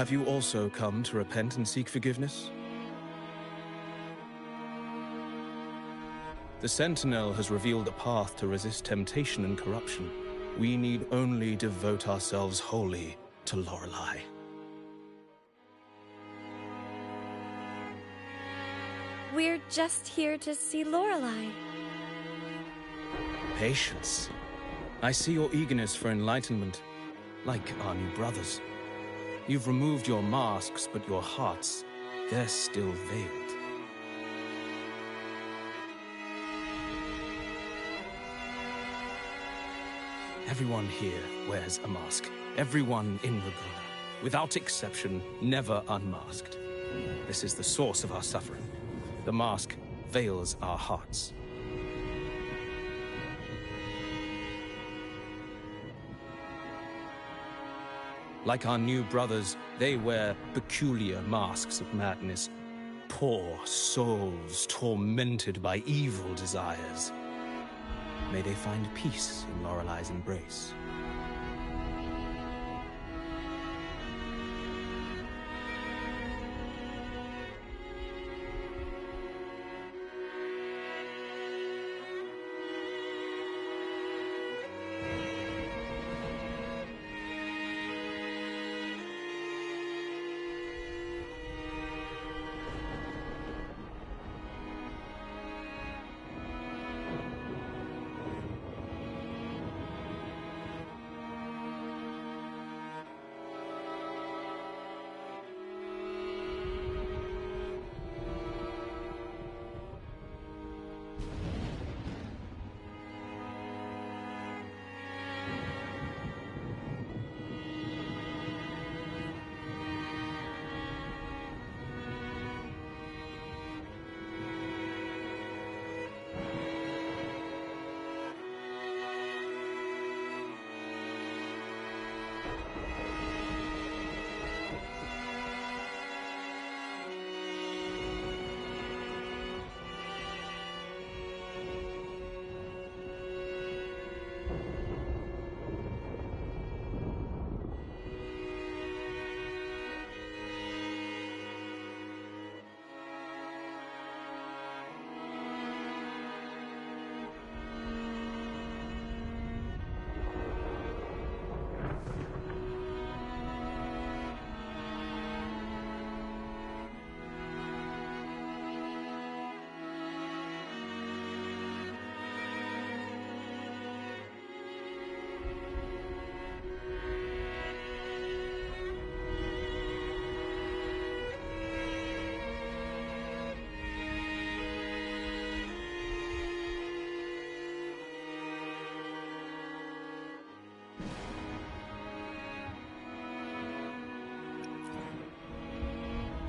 Have you also come to repent and seek forgiveness? The Sentinel has revealed a path to resist temptation and corruption. We need only devote ourselves wholly to Lorelei. We're just here to see Lorelei. Patience. I see your eagerness for enlightenment, like our new brothers. You've removed your masks, but your hearts, they're still veiled. Everyone here wears a mask. Everyone in Ragusa, without exception, never unmasked. This is the source of our suffering. The mask veils our hearts. Like our new brothers, they wear peculiar masks of madness. Poor souls tormented by evil desires. May they find peace in Lorelei's embrace.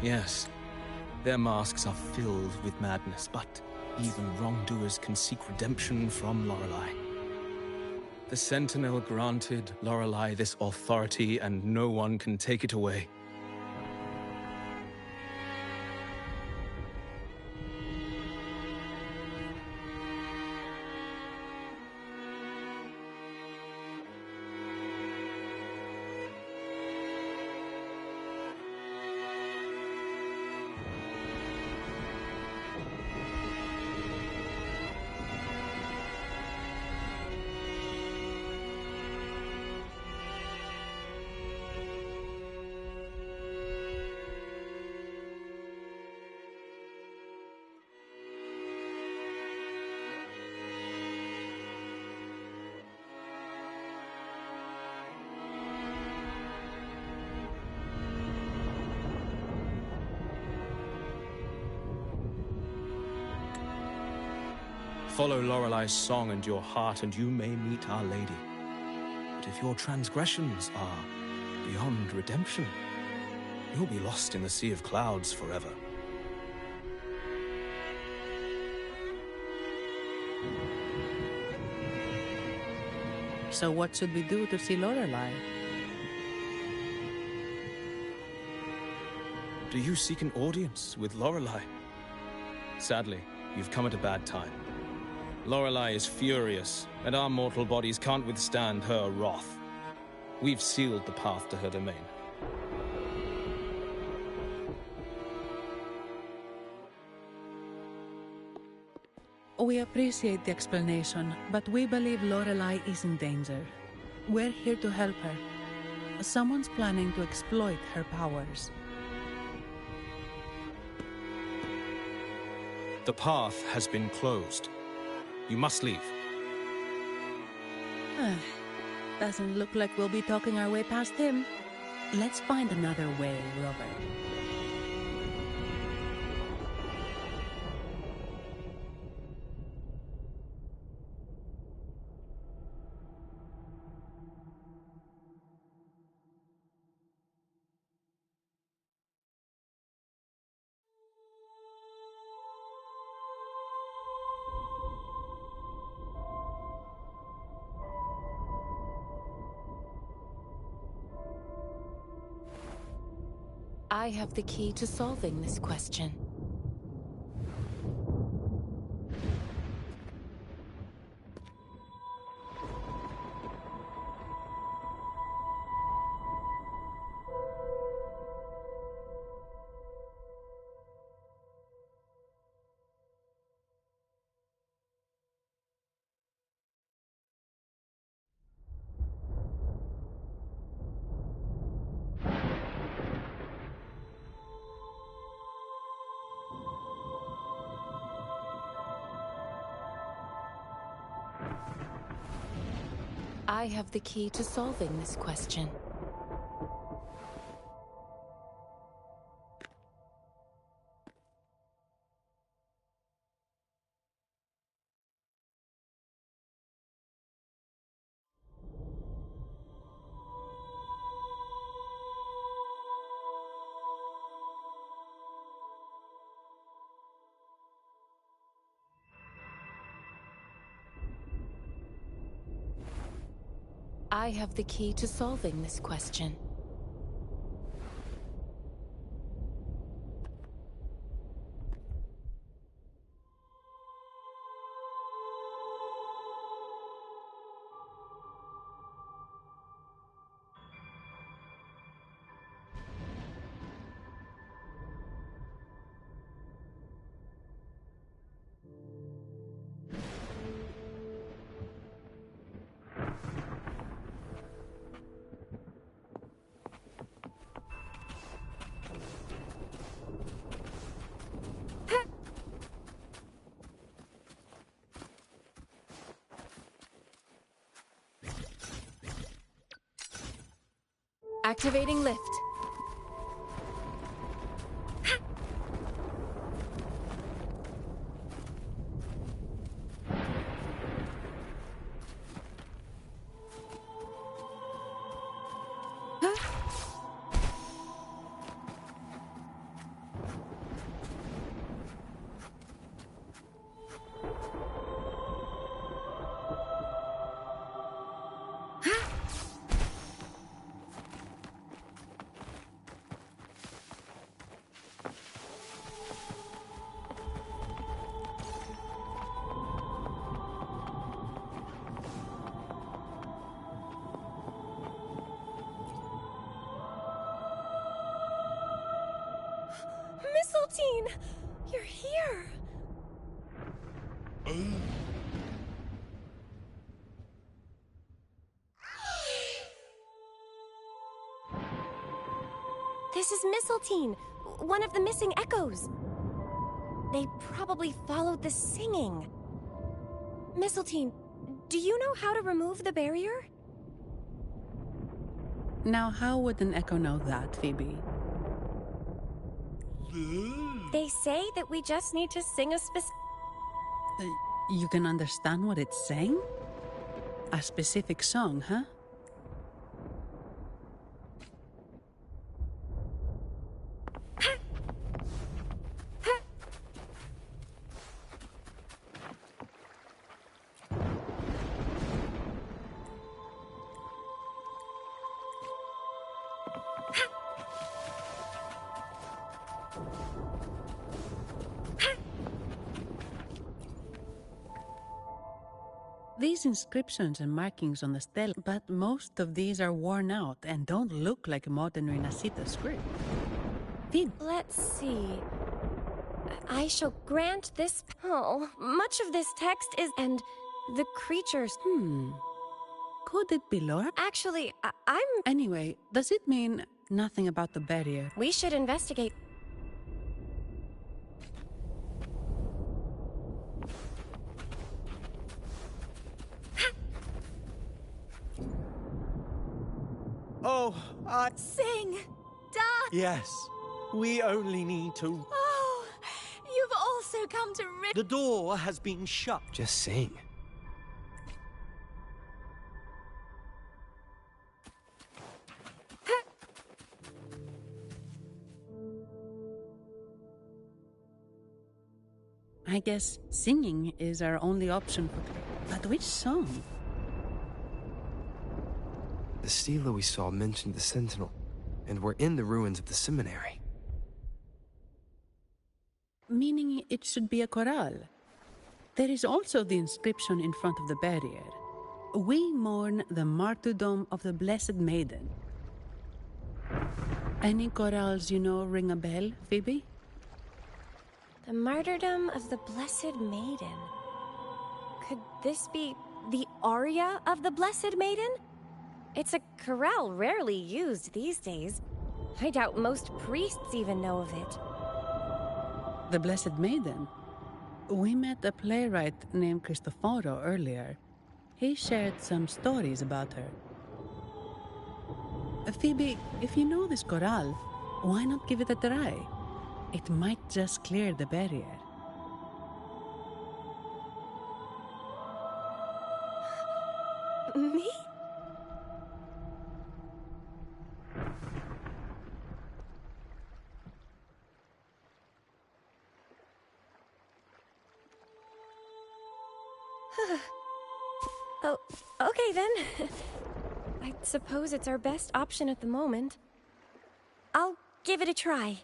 Yes, their masks are filled with madness, but even wrongdoers can seek redemption from Lorelei. The Sentinel granted Lorelei this authority, and no one can take it away. Follow Lorelei's song and your heart, and you may meet Our Lady. But if your transgressions are beyond redemption, you'll be lost in the sea of clouds forever. So what should we do to see Lorelei? Do you seek an audience with Lorelei? Sadly, you've come at a bad time. Lorelei is furious, and our mortal bodies can't withstand her wrath. We've sealed the path to her domain. We appreciate the explanation, but we believe Lorelei is in danger. We're here to help her. Someone's planning to exploit her powers. The path has been closed. You must leave. Doesn't look like we'll be talking our way past him. Let's find another way, Robert. I have the key to solving this question. I have the key to solving this question. I have the key to solving this question. Activating lift. Mistletoe! You're here! This is Mistletoe, one of the missing echoes. They probably followed the singing. Mistletoe, do you know how to remove the barrier? Now, how would an echo know that, Phoebe? They say that we just need to sing a specific... You can understand what it's saying? A specific song, huh? These inscriptions and markings on the stele, but most of these are worn out and don't look like modern Renacita script. Phoebe. Let's see... I shall grant this... Oh, much of this text is... And the creatures... Could it be Laura? Actually, I'm... Anyway, does it mean nothing about the barrier? We should investigate. Oh, Sing! Da! yes. We only need to... Oh! You've also come to The door has been shut. Just sing. I guess singing is our only option for... But which song? The stela we saw mentioned the Sentinel, and we're in the ruins of the seminary. Meaning it should be a chorale. There is also the inscription in front of the barrier. We mourn the martyrdom of the Blessed Maiden. Any chorales you know ring a bell, Phoebe? The martyrdom of the Blessed Maiden. Could this be the aria of the Blessed Maiden? It's a chorale rarely used these days. I doubt most priests even know of it. The Blessed Maiden? We met a playwright named Cristoforo earlier. He shared some stories about her. Phoebe, if you know this chorale, why not give it a try? It might just clear the barrier. Me? Oh, okay then. I suppose it's our best option at the moment. I'll give it a try.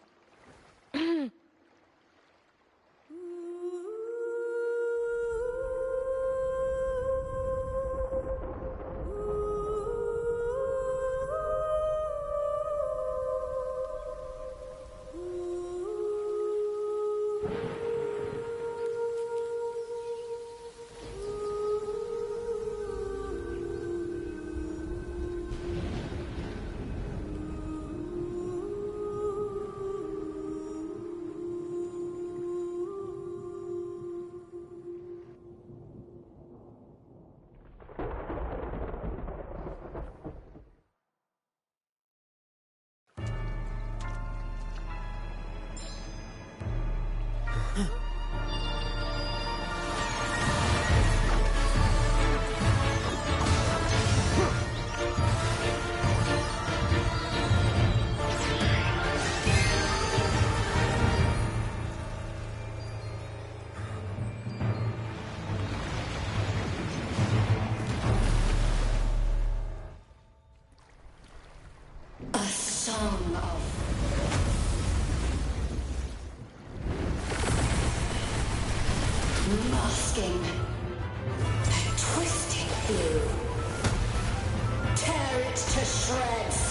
Masking. Twisting you. Tear it to shreds.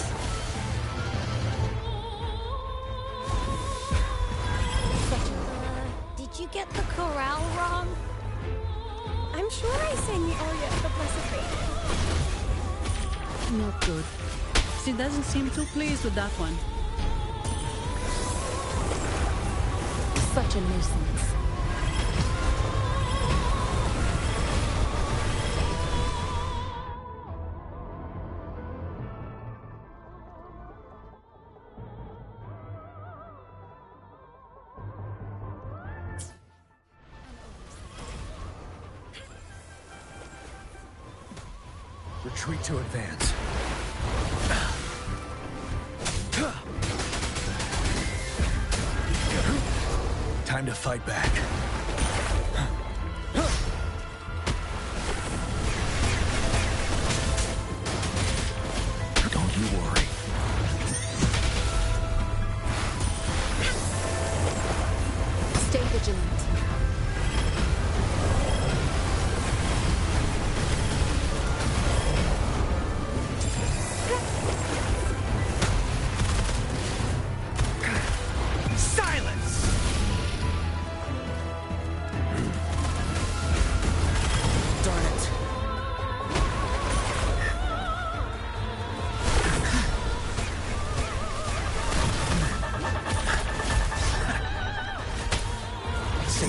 Did you get the chorale wrong? I'm sure I sang the aria of the Blessed Maiden. Not good. She doesn't seem too pleased with that one. Such a nuisance. Retreat to advance. Time to fight back. Don't you worry. Stay vigilant.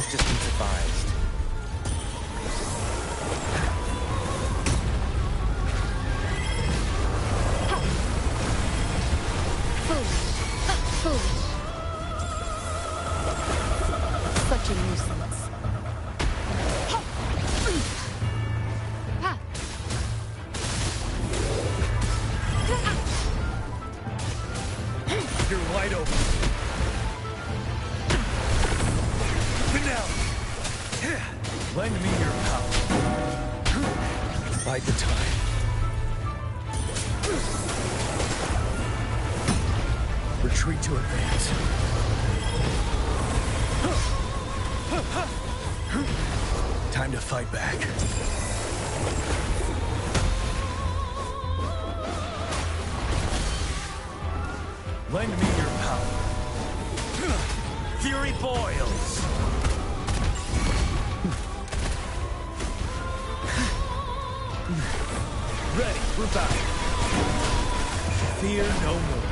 has just been devised. Foolish. Such a nuisance. You're wide open. Open now. Lend me your power. Bide the time. Retreat to advance. Time to fight back. Lend me your power. Fury boils. Ready, we're back. Fear no more.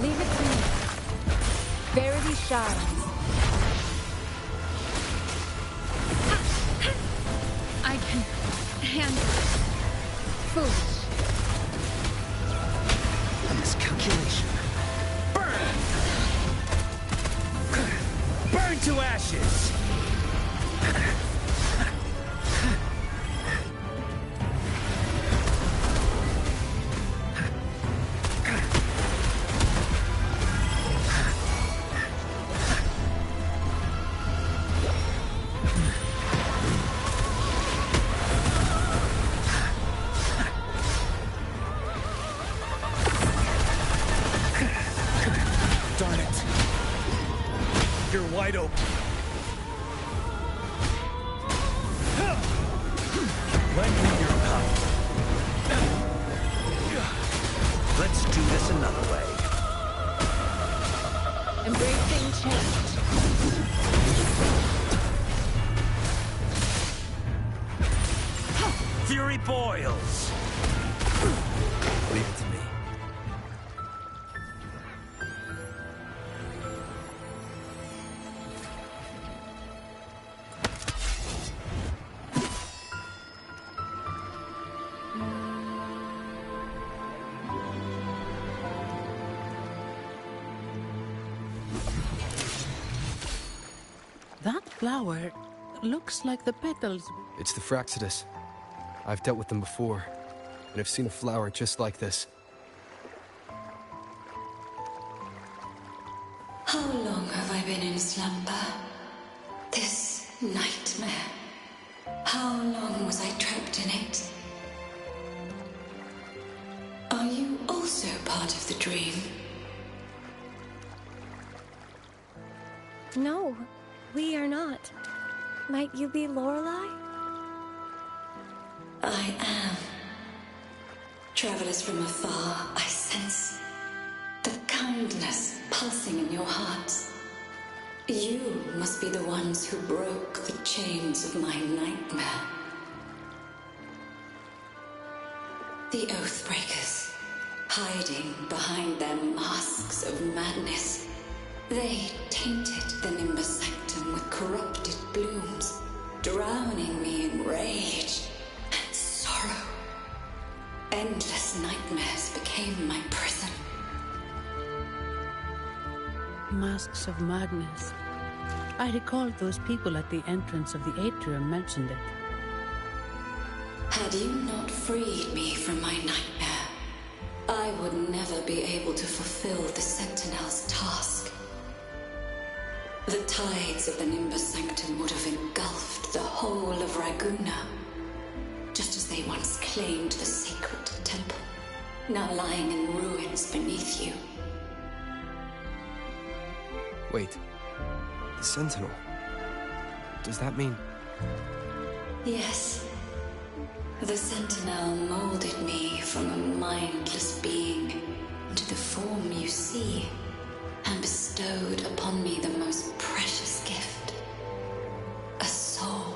Leave it to me. Verity shines. I can handle it. Foolish. Miscalculation. Burn! Burn to ashes! Darn it. You're wide open. Lend me your power. Let's do this another way. Embracing change. Fury boils. Leave it to me. That flower looks like the petals. It's the Fraxidus. I've dealt with them before, and I've seen a flower just like this. How long have I been in slumber? This nightmare. How long was I trapped in it? Are you also part of the dream? No, we are not. Might you be Lorelei? I am. Travelers from afar, I sense the kindness pulsing in your hearts. You must be the ones who broke the chains of my nightmare. The Oathbreakers, hiding behind their masks of madness. They tainted the Nimbus Sanctum with corrupted blooms, drowning me in rage and sorrow. Endless nightmares became my prison. Masks of madness. I recalled those people at the entrance of the atrium mentioned it. Had you not freed me from my nightmare, I would never be able to fulfill the Sentinel's task. The tides of the Nimbus Sanctum would have engulfed the whole of Raguna, just as they once claimed the sacred temple, now lying in ruins beneath you. Wait. The Sentinel. Does that mean... Yes. The Sentinel molded me from a mindless being into the form you see. sea and bestowed upon me the most precious gift, a soul.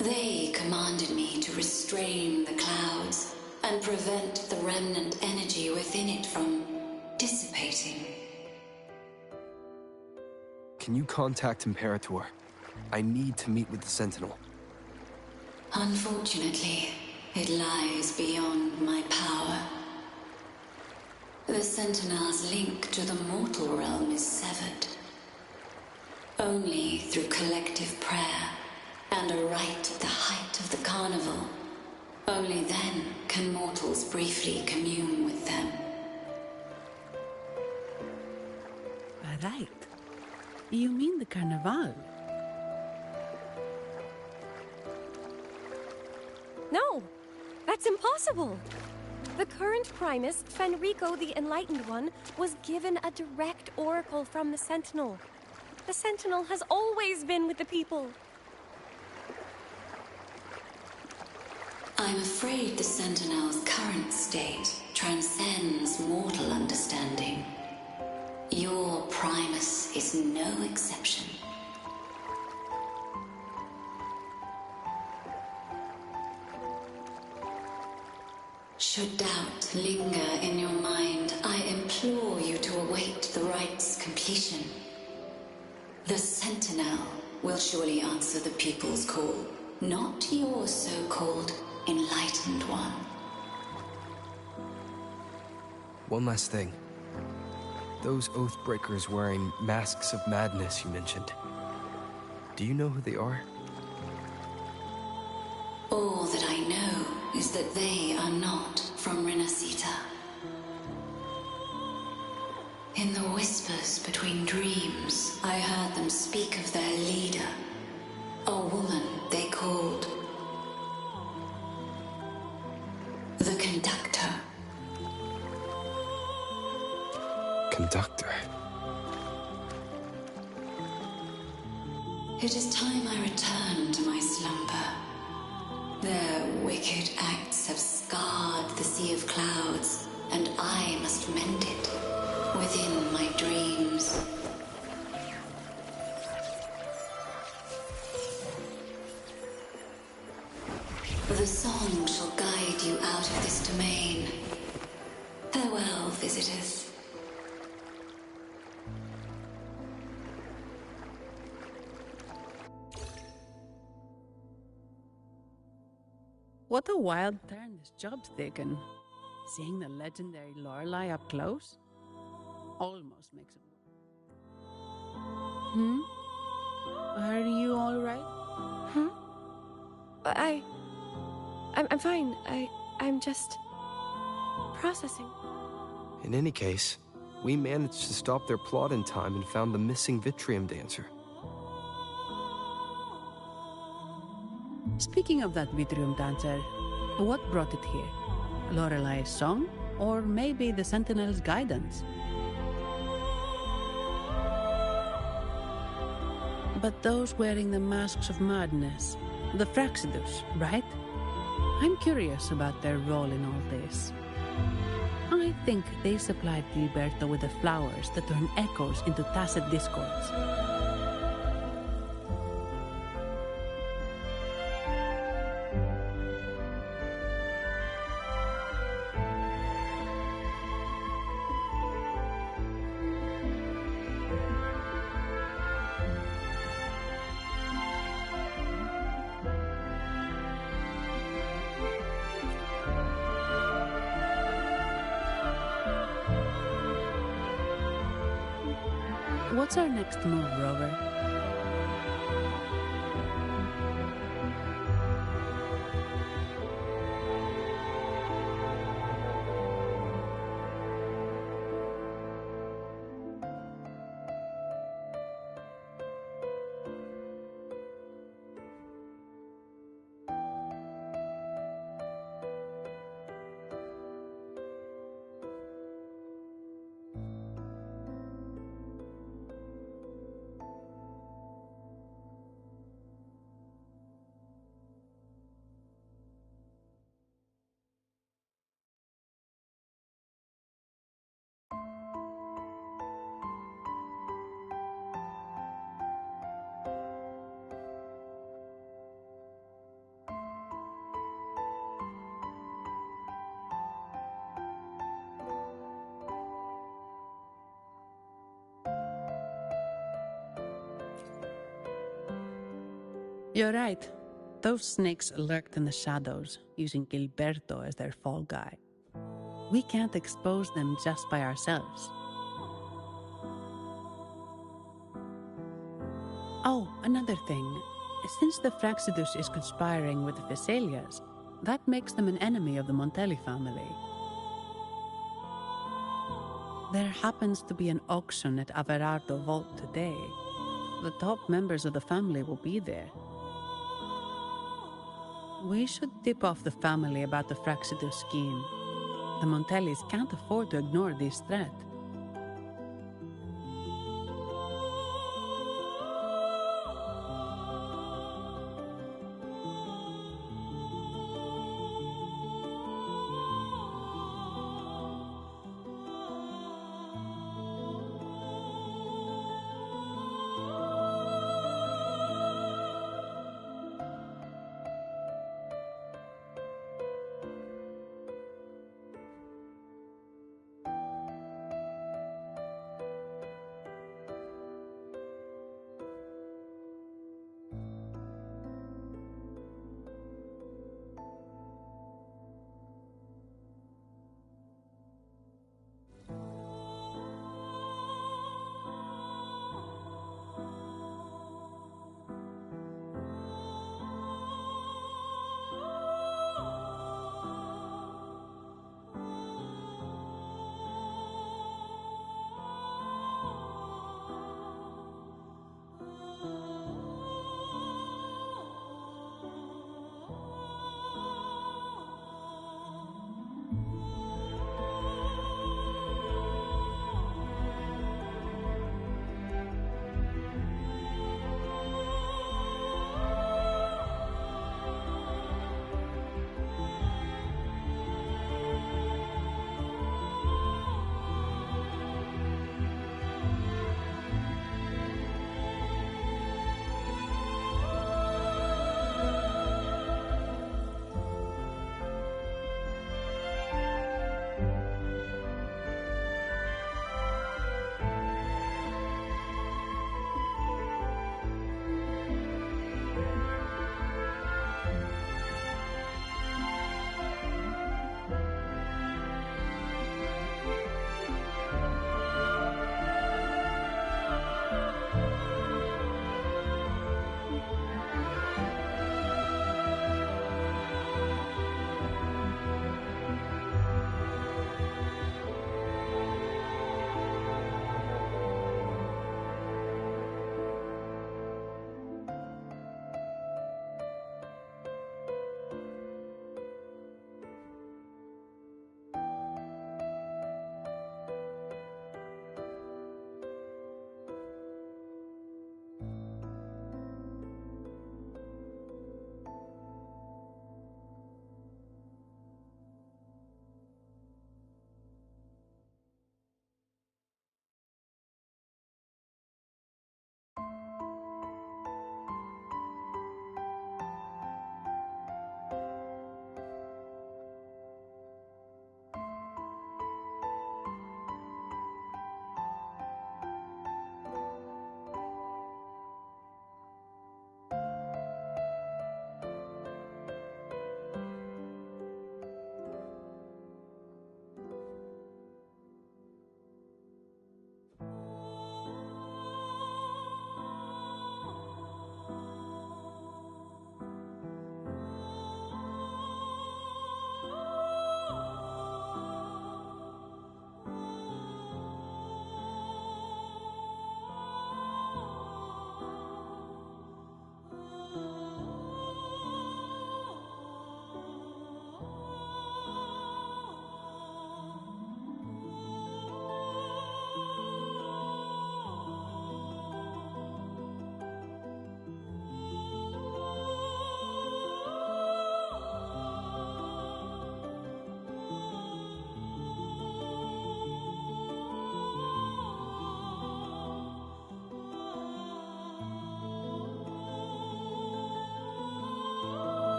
They commanded me to restrain the clouds and prevent the remnant energy within it from dissipating. Can you contact Imperator? I need to meet with the Sentinel. Unfortunately, it lies beyond my power. The Sentinel's link to the mortal realm is severed. Only through collective prayer and a rite at the height of the carnival, only then can mortals briefly commune with them. Right. You mean the Carnival? No, that's impossible. The current Primus, Fenrico the Enlightened One, was given a direct oracle from the Sentinel. The Sentinel has always been with the people. I'm afraid the Sentinel's current state transcends mortal understanding. Your Primus is no exception. Should doubt linger in your mind, I implore you to await the rite's completion. The Sentinel will surely answer the people's call, not your so-called Enlightened One. One last thing. Those Oathbreakers wearing masks of madness you mentioned. Do you know who they are? All that I know is that they are not from Renacita. In the whispers between dreams, I heard them speak of their leader, a woman they called the Conductor. Conductor. It is time I return to my slumber. Their wicked acts have scarred the sea of clouds, and I must mend it within my dreams. The song shall guide you out of this domain. Farewell, visitors. What a wild turn this job's taken. Seeing the legendary Lorelei up close almost makes it. Are you all right? I'm fine. I'm just processing. In any case, we managed to stop their plot in time and found the missing Vitrium dancer. Speaking of that Vitrium dancer, what brought it here? Lorelei's song? Or maybe the Sentinel's guidance? But those wearing the masks of madness, the Fraxidus, right? I'm curious about their role in all this. I think they supplied Gilberto with the flowers that turn echoes into tacit discords. What's our next move, Rover? You're right. Those snakes lurked in the shadows, using Gilberto as their fall guy. We can't expose them just by ourselves. Oh, another thing. Since the Fraxidus is conspiring with the Vesalias, that makes them an enemy of the Montelli family. There happens to be an auction at Averardo Vault today. The top members of the family will be there. We should tip off the family about the Fraxidus scheme. The Montellis can't afford to ignore this threat.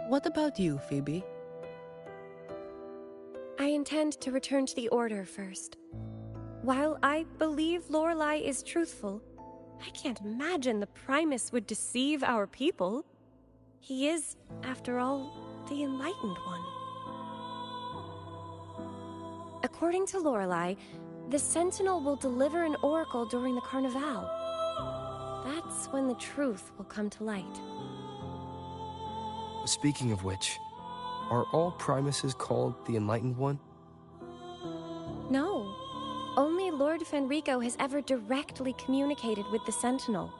What about you, Phoebe? intend to return to the Order first. While I believe Lorelei is truthful, I can't imagine the Primus would deceive our people. He is, after all, the Enlightened One. According to Lorelei, the Sentinel will deliver an oracle during the Carnival. That's when the truth will come to light. Speaking of which, are all Primuses called the Enlightened One? No. Only Lord Fenrico has ever directly communicated with the Sentinel.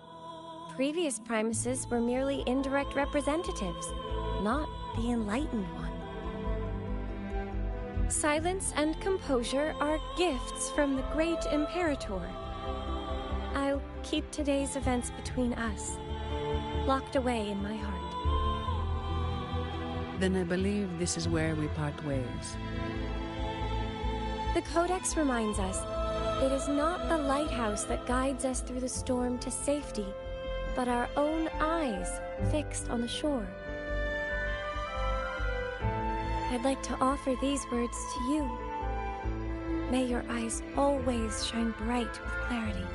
Previous Primuses were merely indirect representatives, not the Enlightened One. Silence and composure are gifts from the great Imperator. I'll keep today's events between us, locked away in my heart. Then I believe this is where we part ways. The Codex reminds us, it is not the lighthouse that guides us through the storm to safety, but our own eyes fixed on the shore. I'd like to offer these words to you. May your eyes always shine bright with clarity.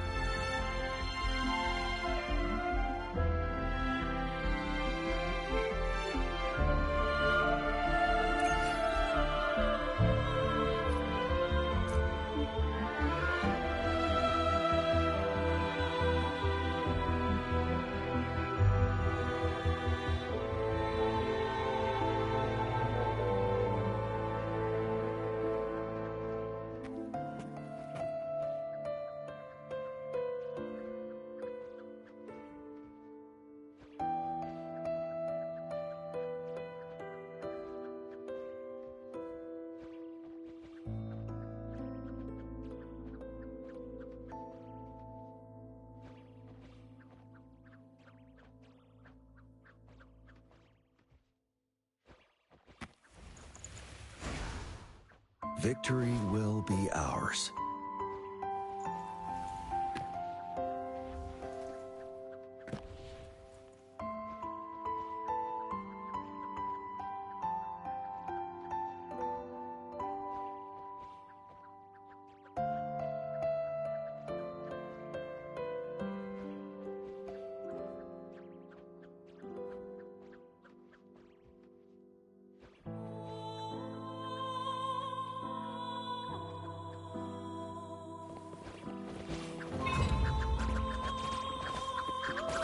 Victory will be ours.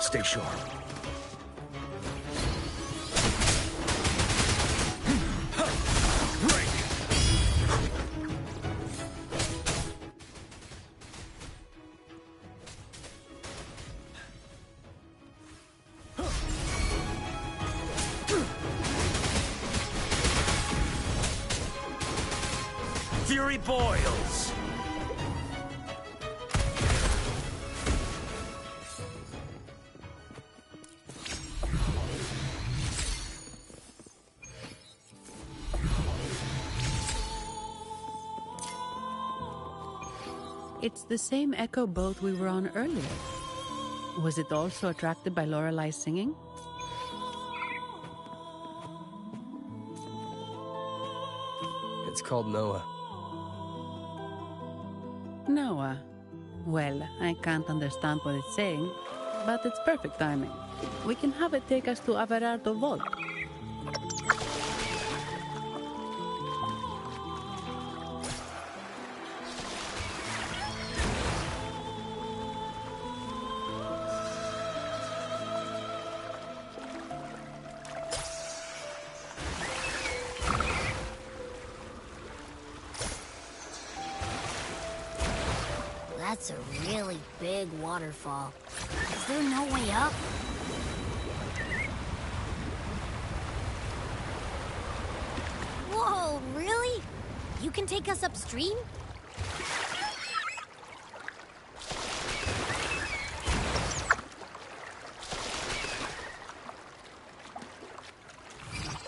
Stay sharp. Fury boils! It's the same echo boat we were on earlier. Was it also attracted by Lorelei's singing? It's called Noah. Noah. Well, I can't understand what it's saying, but it's perfect timing. We can have it take us to Averardo Vault. That's a really big waterfall. Is there no way up? Whoa, really? You can take us upstream?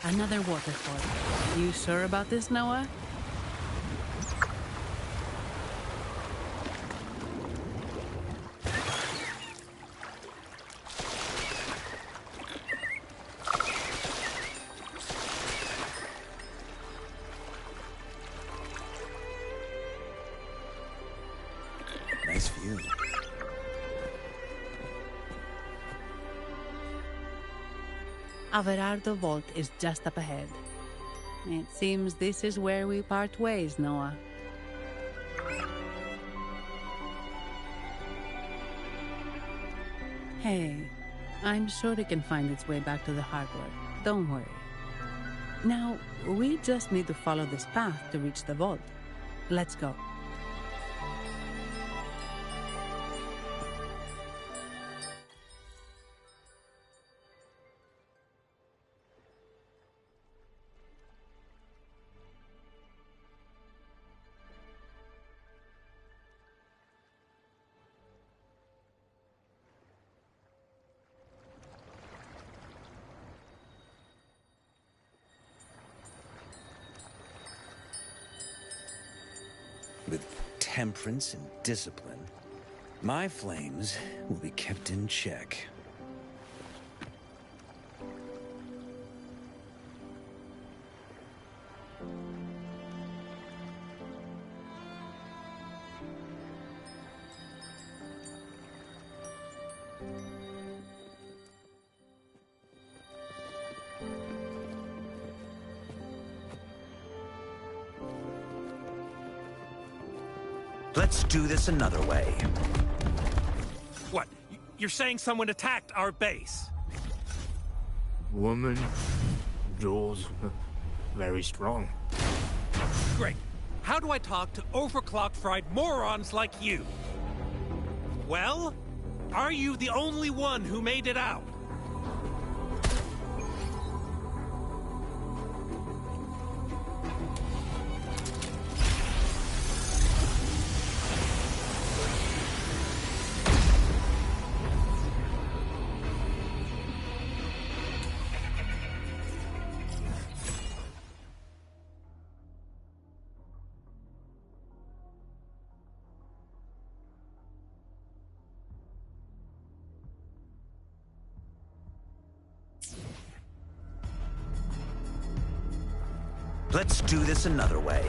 Another waterfall. You sure about this, Noah? Nice view. Averardo Vault is just up ahead. It seems this is where we part ways, Noah. Hey, I'm sure it can find its way back to the harbor. Don't worry. Now, we just need to follow this path to reach the vault. Let's go. With temperance and discipline, my flames will be kept in check. Let's do this another way. What? You're saying someone attacked our base? Woman, doors, very strong. Great. How do I talk to overclocked fried morons like you? Well, are you the only one who made it out? Let's do this another way.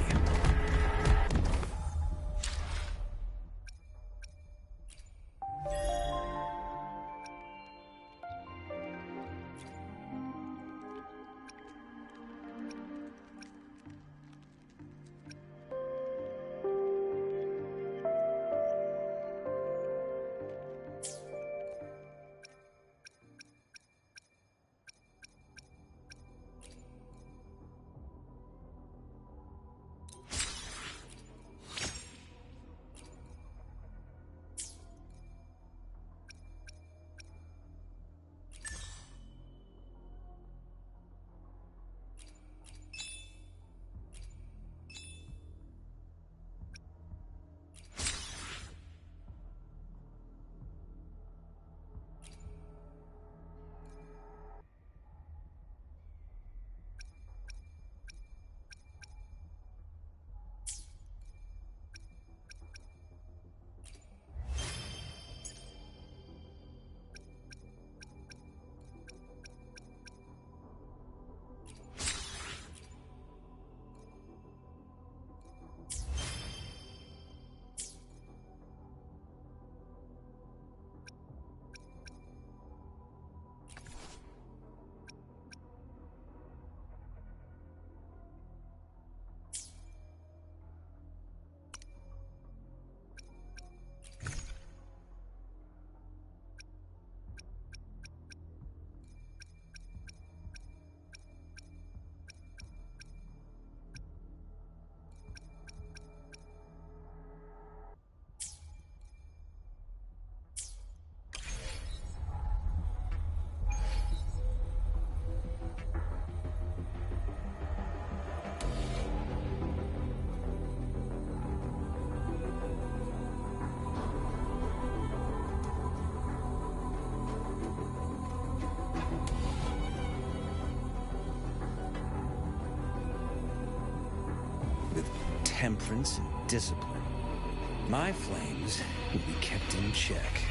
Temperance and discipline, my flames will be kept in check.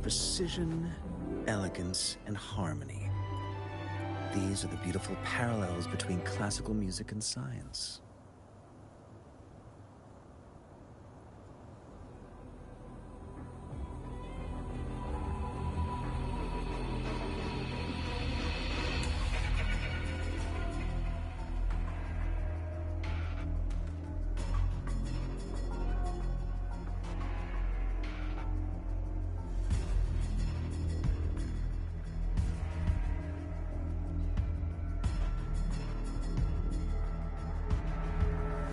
Precision, elegance, and harmony. These are the beautiful parallels between classical music and science.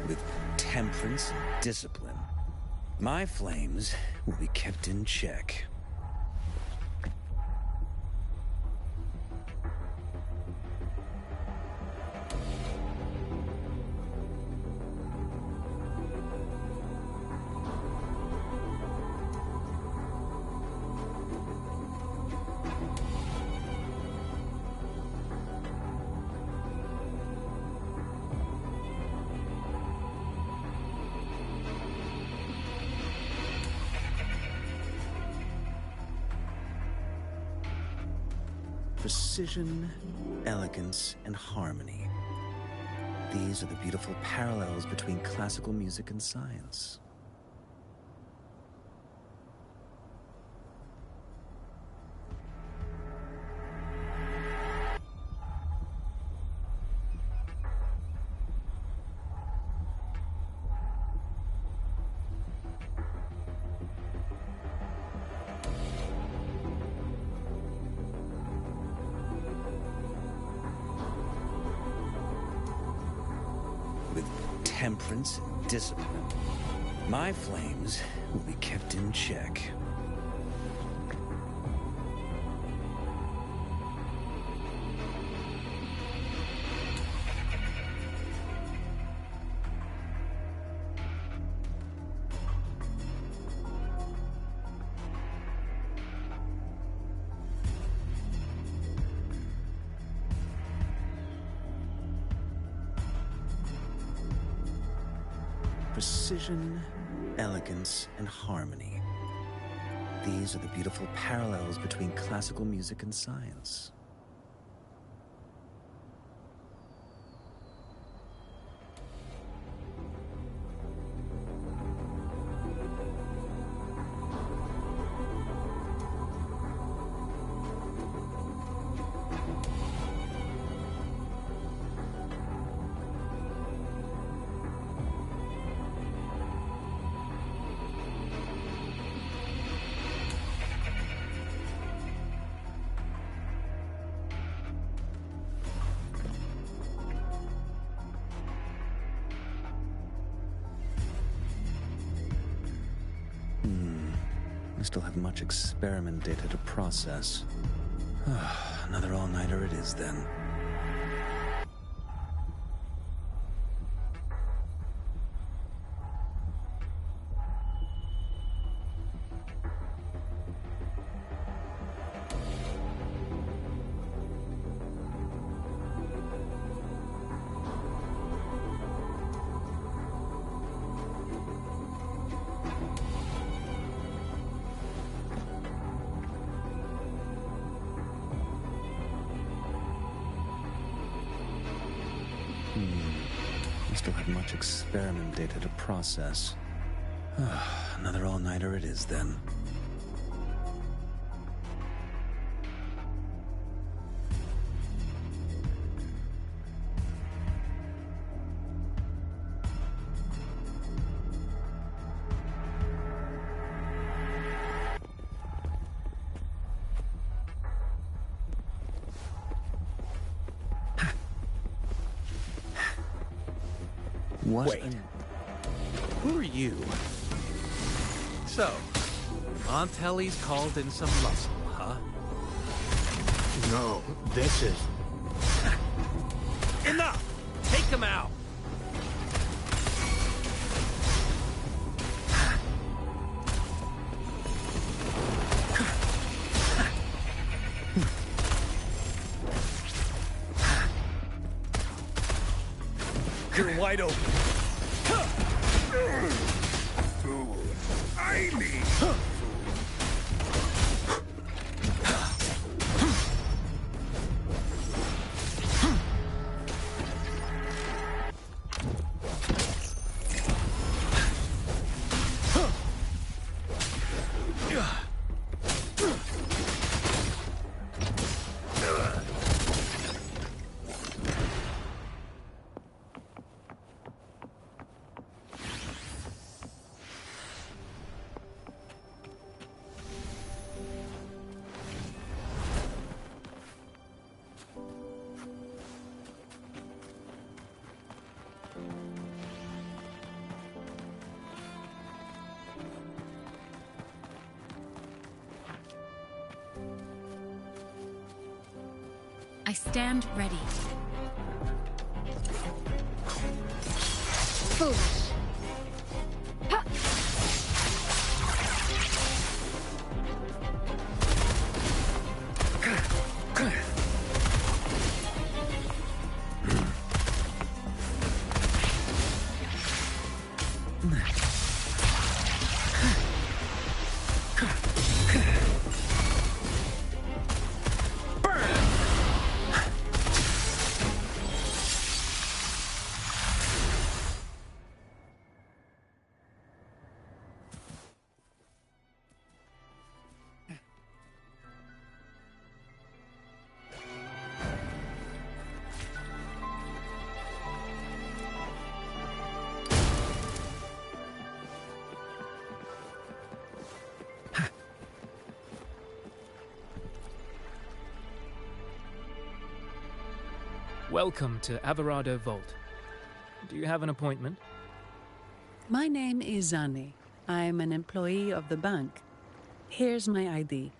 With temperance and discipline, my flames will be kept in check. Precision, elegance, and harmony. These are the beautiful parallels between classical music and science. With temperance and discipline, my flames will be kept in check. Precision, elegance, and harmony. These are the beautiful parallels between classical music and science. I still have much experiment data to process. Another all-nighter it is, then. I still have much experiment data to process. Another all-nighter it is, then. What? Wait. Who are you? So, Montelli's called in some muscle, huh? No, this is... Enough! Take him out! You're wide open. Fool. I need fool. stand ready. Foolish. Ha! Welcome to Alvarado Vault. Do you have an appointment? My name is Zani. I'm an employee of the bank. Here's my ID.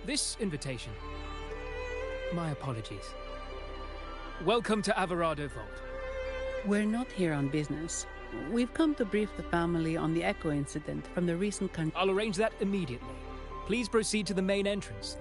This invitation. My apologies. Welcome to Alvarado Vault. We're not here on business. We've come to brief the family on the Echo incident from the recent I'll arrange that immediately. Please proceed to the main entrance.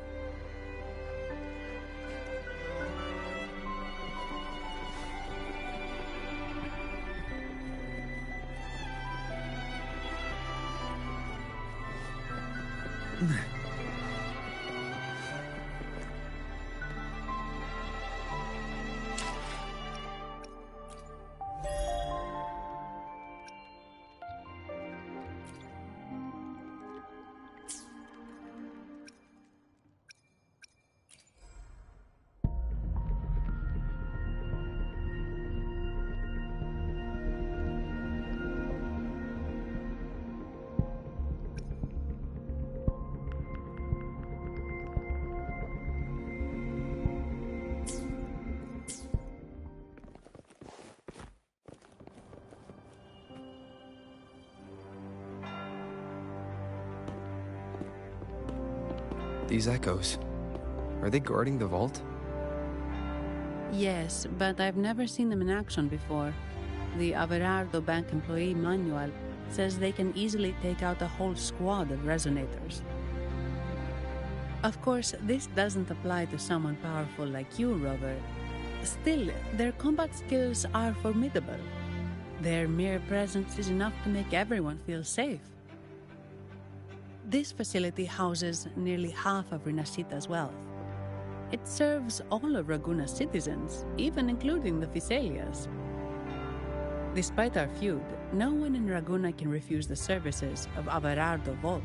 These echoes, are they guarding the vault? Yes, but I've never seen them in action before. The Averardo Bank employee manual says they can easily take out a whole squad of resonators. Of course, this doesn't apply to someone powerful like you, Rover. Still, their combat skills are formidable. Their mere presence is enough to make everyone feel safe. This facility houses nearly half of Rinascita's wealth. It serves all of Raguna's citizens, even including the Physaelias. Despite our feud, no one in Raguna can refuse the services of Averardo Vault.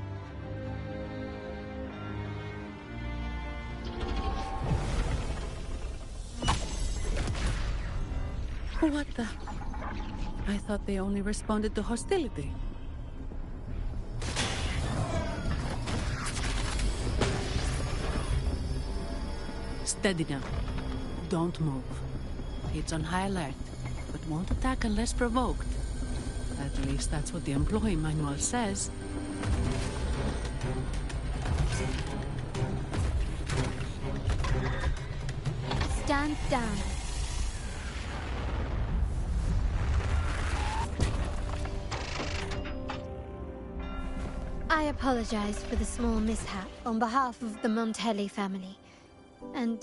What the? I thought they only responded to hostility. Steady now. Don't move. It's on high alert, but won't attack unless provoked. At least that's what the employee manual says. Stand down. I apologize for the small mishap on behalf of the Montelli family. And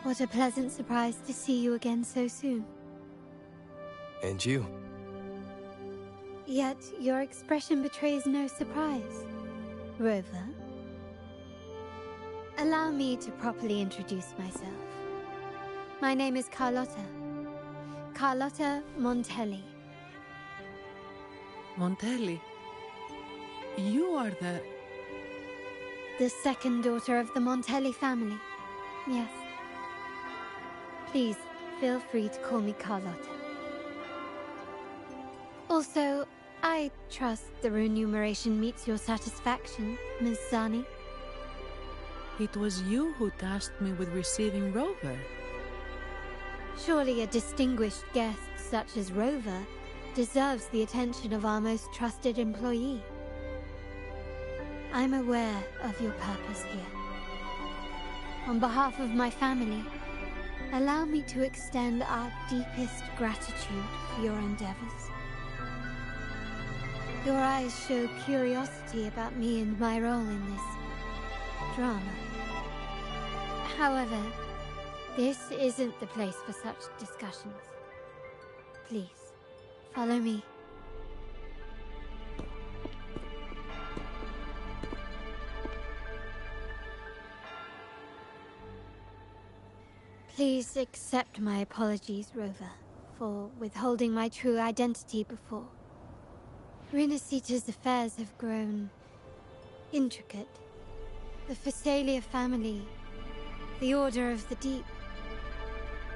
What a pleasant surprise to see you again so soon. And you. Yet your expression betrays no surprise. Rover, allow me to properly introduce myself. My name is Carlotta. Carlotta Montelli. Montelli? You are the second daughter of the Montelli family. Yes. Please, feel free to call me Carlotta. Also, I trust the remuneration meets your satisfaction, Ms. Zani. It was you who tasked me with receiving Rover. Surely a distinguished guest such as Rover deserves the attention of our most trusted employee. I'm aware of your purpose here. On behalf of my family, allow me to extend our deepest gratitude for your endeavors. Your eyes show curiosity about me and my role in this drama. However, this isn't the place for such discussions. Please, follow me. Please accept my apologies, Rover, for withholding my true identity before. Rinasita's affairs have grown intricate. The Phasalia family, the Order of the Deep.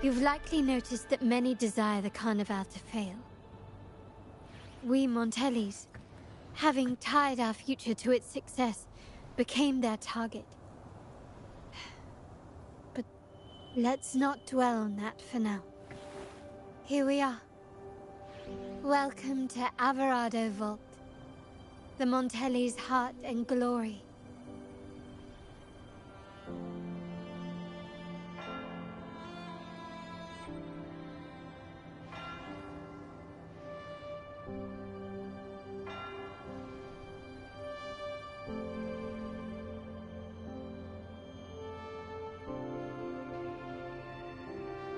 You've likely noticed that many desire the Carnival to fail. We Montellis, having tied our future to its success, became their target. But let's not dwell on that for now. Here we are. Welcome to Averado Vault, the Montelli's heart and glory.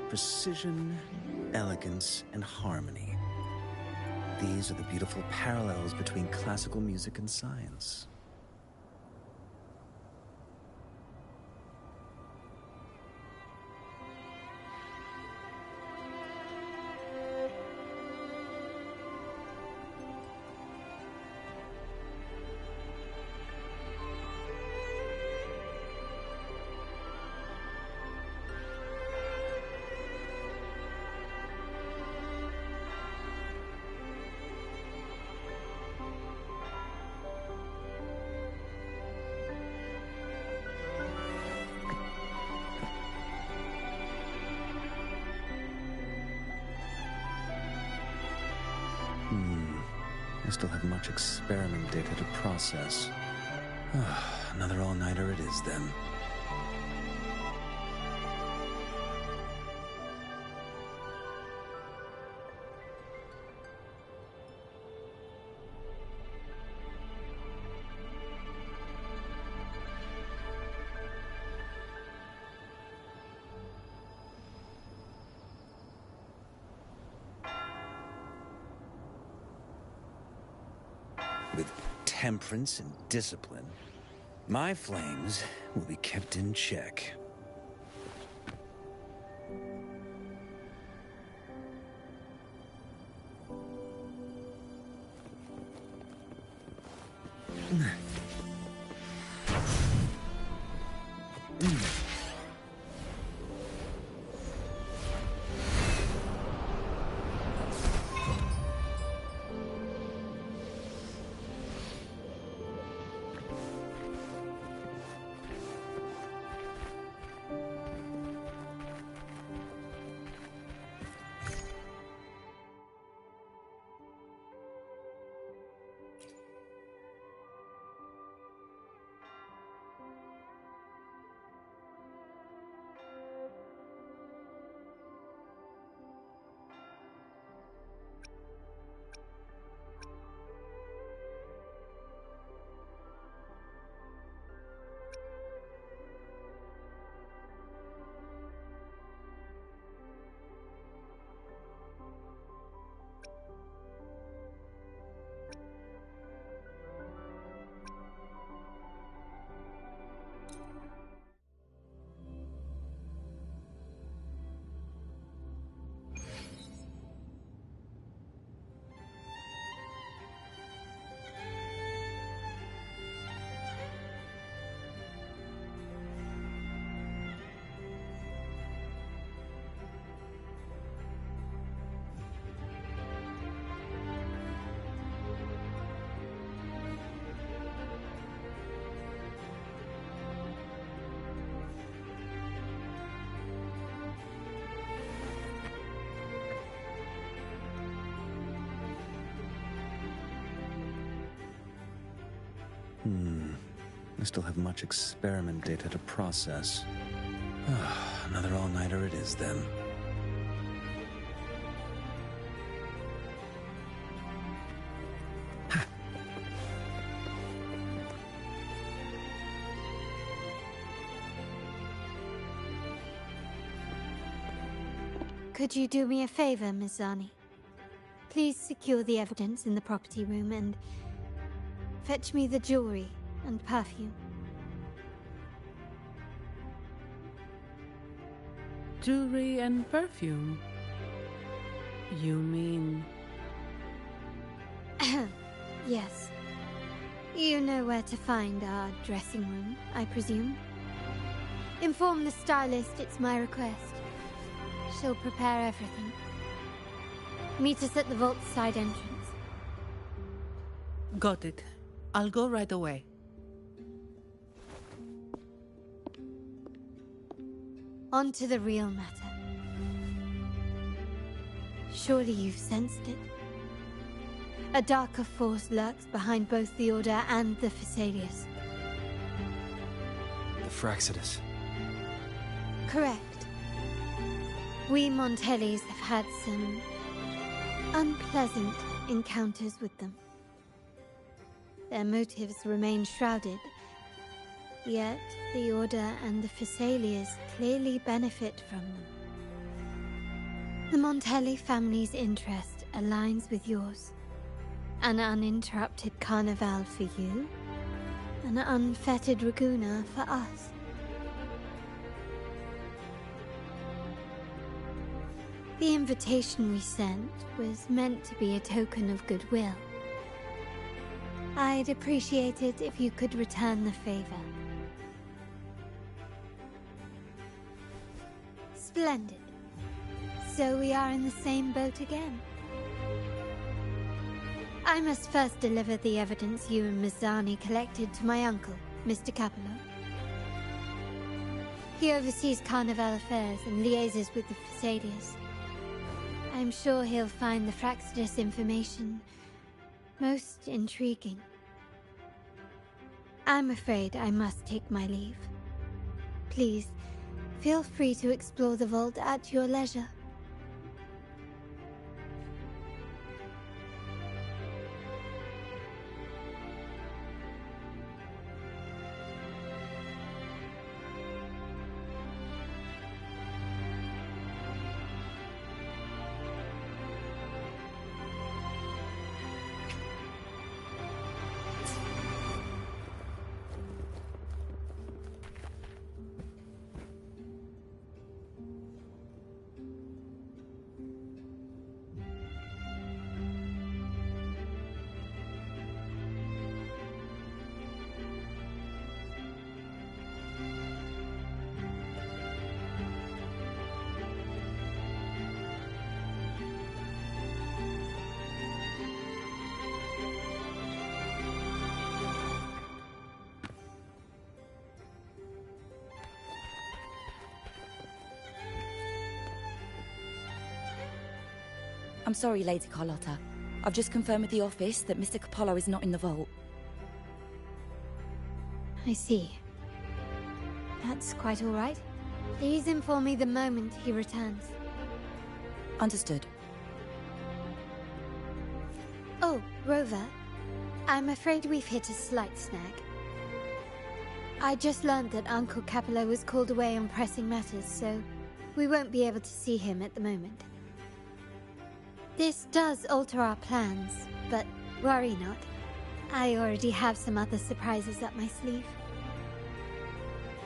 Precision, elegance, and harmony. These are the beautiful parallels between classical music and science. I still have much experiment data to process. Another all-nighter it is, then. With temperance and discipline, my flames will be kept in check. I still have much experiment data to process. Another all-nighter it is, then. Could you do me a favor, Miss Zani? Please secure the evidence in the property room and fetch me the jewelry and perfume. Jewelry and perfume? You mean... Yes. You know where to find our dressing room, I presume? Inform the stylist it's my request. She'll prepare everything. Meet us at the vault's side entrance. Got it. I'll go right away. On to the real matter. Surely you've sensed it. A darker force lurks behind both the Order and the Phasaelius. The Fraxidus. Correct. We Montellis have had some unpleasant encounters with them. Their motives remain shrouded, yet the Order and the Phasaelius clearly benefit from them. The Montelli family's interest aligns with yours. An uninterrupted carnival for you, an unfettered Raguna for us. The invitation we sent was meant to be a token of goodwill. I'd appreciate it if you could return the favor. Splendid. So we are in the same boat again. I must first deliver the evidence you and Mizani collected to my uncle, Mr. Capello. He oversees Carnival affairs and liaises with the Phasaelius. I'm sure he'll find the Fraxidus information most intriguing. I'm afraid I must take my leave. Please, feel free to explore the vault at your leisure. I'm sorry, Lady Carlotta. I've just confirmed with the office that Mr. Capello is not in the vault. I see. That's quite all right. Please inform me the moment he returns. Understood. Oh, Rover. I'm afraid we've hit a slight snag. I just learned that Uncle Capello was called away on pressing matters, so we won't be able to see him at the moment. This does alter our plans, but worry not. I already have some other surprises up my sleeve.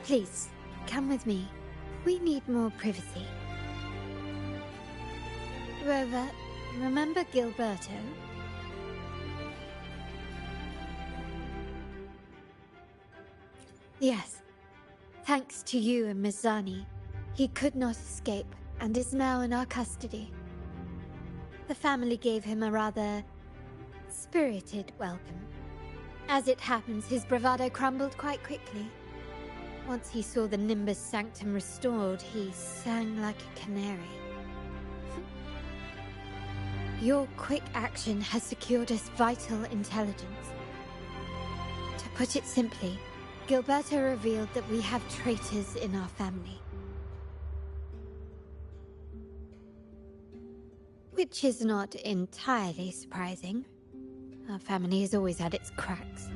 Please, come with me. We need more privacy. Rover, remember Gilberto? Yes. Thanks to you and Mizani, he could not escape and is now in our custody. The family gave him a rather spirited welcome. As it happens, his bravado crumbled quite quickly. Once he saw the Nimbus Sanctum restored, he sang like a canary. Your quick action has secured us vital intelligence. To Put it simply, Gilberto revealed that we have traitors in our family. Which is not entirely surprising. Our family has always had its cracks.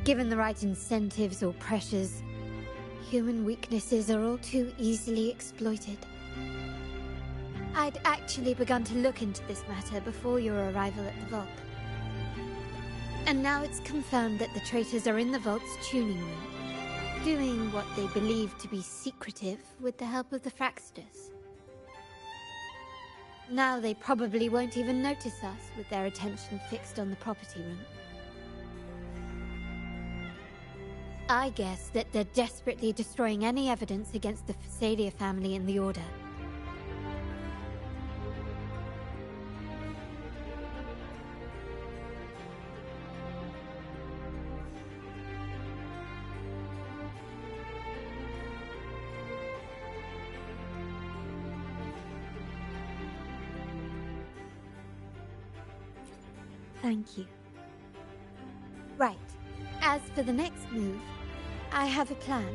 Given the right incentives or pressures, human weaknesses are all too easily exploited. I'd actually begun to look into this matter before your arrival at the vault. And now it's confirmed that the traitors are in the vault's tuning room, doing what they believe to be secretive with the help of the Fraxidus. Now they probably won't even notice us with their attention fixed on the property room. I guess that they're desperately destroying any evidence against the Phasalia family and the Order. Thank you. Right. As for the next move, I have a plan.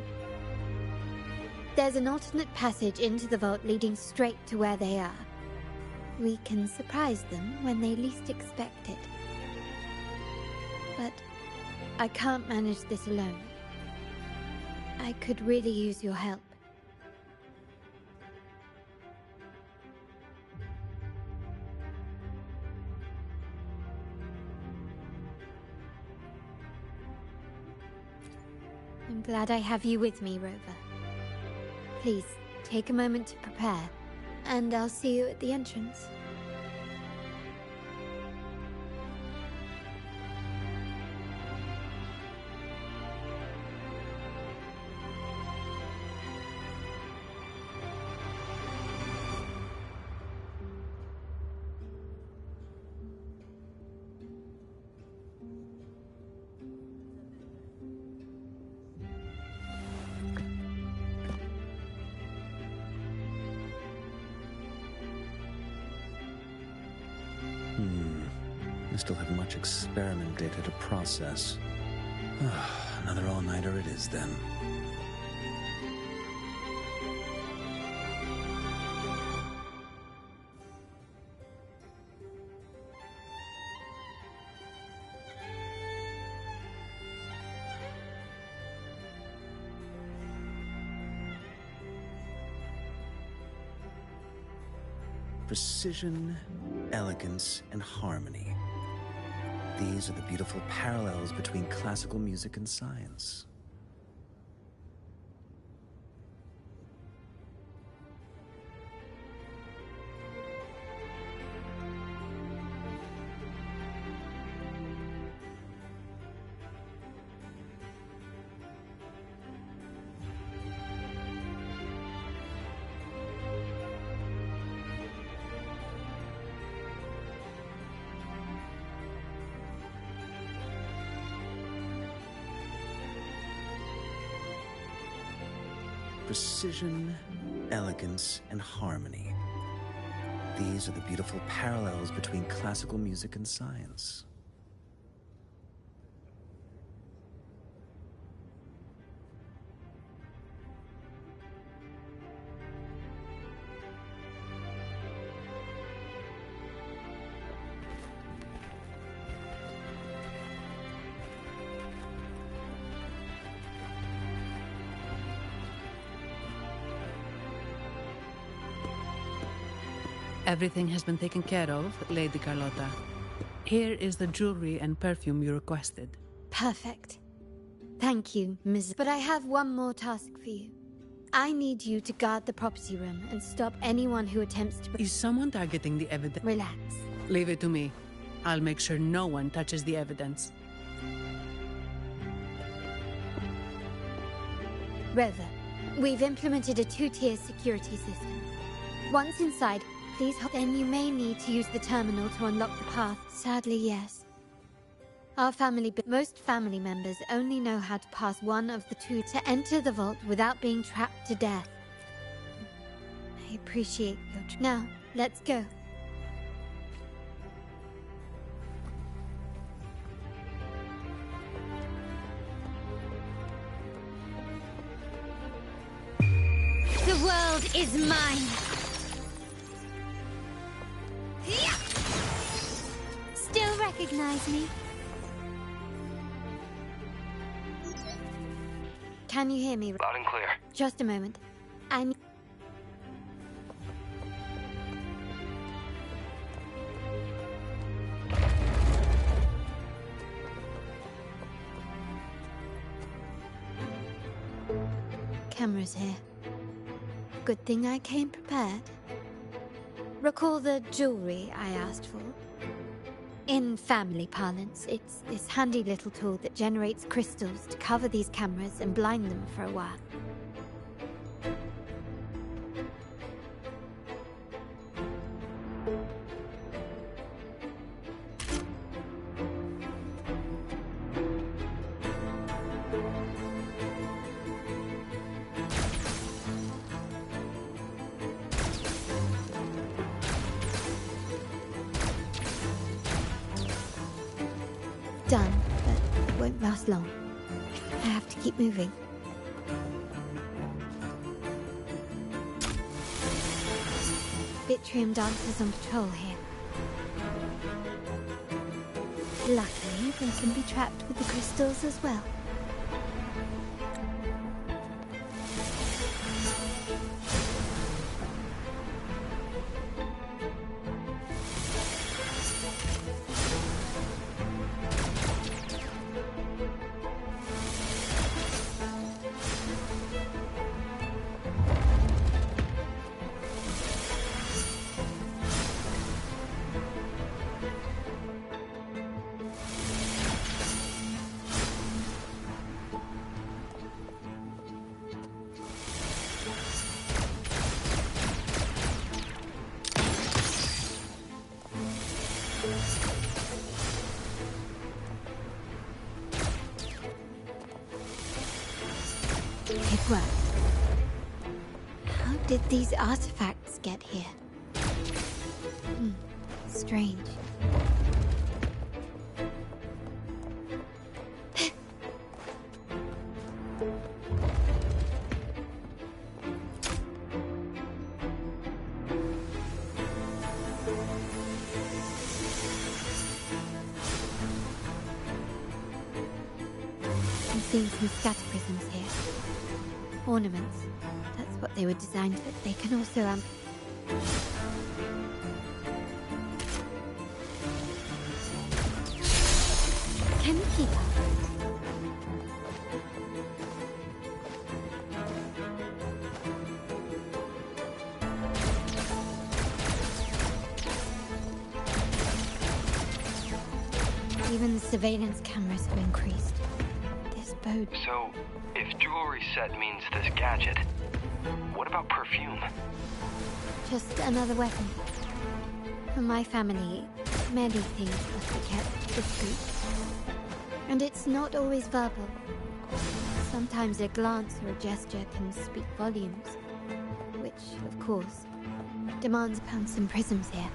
There's an alternate passage into the vault leading straight to where they are. We can surprise them when they least expect it. But I can't manage this alone. I could really use your help. I'm glad I have you with me, Rover. Please, take a moment to prepare, and I'll see you at the entrance. I still have much experiment data to process. Another all-nighter it is, then. Precision, elegance, and harmony. These are the beautiful parallels between classical music and science. Precision, elegance, and harmony. These are the beautiful parallels between classical music and science. Everything has been taken care of, Lady Carlotta. Here is the jewelry and perfume you requested. Perfect. Thank you, Ms. But I have one more task for you. I need you to guard the property room and stop anyone who attempts to... Is someone targeting the evidence? Relax. Leave it to me. I'll make sure no one touches the evidence. Rover, we've implemented a two-tier security system. Once inside, please hold. Then you may need to use the terminal to unlock the path. Sadly, yes. Most family members only know how to pass one of the two to enter the vault without being trapped to death. I appreciate your... Now, let's go. is mine. Still recognize me? Can you hear me? Loud and clear. Just a moment. I'm... Cameras here. Good thing I came prepared. Recall the jewelry I asked for? In family parlance, it's this handy little tool that generates crystals to cover these cameras and blind them for a while. Done, but won't last long. I have to keep moving. Vitrium dancers on patrol here. Luckily, they can be trapped with the crystals as well. It worked. How did these artifacts get here? Strange. I'm seeing some scatter prisms here. Ornaments. That's what they were designed for. They can also, Can you keep up? Even the surveillance cameras have increased. This boat... So, if jewelry set means this gadget, what about perfume? Just another weapon. For my family, many things must be kept discreet. And it's not always verbal. Sometimes a glance or a gesture can speak volumes. Which, of course, demands upon some prisms here.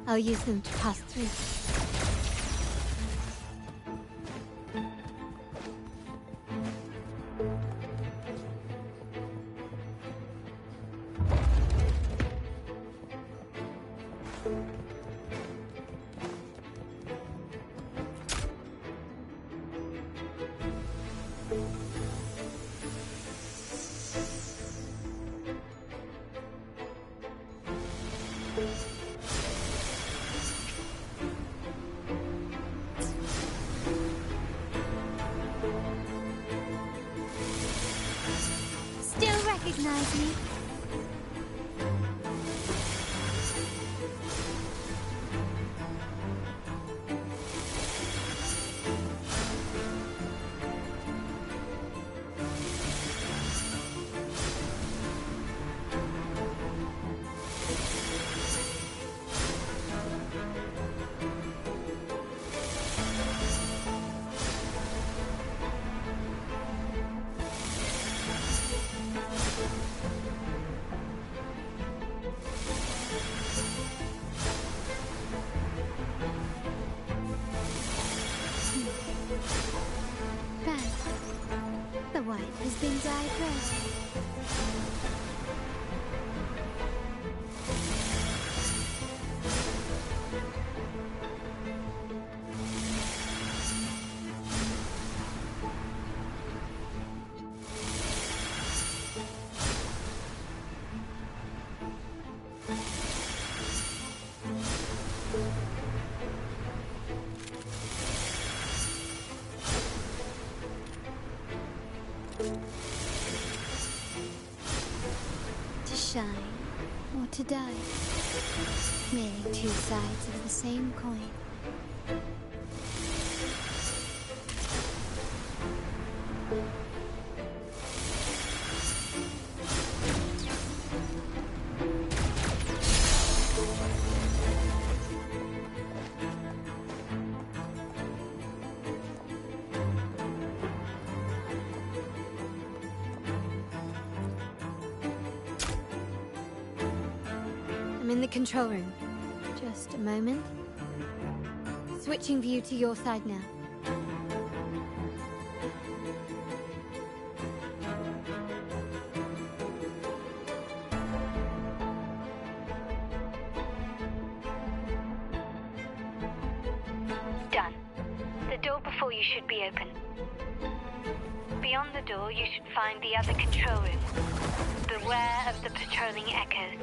I'll use them to pass through. Still recognize me? die. Merely two sides of the same coin. I'm in the control room. Just a moment. Switching view to your side now. Done. The door before you should be open. Beyond the door, you should find the other control room. Beware of the patrolling echoes.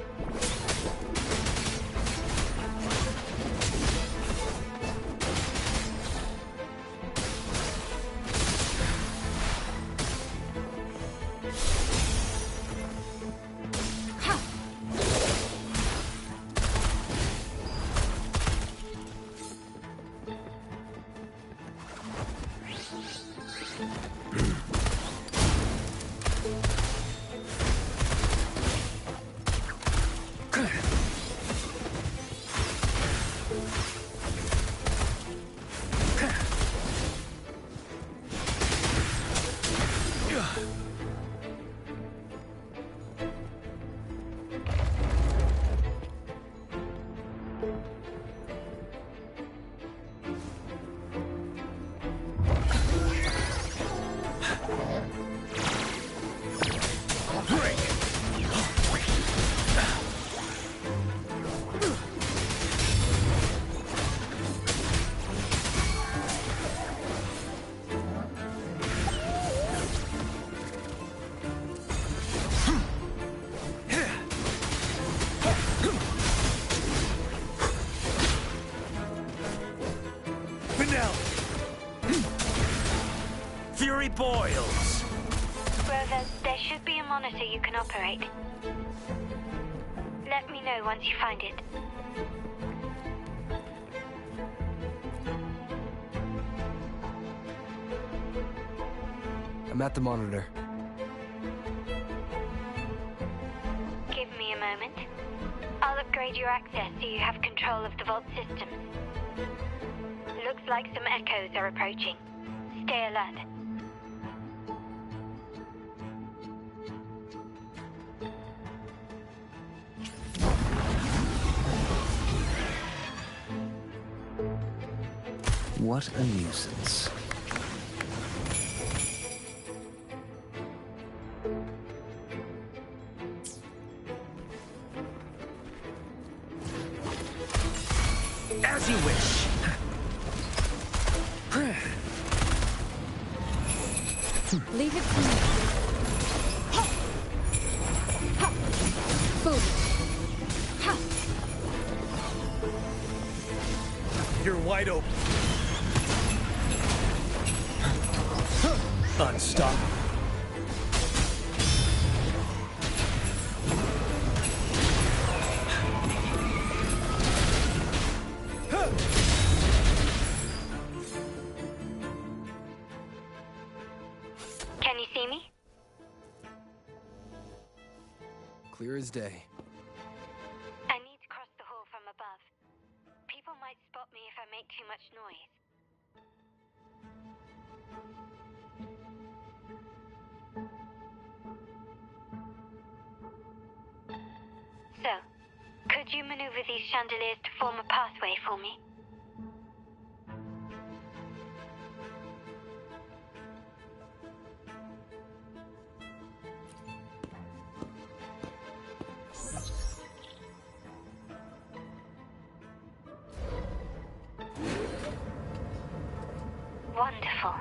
Fury boils! Rover, there should be a monitor you can operate. Let me know once you find it. I'm at the monitor. Give me a moment. I'll upgrade your access so you have control of the vault systems. Looks like some echoes are approaching. Stay alert. What a nuisance. As you wish. Leave it to me. Boom. You're wide open. Unstoppable. Can you see me? Clear as day. I need to cross the hall from above. People might spot me if I make too much noise. So, could you maneuver these chandeliers to form a pathway for me? Wonderful.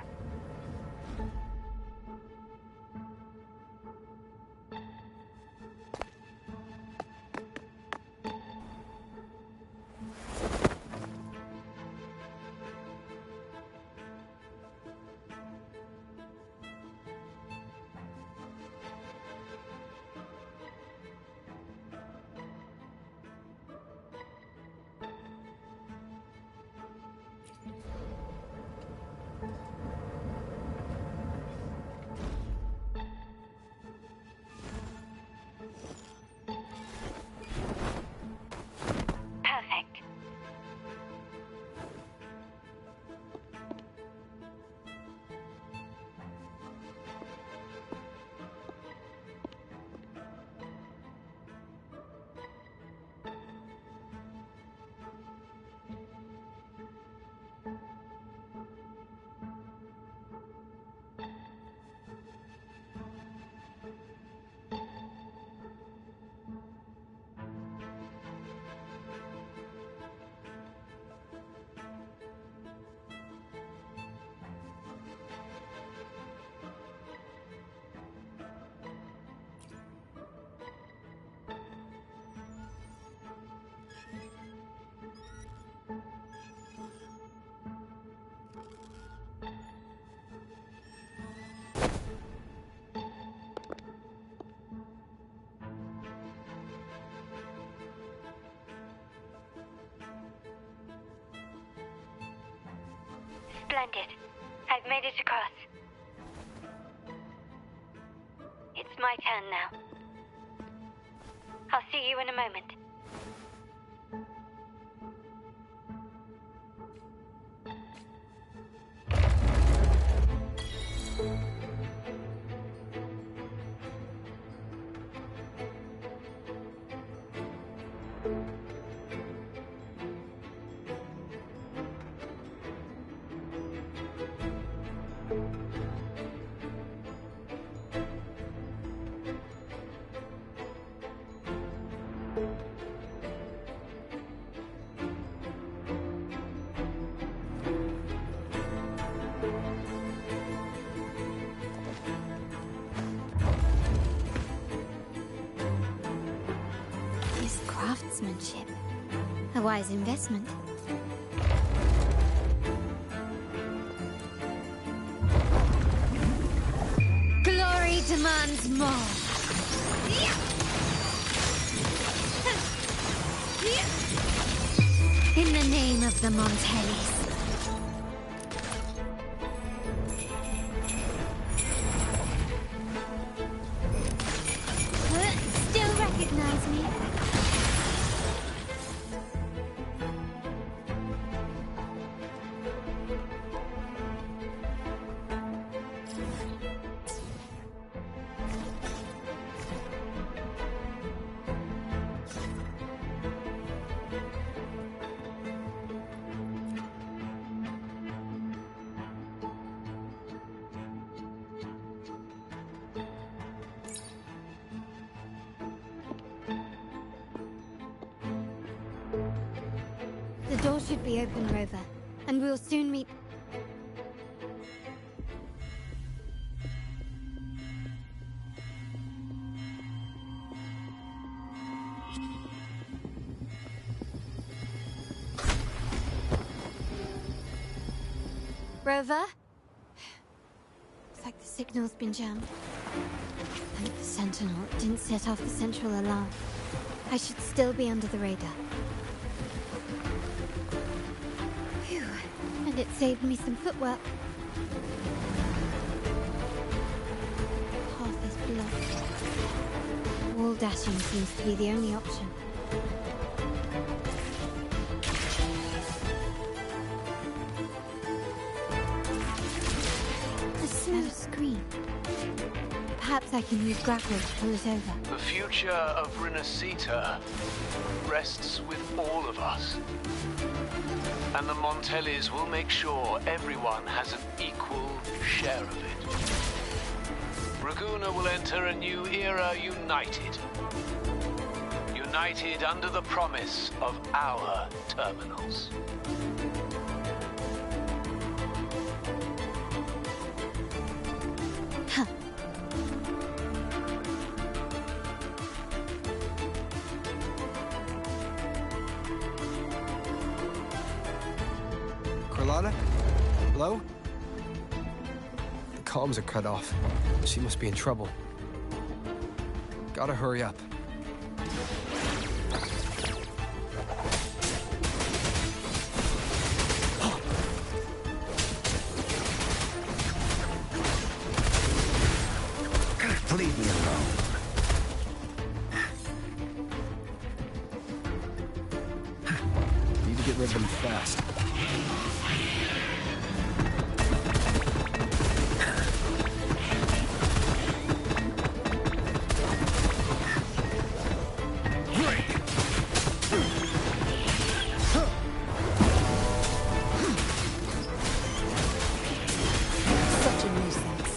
Splendid. I've made it across. It's my turn now. I'll see you in a moment. This craftsmanship. A wise investment. Glory demands more. In the name of the Montellis. Still recognize me? The door should be open, Rover, and we'll soon meet. Rover? Looks like the signal's been jammed. Thank the Sentinel it didn't set off the central alarm. I should still be under the radar. Phew, and it saved me some footwork. Path is blocked. Wall dashing seems to be the only option. I smell a screen. Perhaps I can use grapple to pull it over. The future of Rinascita rests with all of us. And the Montellis will make sure everyone has an equal share of it. Raguna will enter a new era united. United under the promise of our terminals. Corlana? Hello? The comms are cut off. She must be in trouble. Gotta hurry up. Leave me alone. Need to get rid of them fast. Such a nuisance.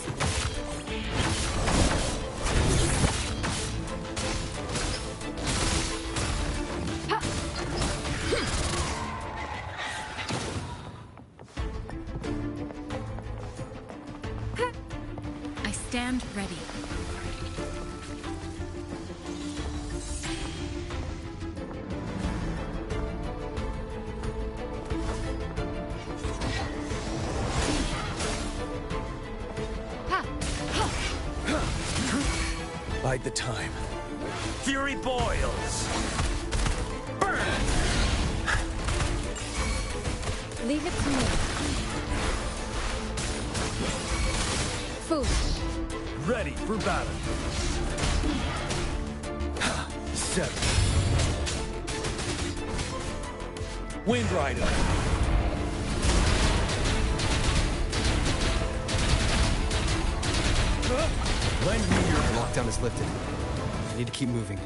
I stand ready. Bide the time. Fury boils. Burn! Leave it to me. for battle. 7. Wind Rider. Lend me your lockdown is lifted. I need to keep moving.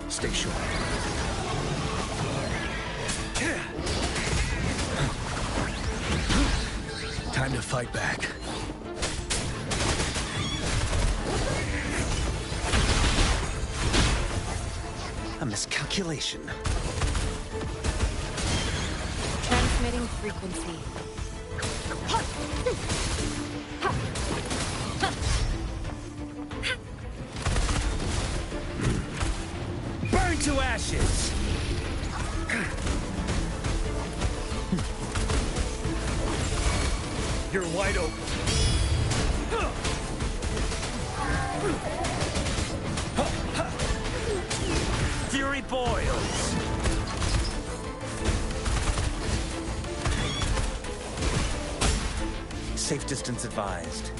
Stay sharp. Time to fight back. A miscalculation. Transmitting frequency. Burn to ashes! You're wide open. Fury boils. Safe distance advised.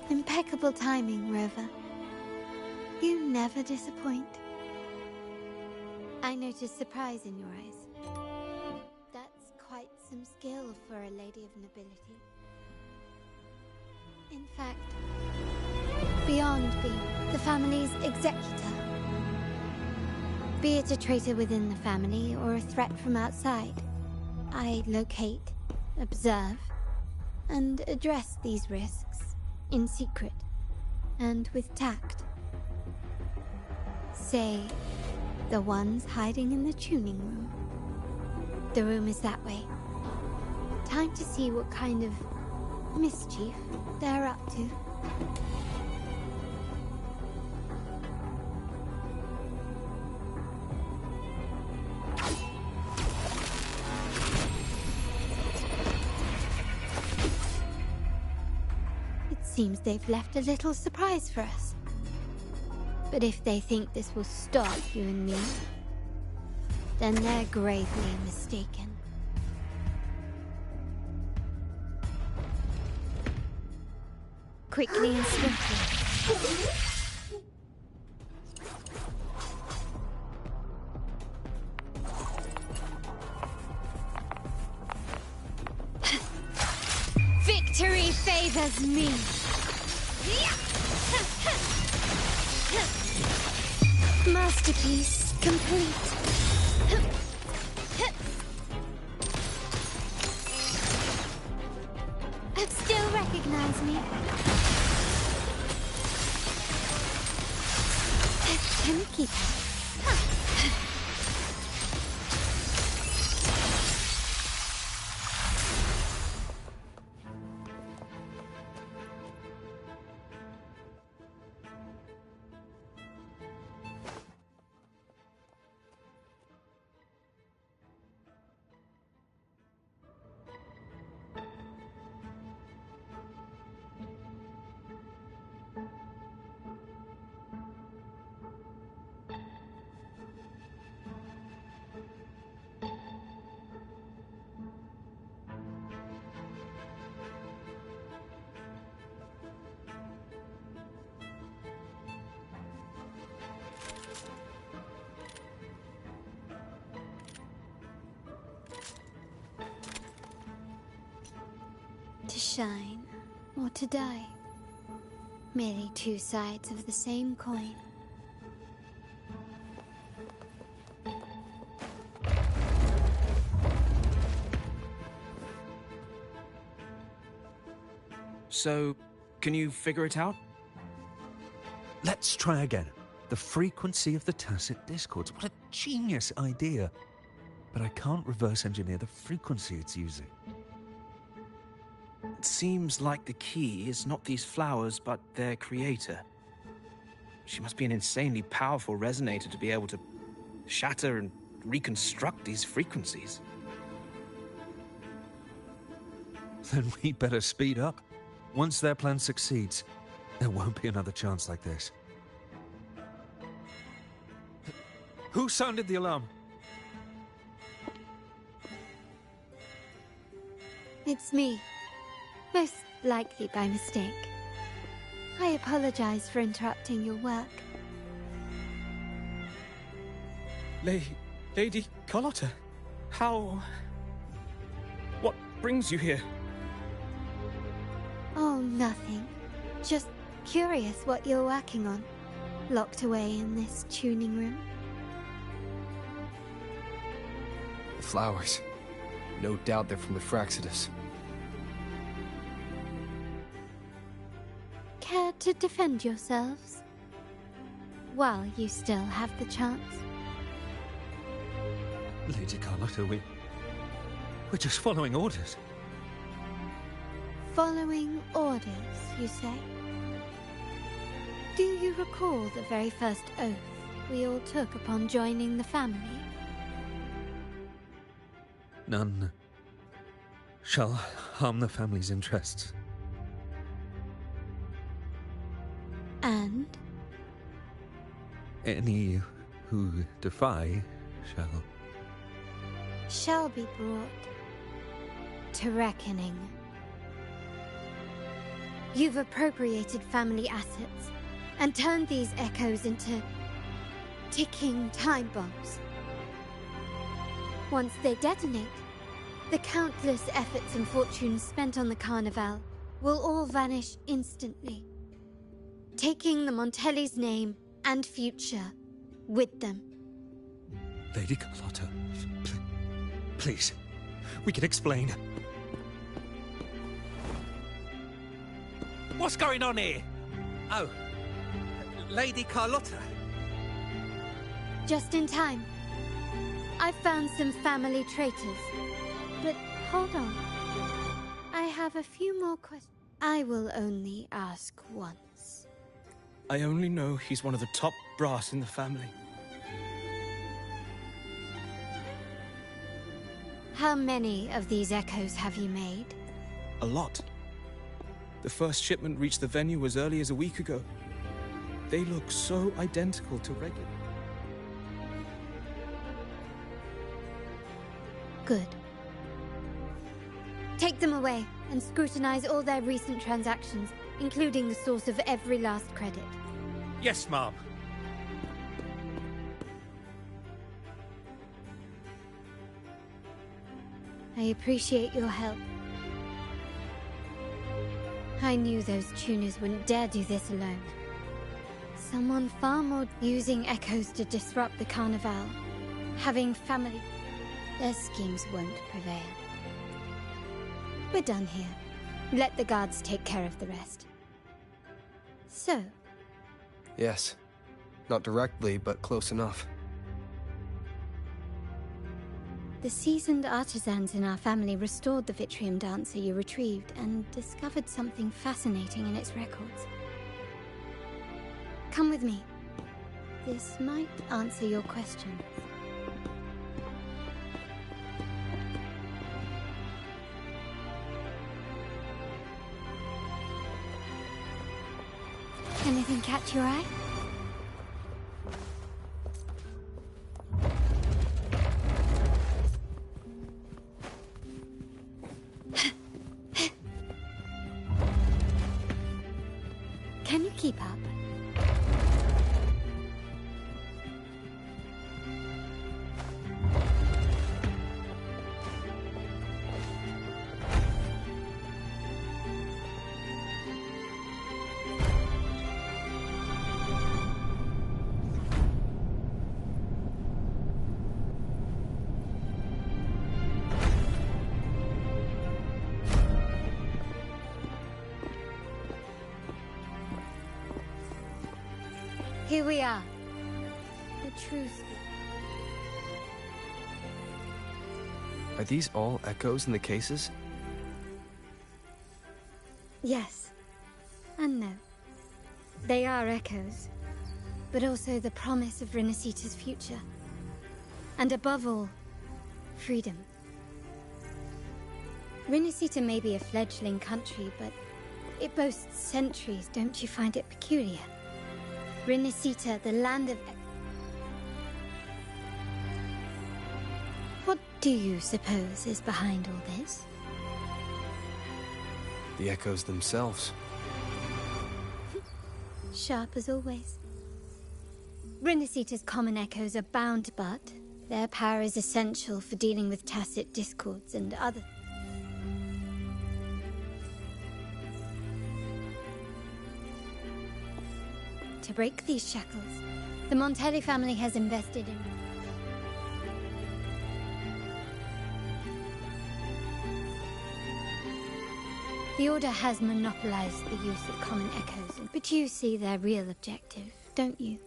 Impeccable timing, Rover. You never disappoint. I noticed surprise in your eyes. That's quite some skill for a lady of nobility. In fact, beyond being the family's executor, be it a traitor within the family or a threat from outside, I locate, observe, and address these risks in secret and with tact. Say, the ones hiding in the tuning room. The room is that way. Time to see what kind of mischief they're up to. Seems they've left a little surprise for us. But if they think this will stop you and me, then they're gravely mistaken. Quickly and swiftly. Victory favors me. Masterpiece complete. Still recognize me? Can we keep it? To shine or to die. Merely two sides of the same coin. So, can you figure it out? Let's try again. The frequency of the tacit discords. What a genius idea. But I can't reverse engineer the frequency it's using. It seems like the key is not these flowers, but their creator. She must be an insanely powerful resonator to be able to shatter and reconstruct these frequencies. Then we better speed up. Once their plan succeeds, there won't be another chance like this. Who sounded the alarm? It's me. Most likely by mistake. I apologize for interrupting your work. Lady Carlotta, how... What brings you here? Oh, nothing. Just curious what you're working on. Locked away in this tuning room. The flowers. No doubt they're from the Fraxidus. Care to defend yourselves? While you still have the chance. Lady Carlotta, we're just following orders. Following orders, you say? Do you recall the very first oath we all took upon joining the family? None shall harm the family's interests. And? Any who defy shall be brought to reckoning. You've appropriated family assets and turned these echoes into ticking time bombs. Once they detonate, the countless efforts and fortunes spent on the Carnival will all vanish instantly, taking the Montelli's name and future with them. Lady Carlotta, please, we can explain. What's going on here? Oh, Lady Carlotta. Just in time. I've found some family traitors. But hold on. I have a few more questions. I will only ask once. I only know he's one of the top brass in the family. How many of these echoes have you made? A lot. The first shipment reached the venue as early as a week ago. They look so identical to regular. Good. Take them away and scrutinize all their recent transactions, including the source of every last credit. Yes, Mom. I appreciate your help. I knew those tuners wouldn't dare do this alone. Someone far more using echoes to disrupt the Carnival. Having family... Their schemes won't prevail. We're done here. Let the guards take care of the rest. So... Yes. Not directly, but close enough. The seasoned artisans in our family restored the Vitrium dancer you retrieved and discovered something fascinating in its records. Come with me. This might answer your question. Anything catch your eye? Can you keep up? Here we are. The truth. Are these all echoes in the cases? Yes. And no. They are echoes, but also the promise of Renacita's future. And above all, freedom. Renacita may be a fledgling country, but it boasts centuries. Don't you find it peculiar? Renacita, the land of... What do you suppose is behind all this? The echoes themselves. Sharp as always. Renacita's common echoes are bound, but their power is essential for dealing with tacit discords and other... To break these shackles, the Montelli family has invested in... The Order has monopolized the use of common echoes, but you see their real objective, don't you?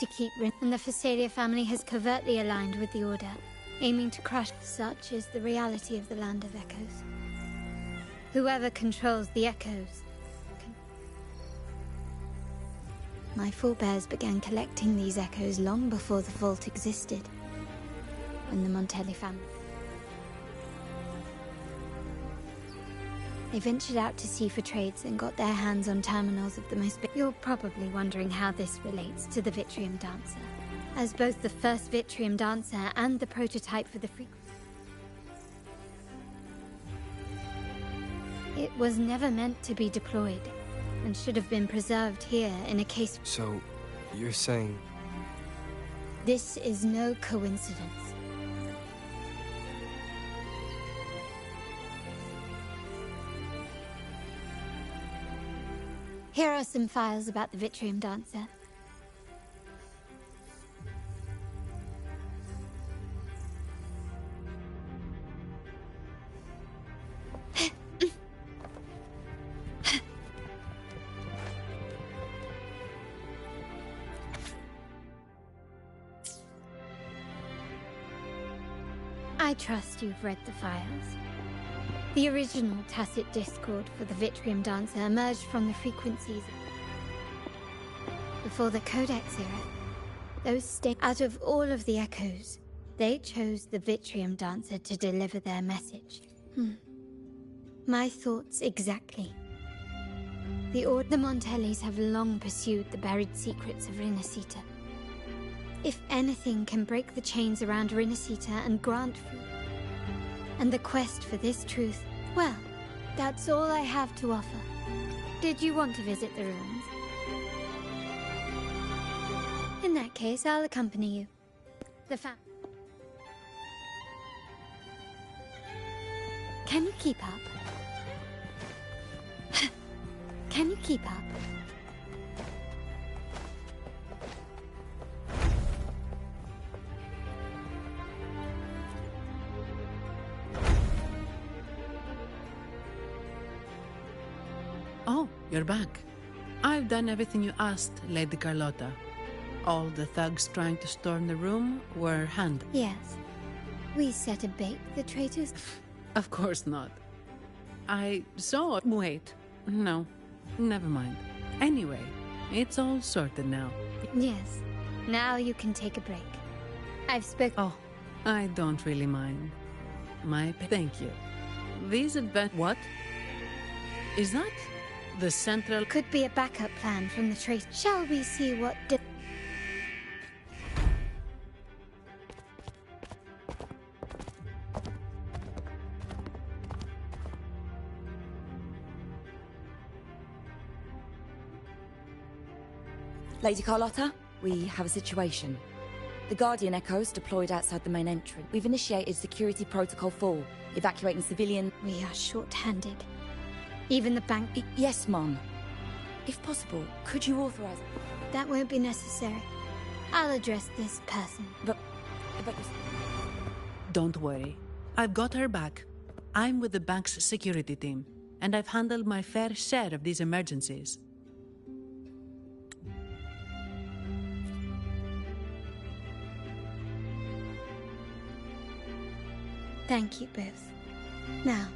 To keep and the Phasalia family has covertly aligned with the Order, aiming to crush. Such is the reality of the Land of Echoes. Whoever controls the echoes... My forebears began collecting these echoes long before the vault existed, when the Montelli family... They ventured out to sea for trades and got their hands on terminals of the most... You're probably wondering how this relates to the Vitrium Dancer, as both the first Vitrium Dancer and the prototype for the frequency. It was never meant to be deployed, and should have been preserved here in a case... So, you're saying... This is no coincidence. Here are some files about the Vitrium Dancer. I trust you've read the files. The original tacit discord for the Vitrium Dancer emerged from the frequencies before the Codex era. Those out of all of the echoes, they chose the Vitrium Dancer to deliver their message. My thoughts exactly. The Montellis have long pursued the buried secrets of Renacita. If anything can break the chains around Renacita and grant freedom, and the quest for this truth, well, that's all I have to offer. Did you want to visit the ruins? In that case, I'll accompany you. Can you keep up? Can you keep up? Oh, you're back. I've done everything you asked, Lady Carlotta. All the thugs trying to storm the room were handled. Yes. We set a bait, the traitors? Of course not. I saw... Wait. No. Never mind. Anyway, it's all sorted now. Yes. Now you can take a break. I've spoken... Oh, I don't really mind. Thank you. These What? Is that... the central... Could be a backup plan from the trace. Shall we see what... Lady Carlotta, we have a situation. The Guardian Echoes deployed outside the main entrance. We've initiated Security Protocol 4, evacuating civilian... We are short-handed. Even the bank... Yes, Mom. If possible, could you authorize... That won't be necessary. I'll address this person. But... Don't worry. I've got her back. I'm with the bank's security team, and I've handled my fair share of these emergencies. Thank you both. Now,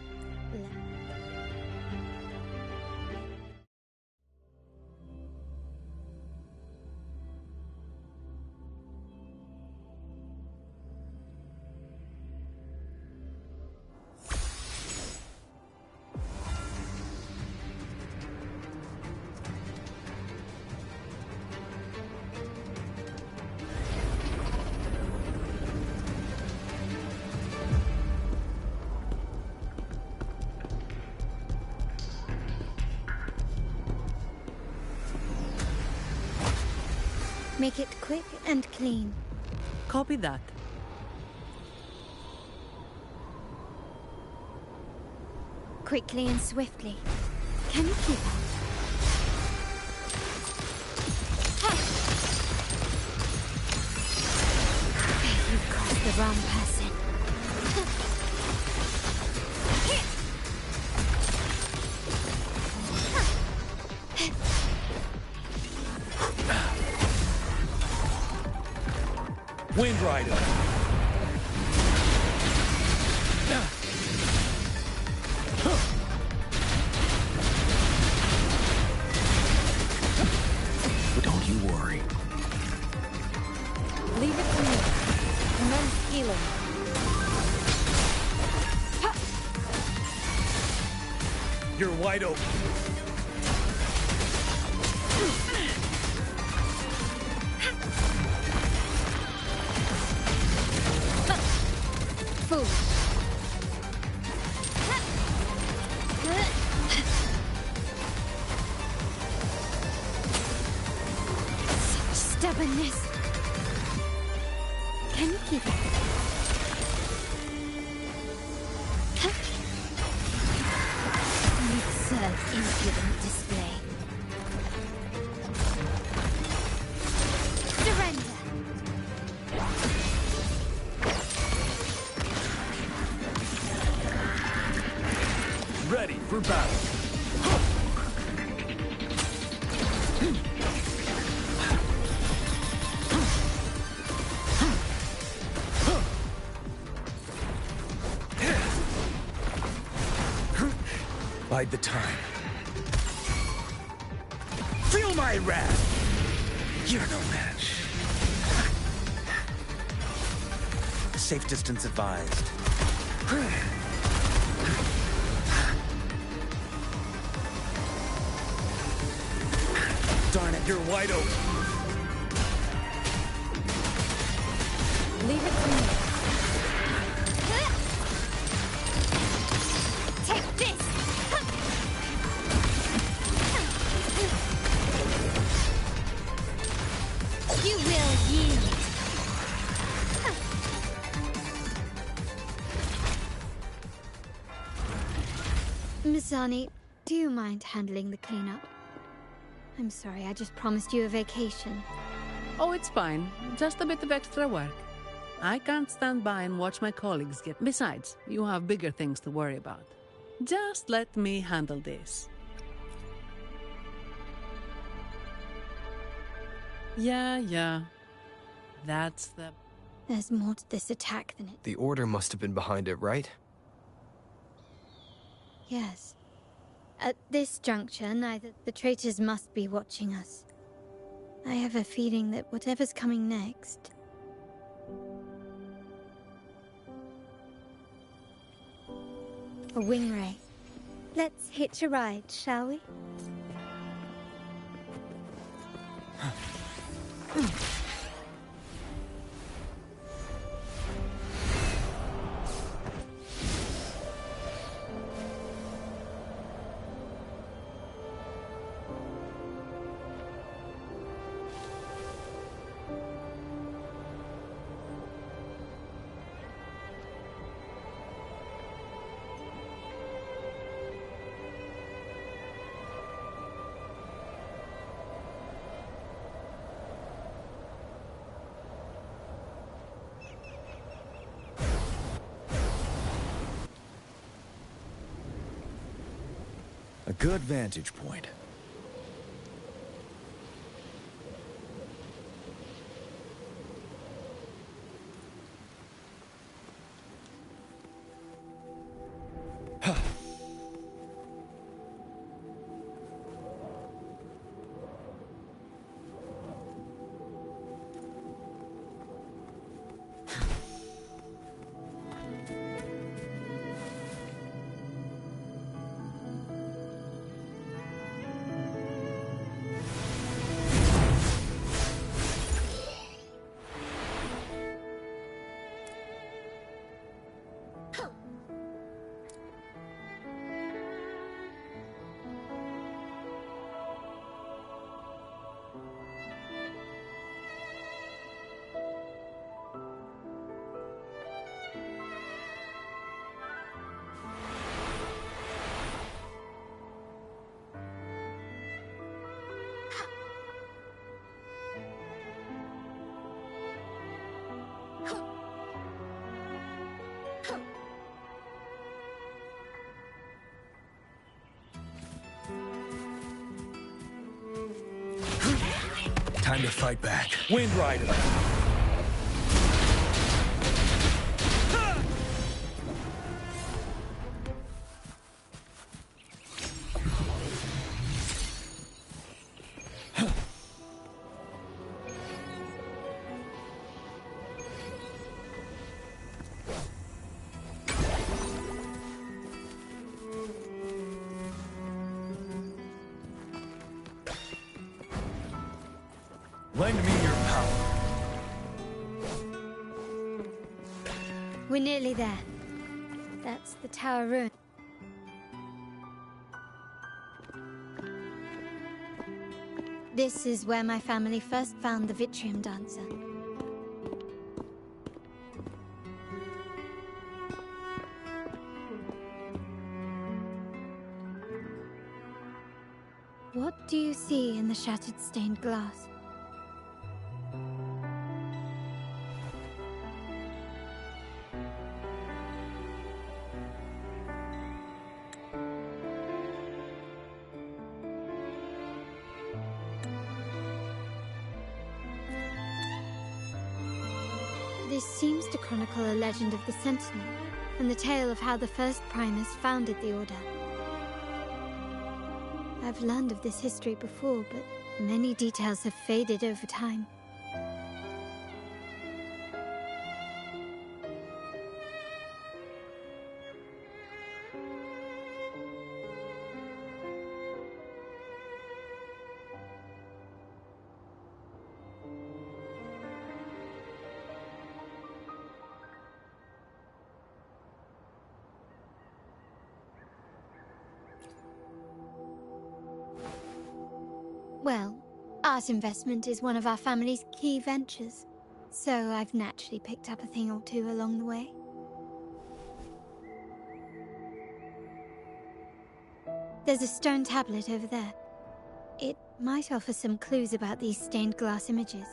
make it quick and clean. Copy that. Quickly and swiftly. Can you keep up? You've crossed the wrong person. Wind Rider. Don't you worry. Leave it to me. Commence healing. You're wide open. Stubbornness. Can you keep it? Absurd, impudent display. Surrender. Ready for battle. Bide the time. Feel my wrath! You're no match. Safe distance advised. Darn it, you're wide open. Leave it to me. Take this! You will yield. Misani, do you mind handling the cleanup? I'm sorry, I just promised you a vacation. Oh, it's fine. Just a bit of extra work. I can't stand by and watch my colleagues get... Besides, you have bigger things to worry about. Just let me handle this. Yeah. That's the... There's more to this attack than it... The Order must have been behind it, right? Yes. At this juncture, neither the traitors must be watching us. I have a feeling that whatever's coming next... A wing ray. Let's hitch a ride, shall we? A good vantage point. Time to fight back. Wind Rider! Lend me your power. We're nearly there. That's the tower ruin. This is where my family first found the Vitrium Dancer. What do you see in the shattered stained glass? This seems to chronicle a legend of the Sentinel, and the tale of how the first Primus founded the Order. I've learned of this history before, but many details have faded over time. Well, art investment is one of our family's key ventures, so I've naturally picked up a thing or two along the way. There's a stone tablet over there. It might offer some clues about these stained glass images.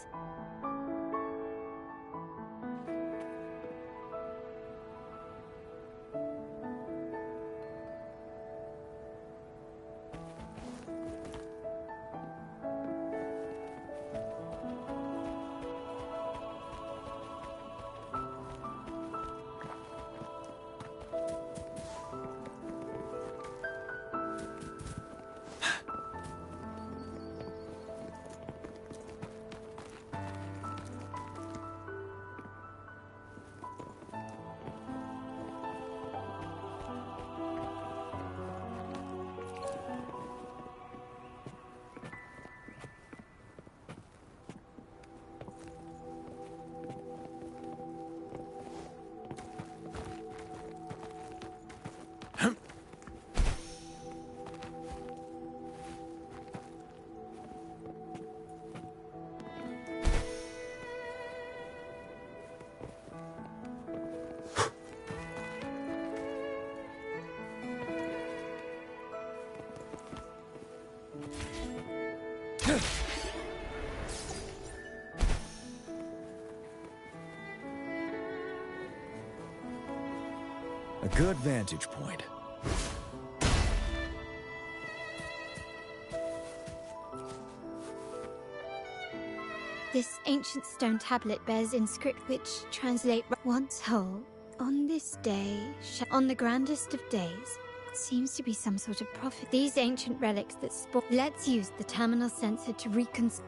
A good vantage point. This ancient stone tablet bears inscriptions which translate once whole, on this day, on the grandest of days. Seems to be some sort of prophet. These ancient relics that spawn. Let's use the terminal sensor to reconstruct.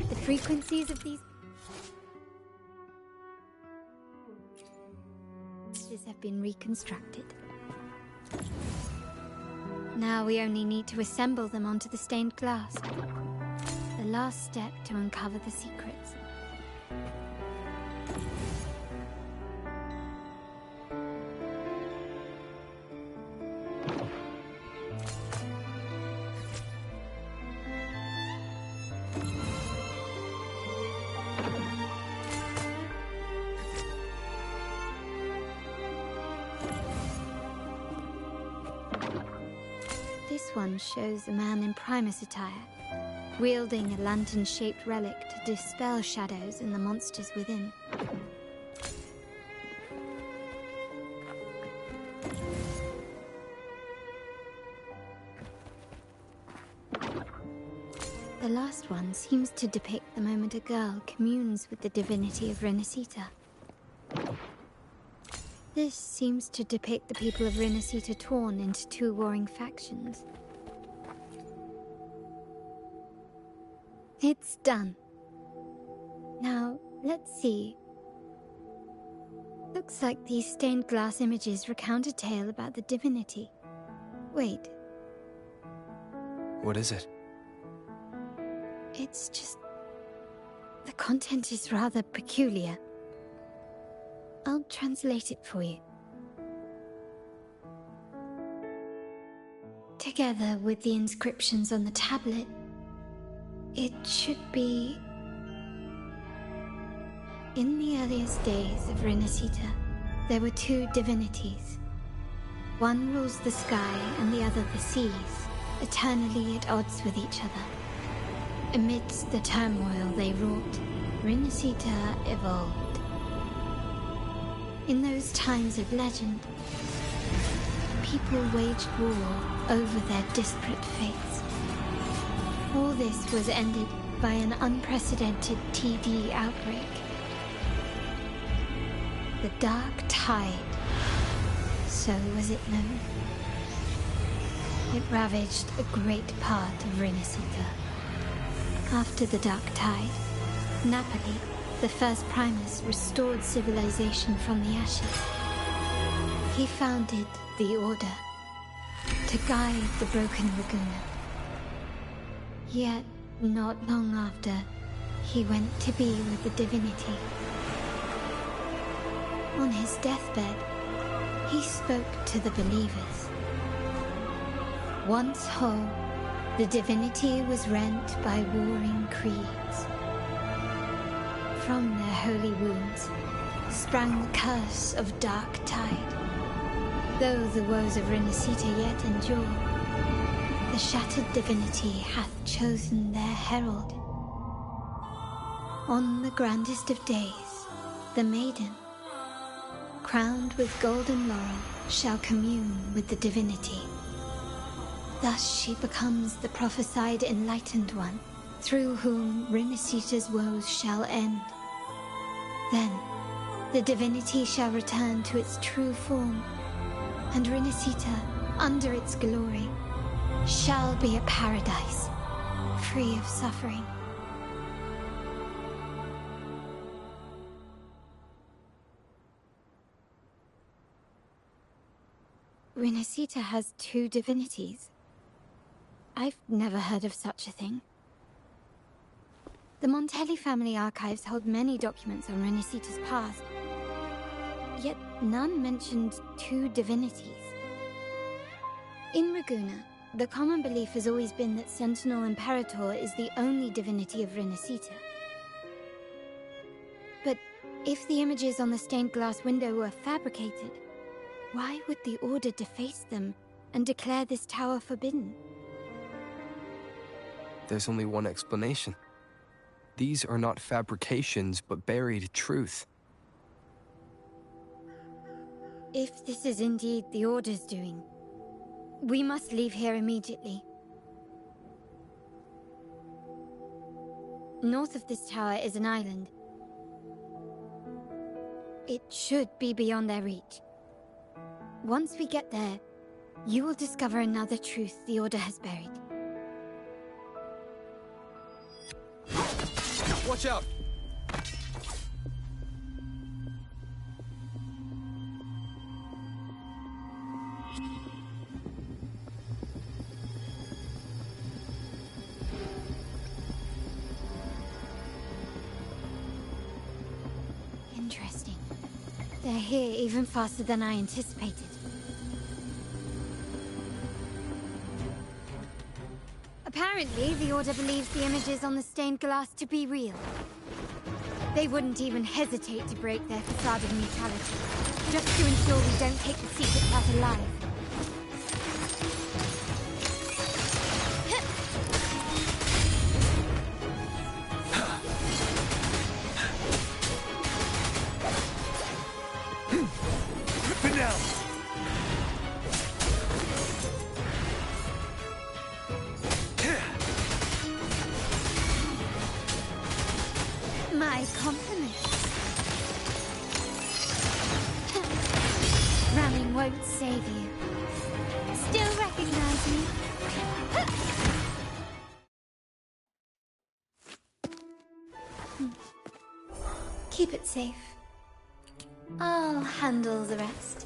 The frequencies of these have been reconstructed. Now we only need to assemble them onto the stained glass. The last step to uncover the secrets. one shows a man in Primus attire, wielding a lantern-shaped relic to dispel shadows and the monsters within. The last one seems to depict the moment a girl communes with the divinity of Renacita. This seems to depict the people of Renacita torn into two warring factions. It's done. Now, let's see. Looks like these stained glass images recount a tale about the divinity. Wait. What is it? It's just... the content is rather peculiar. I'll translate it for you. Together with the inscriptions on the tablet, it should be... In the earliest days of Renacita, there were two divinities. One rules the sky and the other the seas, eternally at odds with each other. Amidst the turmoil they wrought, Renacita evolved. In those times of legend, people waged war over their disparate fates. All this was ended by an unprecedented TD outbreak. The Dark Tide, so was it known. It ravaged a great part of Renacita. After the Dark Tide, Napoli, the first Primus, restored civilization from the ashes. He founded the Order to guide the broken Laguna. Yet, not long after, he went to be with the divinity. On his deathbed, he spoke to the believers. Once whole, the divinity was rent by warring creeds. From their holy wounds sprang the curse of Dark Tide. Though the woes of Renacita yet endure, the shattered divinity hath chosen their herald. On the grandest of days, the maiden, crowned with golden laurel, shall commune with the divinity. Thus she becomes the prophesied enlightened one, through whom Renacita's woes shall end. Then, the divinity shall return to its true form, and Renacita, under its glory, shall be a paradise, free of suffering. Renacita has two divinities. I've never heard of such a thing. The Montelli family archives hold many documents on Renacita's past, yet none mentioned two divinities. In Ragusa, the common belief has always been that Sentinel Imperator is the only divinity of Renacita. But if the images on the stained glass window were fabricated, why would the Order deface them and declare this tower forbidden? There's only one explanation. These are not fabrications, but buried truth. If this is indeed the Order's doing, we must leave here immediately. North of this tower is an island. It should be beyond their reach. Once we get there, you will discover another truth the Order has buried. Watch out! Interesting. They're here even faster than I anticipated. Apparently, the Order believes the images on the stained glass to be real. They wouldn't even hesitate to break their facade of neutrality, just to ensure we don't take the secret path alive. else! My compliments. Running won't save you. Still recognize me? Keep it safe. I'll handle the rest.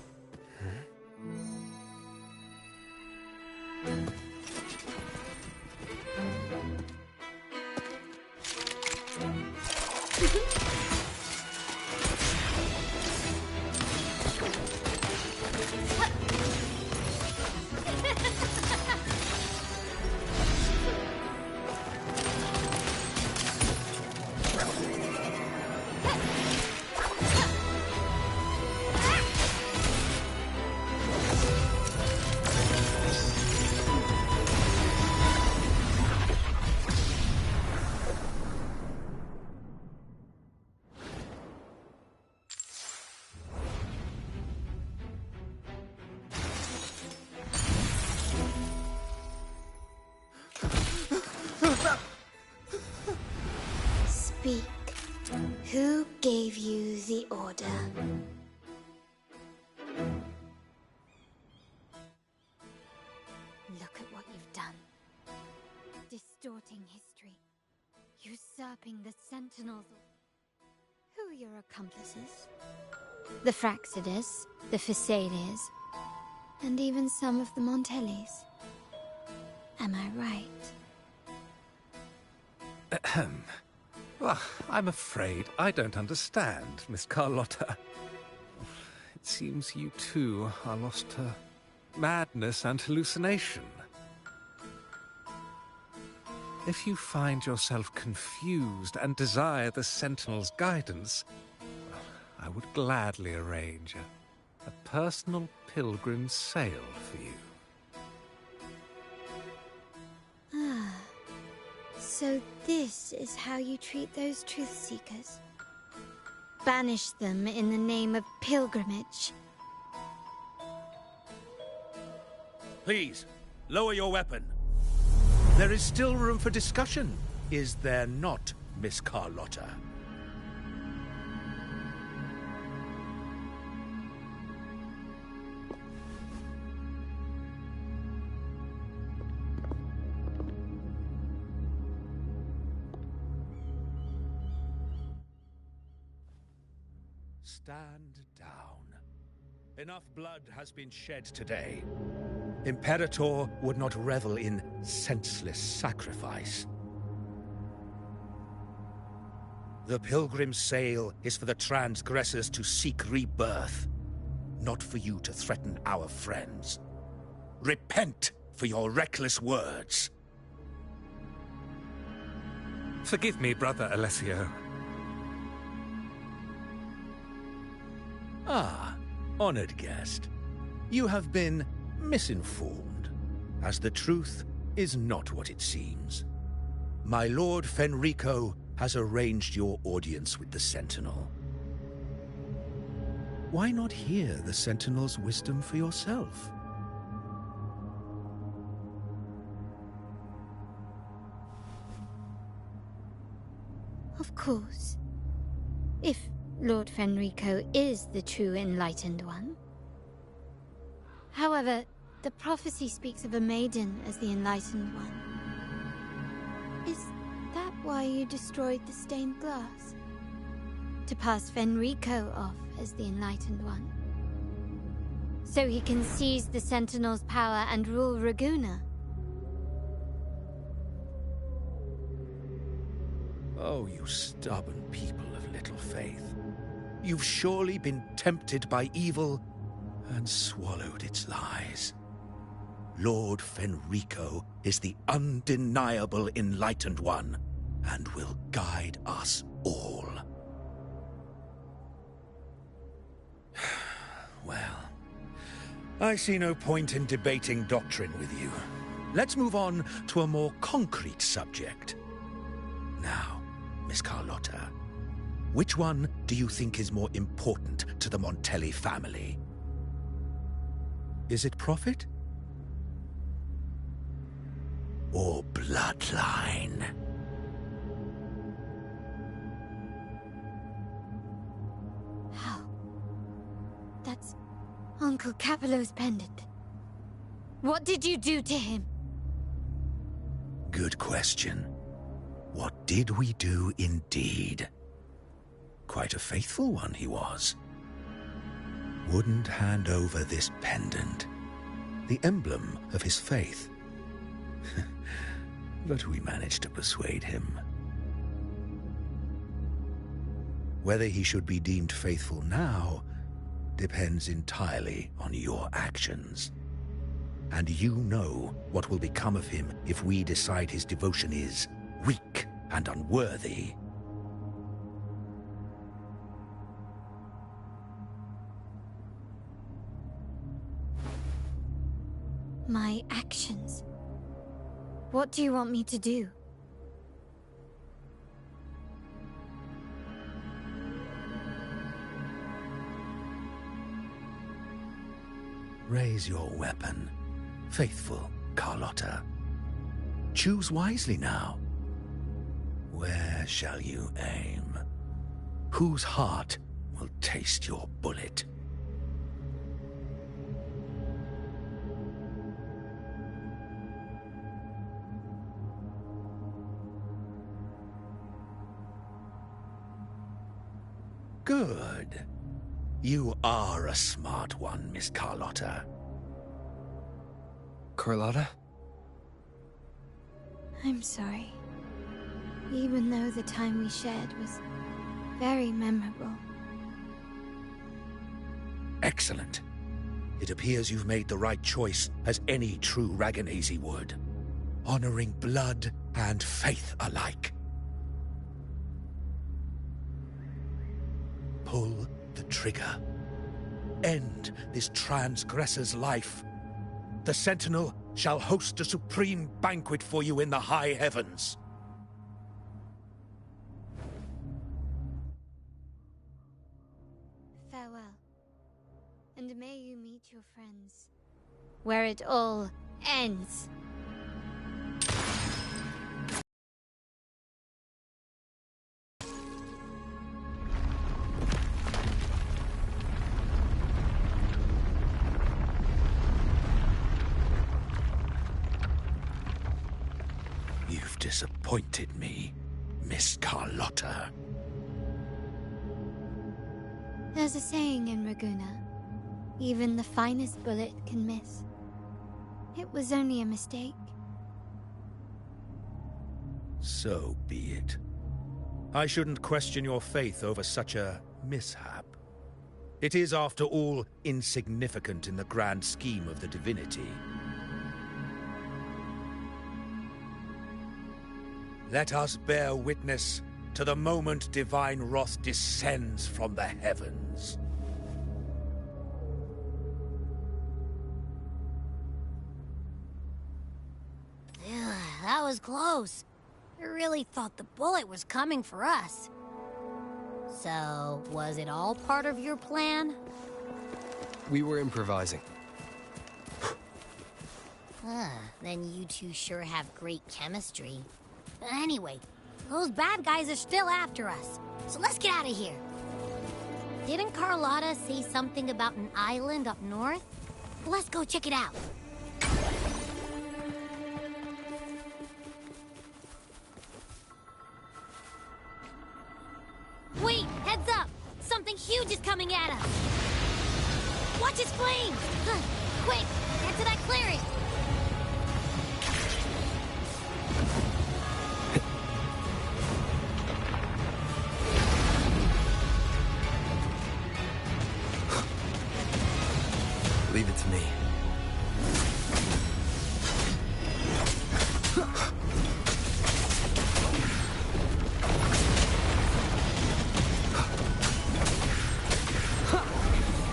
Speak. Who gave you the order? Look at what you've done. Distorting history. Usurping the Sentinels. Who are your accomplices? The Fraxidus, the Phisades, and even some of the Montellis. Am I right? Ahem. Well, I'm afraid I don't understand, Miss Carlotta. It seems you too are lost to madness and hallucination. If you find yourself confused and desire the Sentinel's guidance, I would gladly arrange a personal pilgrim sail for you. Ah. So this is how you treat those truth seekers? Banish them in the name of pilgrimage. Please, lower your weapon. There is still room for discussion, is there not, Miss Carlotta? Stand down. Enough blood has been shed today. Imperator would not revel in senseless sacrifice. The pilgrim's sail is for the transgressors to seek rebirth, not for you to threaten our friends. Repent for your reckless words. Forgive me, Brother Alessio. Ah, honored guest. You have been misinformed, as the truth is not what it seems. My Lord Fenrico has arranged your audience with the Sentinel. Why not hear the Sentinel's wisdom for yourself? Of course. If Lord Fenrico is the true Enlightened One. However, the prophecy speaks of a maiden as the Enlightened One. Is that why you destroyed the stained glass? To pass Fenrico off as the Enlightened One? So he can seize the Sentinel's power and rule Raguna? Oh, you stubborn people of little faith. You've surely been tempted by evil and swallowed its lies. Lord Fenrico is the undeniable Enlightened One and will guide us all. Well, I see no point in debating doctrine with you. Let's move on to a more concrete subject. Now, Miss Carlotta, which one do you think is more important to the Montelli family? Is it profit? Or bloodline? How? That's Uncle Capello's pendant. What did you do to him? Good question. What did we do indeed? Quite a faithful one he was. Wouldn't hand over this pendant, the emblem of his faith. But we managed to persuade him. Whether he should be deemed faithful now depends entirely on your actions. And you know what will become of him if we decide his devotion is weak and unworthy. My actions? What do you want me to do? Raise your weapon, faithful Carlotta. Choose wisely now. Where shall you aim? Whose heart will taste your bullet? Good. You are a smart one, Miss Carlotta. Carlotta? I'm sorry. Even though the time we shared was very memorable. Excellent. It appears you've made the right choice, as any true Raganazi would. Honoring blood and faith alike. Pull the trigger. End this transgressor's life. The Sentinel shall host a supreme banquet for you in the high heavens. Farewell. And may you meet your friends where it all ends. You've disappointed me, Miss Carlotta. There's a saying in Raguna, even the finest bullet can miss. It was only a mistake. So be it. I shouldn't question your faith over such a mishap. It is, after all, insignificant in the grand scheme of the divinity. Let us bear witness to the moment divine wrath descends from the heavens. Ugh, that was close. I really thought the bullet was coming for us. So, was it all part of your plan? We were improvising. Then you two sure have great chemistry. Anyway, those bad guys are still after us, so let's get out of here. Didn't Carlotta say something about an island up north? Let's go check it out. Wait, heads up! Something huge is coming at us! Watch its flames! Quick, get to that clearing! Leave it to me.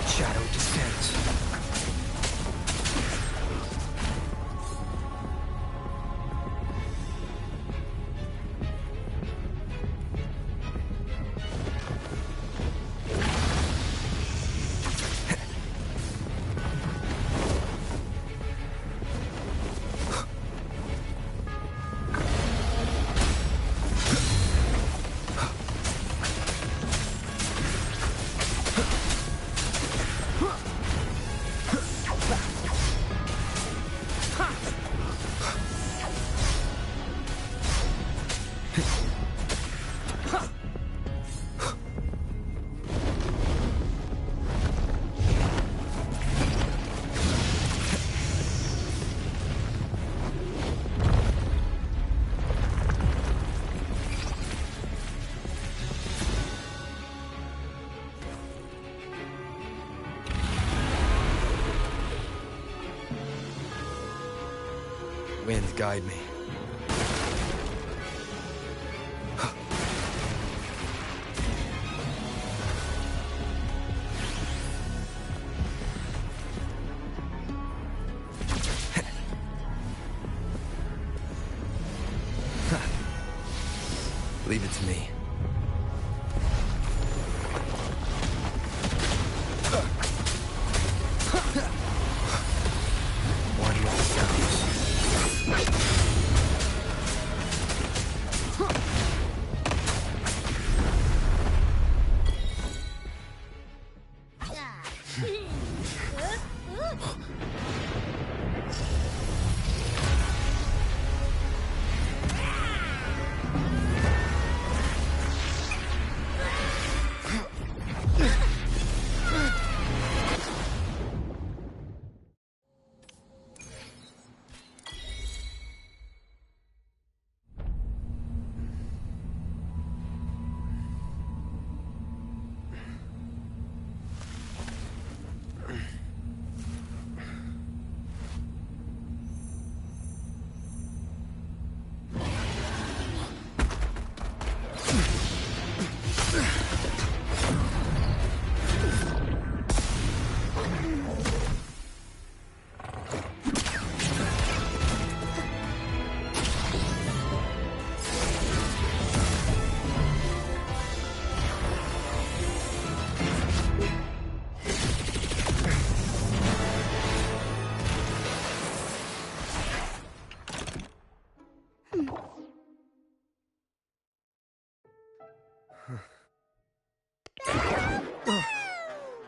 Shadow descends. Wind, guide me. Leave it to me. One with the sounds.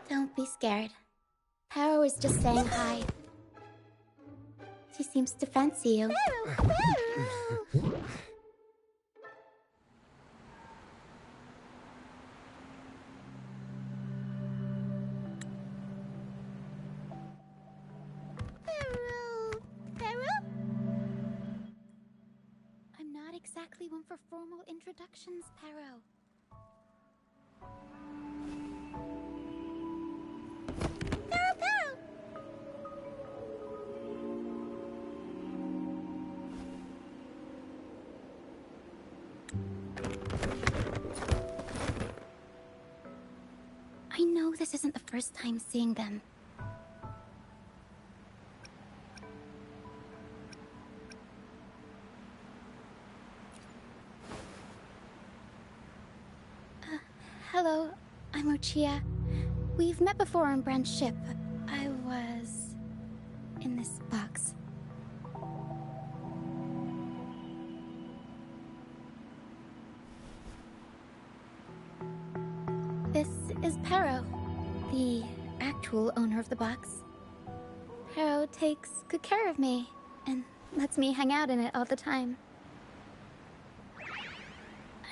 Don't be scared. Paro is just saying hi. She seems to fancy you. I'm not exactly one for formal introductions, Paro. I know this isn't the first time seeing them. Hello, I'm Ochia. We've met before on Brand's ship. I was in this box. This is Paro, the actual owner of the box. Paro takes good care of me and lets me hang out in it all the time.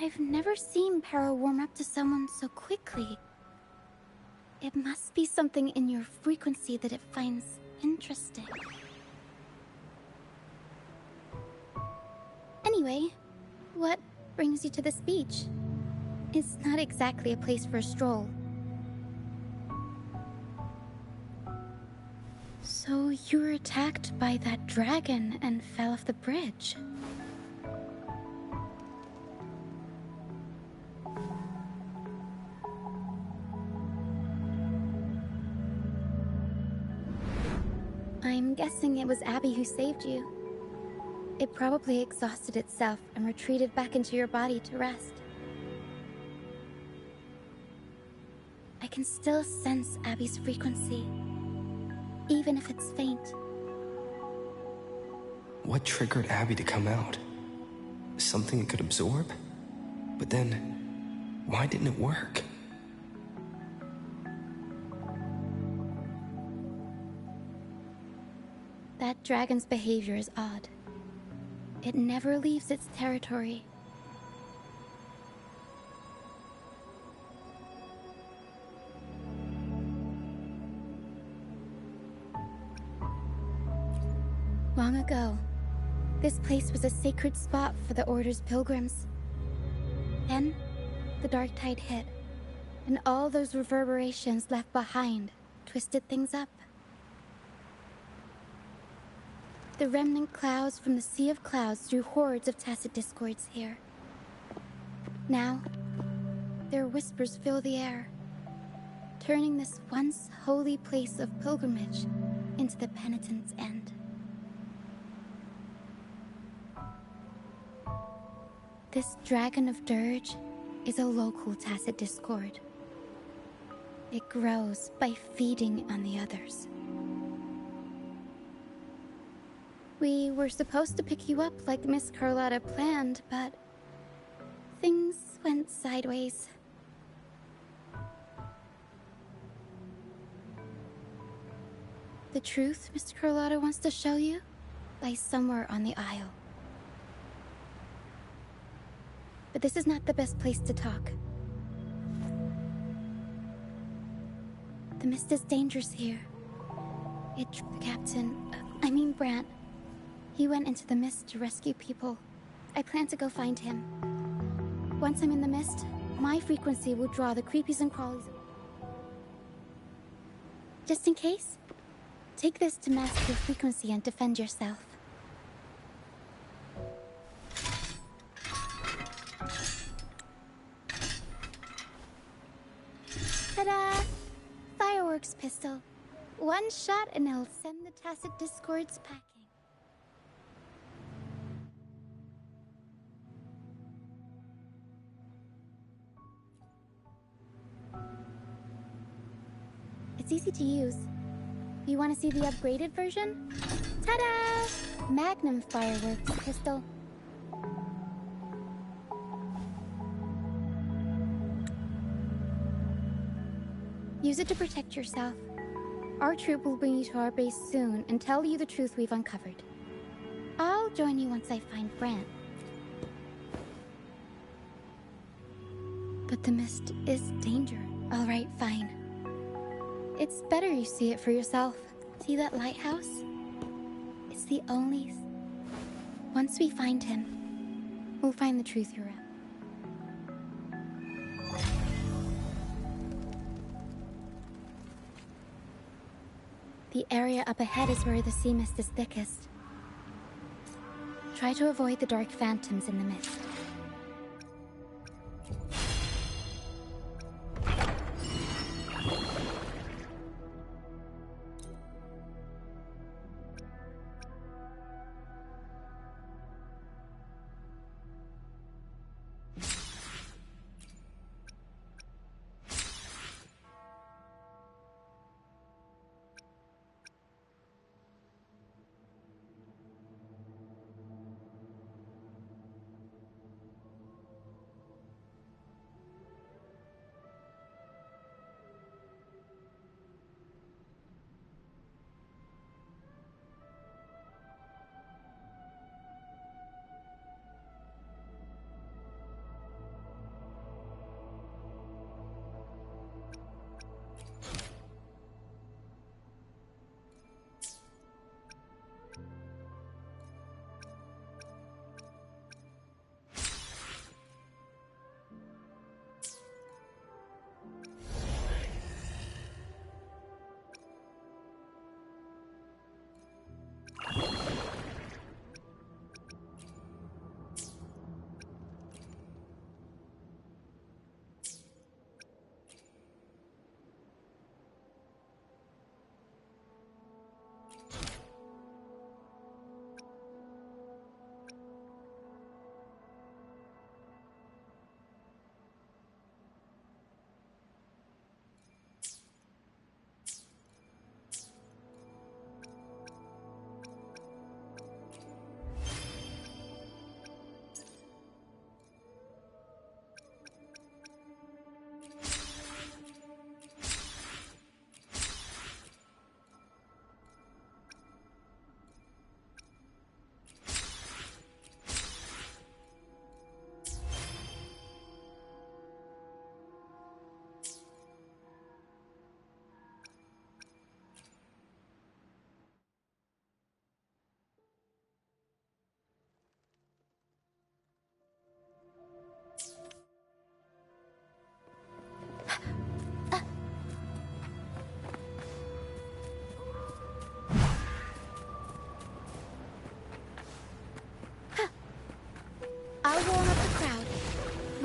I've never seen Paro warm up to someone so quickly. It must be something in your frequency that it finds interesting. Anyway, what brings you to this beach? It's not exactly a place for a stroll. So you were attacked by that dragon and fell off the bridge. I'm guessing it was Abby who saved you. It probably exhausted itself and retreated back into your body to rest. I can still sense Abby's frequency, even if it's faint. What triggered Abby to come out? Something it could absorb? But then, why didn't it work? That dragon's behavior is odd. It never leaves its territory. Long ago, this place was a sacred spot for the Order's pilgrims. Then, the dark tide hit, and all those reverberations left behind twisted things up. The remnant clouds from the Sea of Clouds drew hordes of tacit discords here. Now, their whispers fill the air, turning this once holy place of pilgrimage into the penitent's end. This dragon of dirge is a local tacit discord. It grows by feeding on the others. We were supposed to pick you up like Miss Carlotta planned, but things went sideways. The truth Miss Carlotta wants to show you lies somewhere on the aisle. But this is not the best place to talk. The mist is dangerous here. The captain, Brant. He went into the mist to rescue people. I plan to go find him. Once I'm in the mist, my frequency will draw the creepies and crawlies. Just in case, take this to mask your frequency and defend yourself. Ta-da! Fireworks pistol. One shot and it'll send the tacit discords packing. It's easy to use. You want to see the upgraded version? Ta-da! Magnum fireworks pistol. Use it to protect yourself. Our troop will bring you to our base soon and tell you the truth we've uncovered. I'll join you once I find Brant. But the mist is danger. All right, fine. It's better you see it for yourself. See that lighthouse? It's the only... Once we find him, we'll find the truth you're at. The area up ahead is where the sea mist is thickest. Try to avoid the dark phantoms in the mist.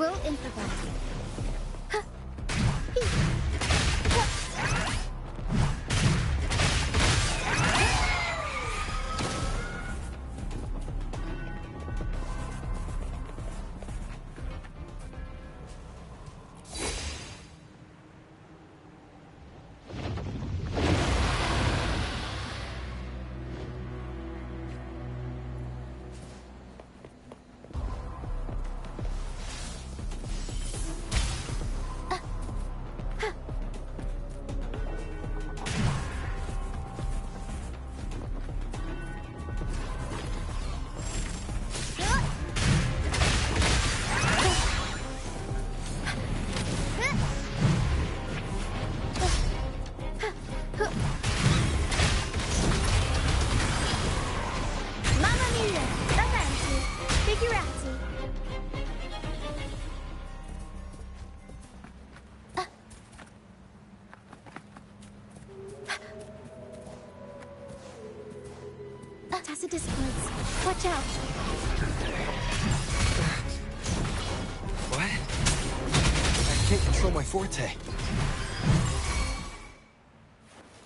We'll improvise. Tacit discords. Watch out. What? I can't control my forte.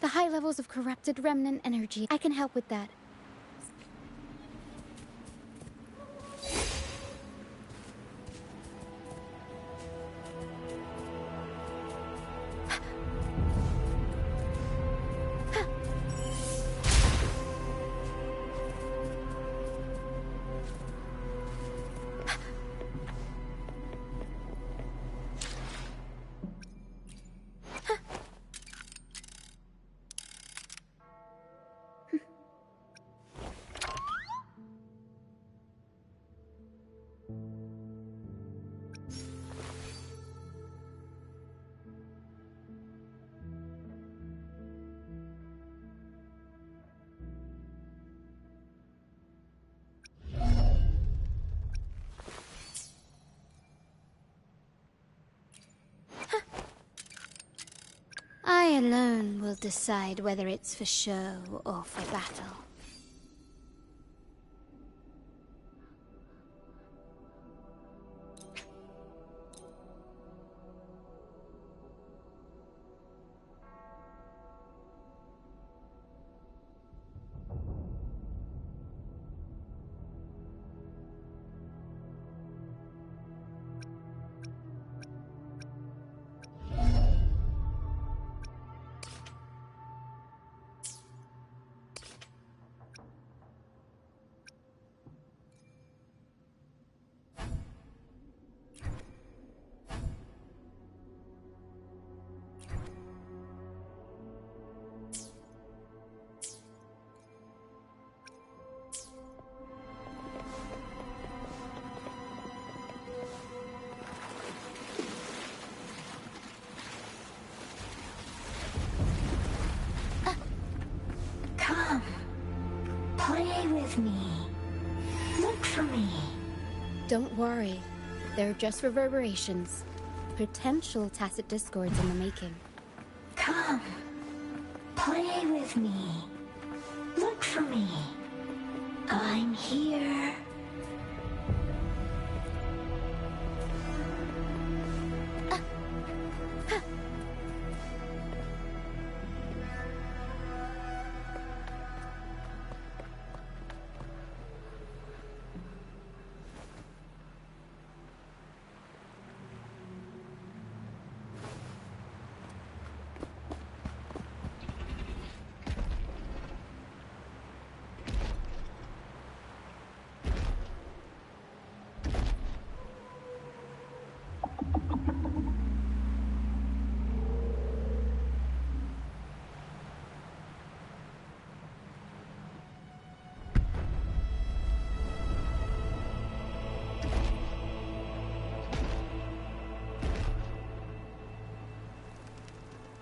The high levels of corrupted remnant energy. I can help with that. I alone will decide whether it's for show or for battle. Come. Play with me. Look for me. Don't worry. They're just reverberations. Potential tacit discords in the making. Come. Play with me. Look for me. I'm here.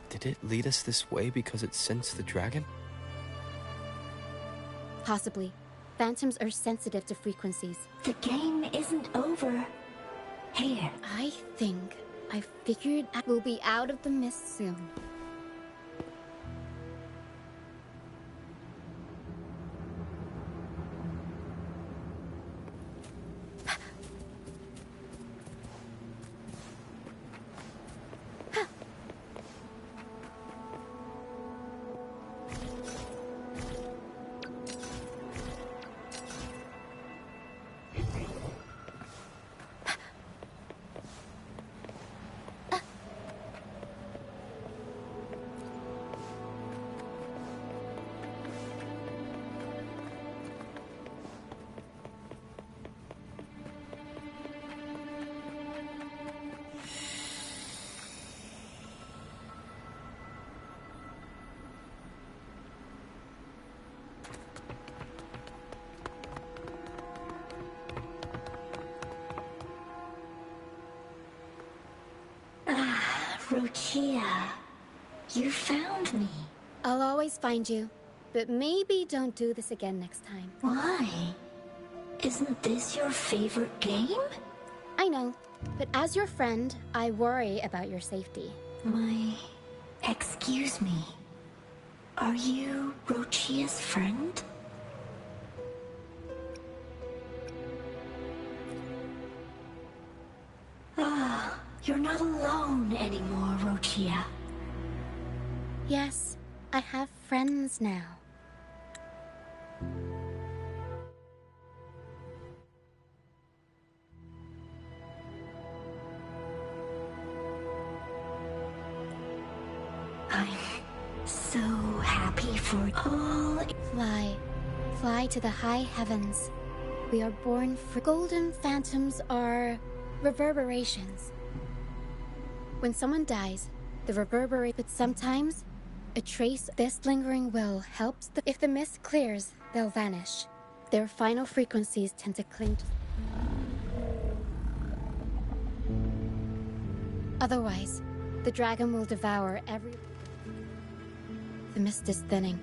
Did it lead us this way because it sensed the dragon? Possibly. Phantoms are sensitive to frequencies. The game isn't over. Here. I think I figured we'll be out of the mist soon. Rochia, you found me. I'll always find you, but maybe don't do this again next time. Why? Isn't this your favorite game? I know, but as your friend, I worry about your safety. Excuse me. Are you Rochia's friend? Ah, you're not alone anymore, Rochia. Yes, I have friends now. I'm so happy for all. Fly to the high heavens. We are born for golden phantoms are reverberations. When someone dies, the reverberate, but sometimes a trace of this lingering will helps. If the mist clears, they'll vanish. Their final frequencies tend to cling to. Otherwise, the dragon will devour every. The mist is thinning.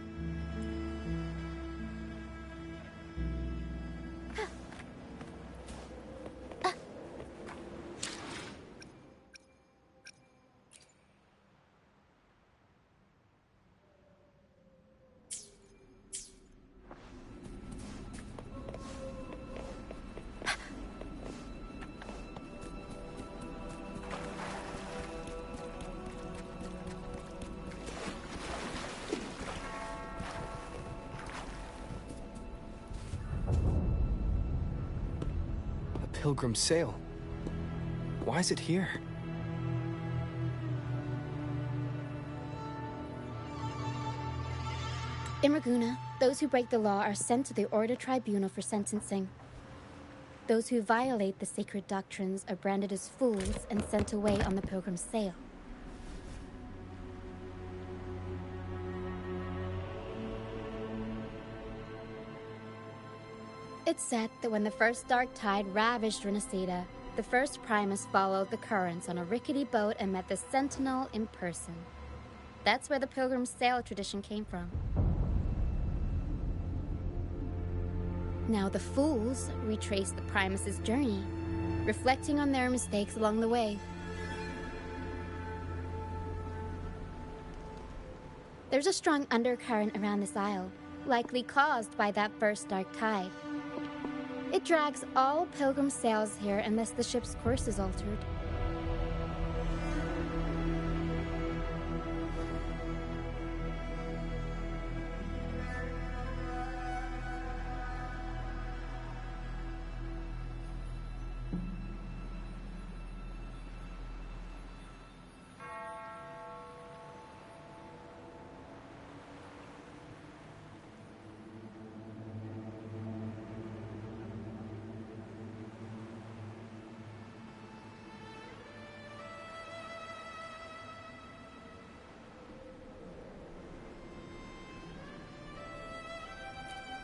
Pilgrim sail. Why is it here? In Raguna, those who break the law are sent to the Order Tribunal for sentencing. Those who violate the sacred doctrines are branded as fools and sent away on the pilgrim sail. It's said that when the first dark tide ravaged Renacida, the first Primus followed the currents on a rickety boat and met the Sentinel in person. That's where the pilgrim sail tradition came from. Now the fools retrace the Primus's journey, reflecting on their mistakes along the way. There's a strong undercurrent around this isle, likely caused by that first dark tide. It drags all pilgrim sails here unless the ship's course is altered.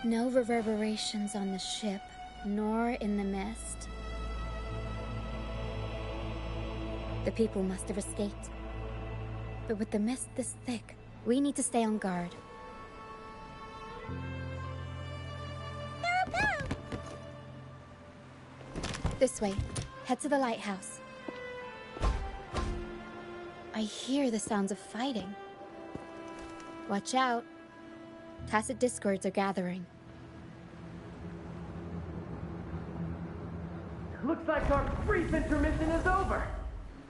No reverberations on the ship, nor in the mist. The people must have escaped. But with the mist this thick, we need to stay on guard. This way. Head to the lighthouse. I hear the sounds of fighting. Watch out. Tacit discords are gathering. Looks like our brief intermission is over.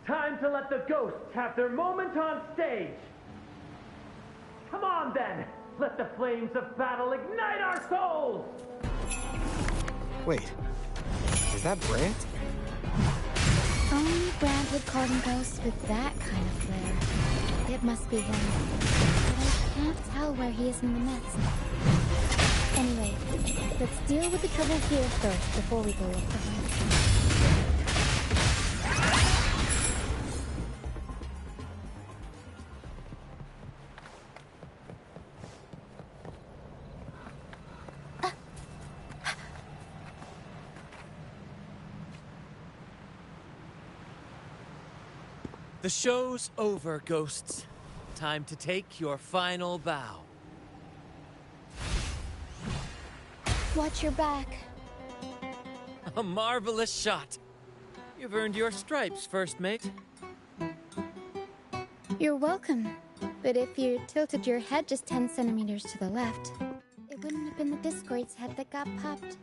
Time to let the ghosts have their moment on stage. Come on then, let the flames of battle ignite our souls! Wait, is that Brant? Only Brant would call them ghosts with that kind of flair. It must be him. But I can't tell where he is in the mist. Anyway, let's deal with the trouble here first before we go look for him. The show's over, ghosts. Time to take your final bow. Watch your back. A marvelous shot. You've earned your stripes, first mate. You're welcome. But if you tilted your head just 10 centimeters to the left, it wouldn't have been the Discord's head that got popped.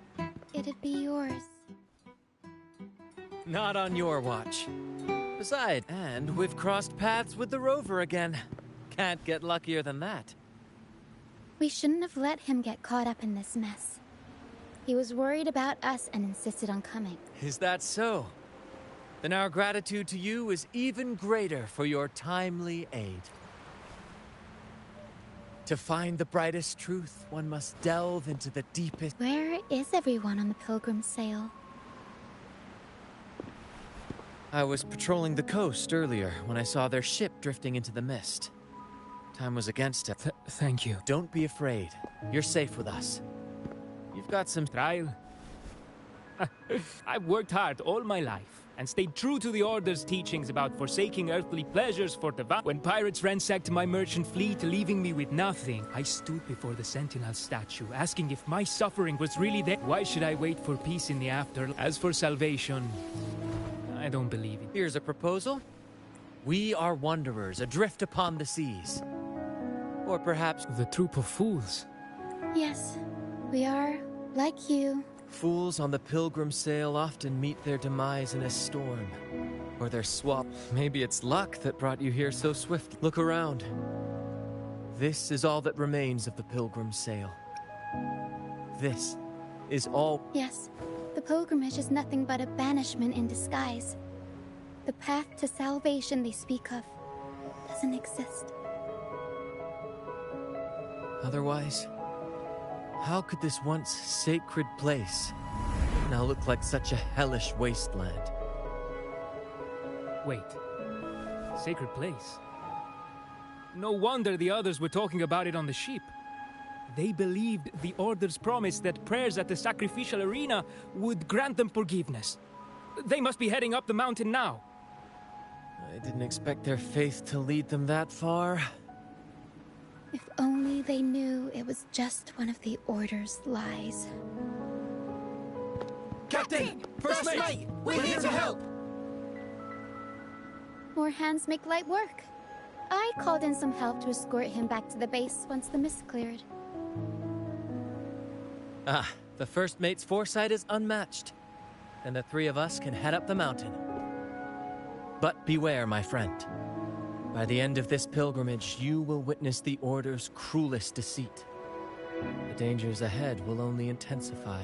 It'd be yours. Not on your watch. Besides, and we've crossed paths with the rover again. Can't get luckier than that. We shouldn't have let him get caught up in this mess. He was worried about us and insisted on coming. Is that so? Then our gratitude to you is even greater for your timely aid. To find the brightest truth, one must delve into the deepest... Where is everyone on the Pilgrim sail? I was patrolling the coast earlier when I saw their ship drifting into the mist. Time was against it. Thank you. Don't be afraid. You're safe with us. You've got some... Trial? I've worked hard all my life and stayed true to the Order's teachings about forsaking earthly pleasures for the vow. When pirates ransacked my merchant fleet, leaving me with nothing, I stood before the Sentinel statue, asking if my suffering was really there. Why should I wait for peace in the afterlife? As for salvation, I don't believe it. Here's a proposal. We are wanderers, adrift upon the seas. Or perhaps... The troop of fools. Yes, we are, like you. Fools on the Pilgrim sail often meet their demise in a storm. Or their swap. Maybe it's luck that brought you here so swift. Look around. This is all that remains of the Pilgrim sail. This is all... Yes, the pilgrimage is nothing but a banishment in disguise. The path to salvation they speak of doesn't exist. Otherwise, how could this once sacred place now look like such a hellish wasteland? Wait. Sacred place? No wonder the others were talking about it on the ship. They believed the Order's promise that prayers at the sacrificial arena would grant them forgiveness. They must be heading up the mountain now. I didn't expect their faith to lead them that far. If only they knew it was just one of the Order's lies. Captain! First mate! We're here to help! More hands make light work. I called in some help to escort him back to the base once the mist cleared. Ah, the first mate's foresight is unmatched. And the three of us can head up the mountain. But beware, my friend. By the end of this pilgrimage, you will witness the Order's cruelest deceit. The dangers ahead will only intensify.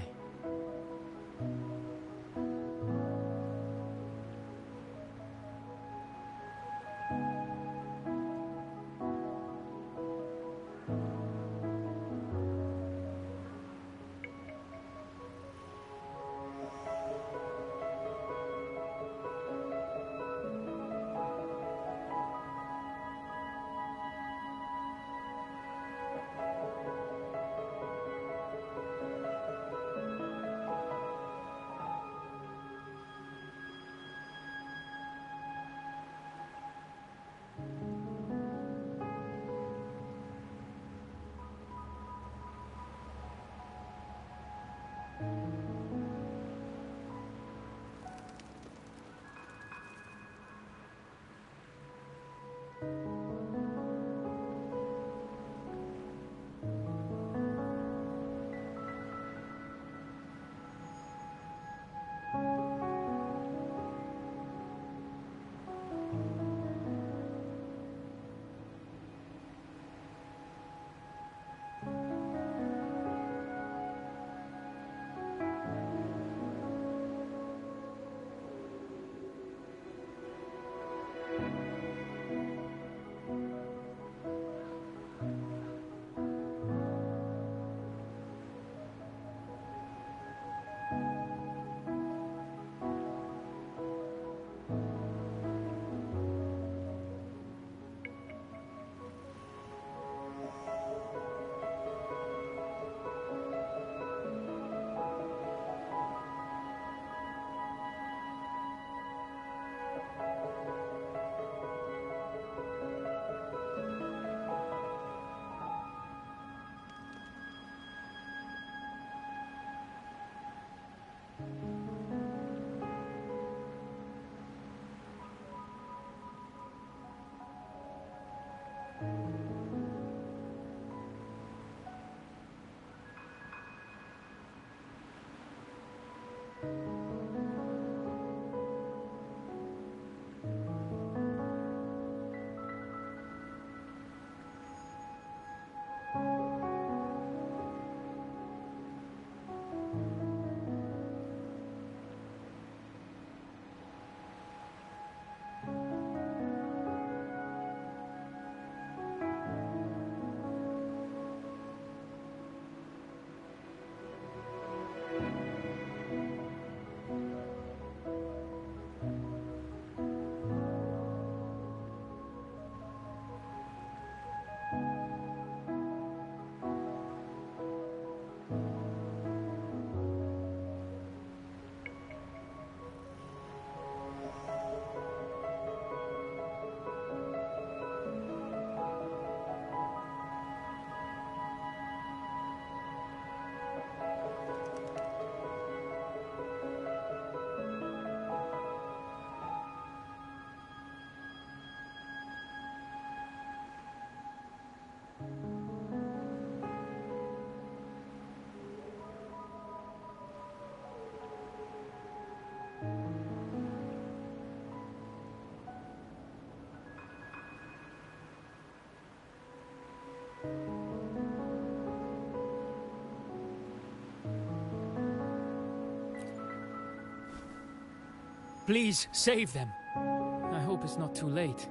Please, save them. I hope it's not too late.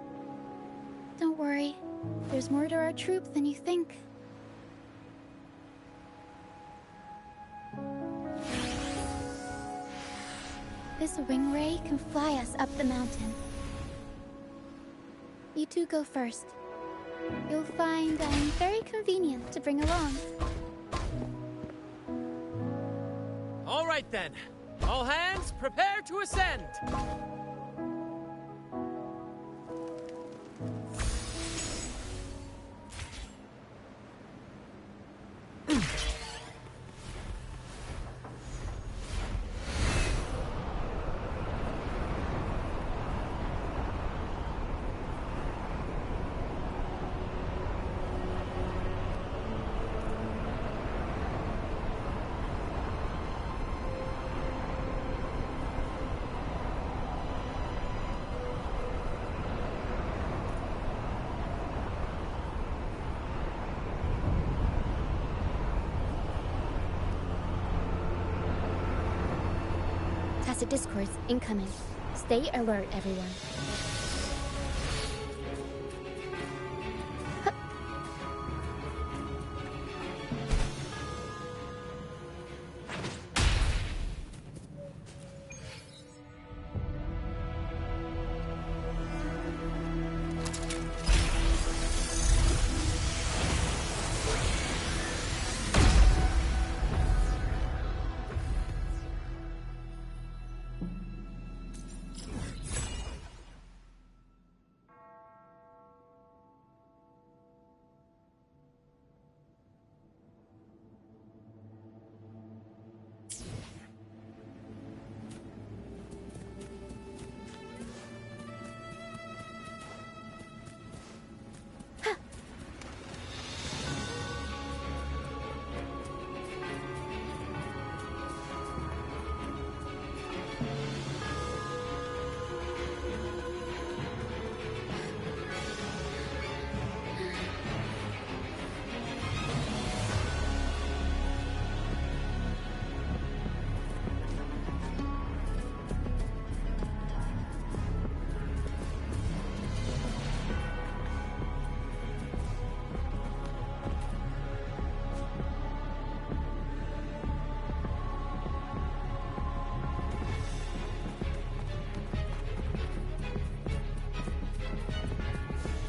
Don't worry. There's more to our troop than you think. This wing ray can fly us up the mountain. You two go first. You'll find I'm very convenient to bring along. All right then. All hands, prepare to ascend! Tacit discourse incoming. Stay alert, everyone.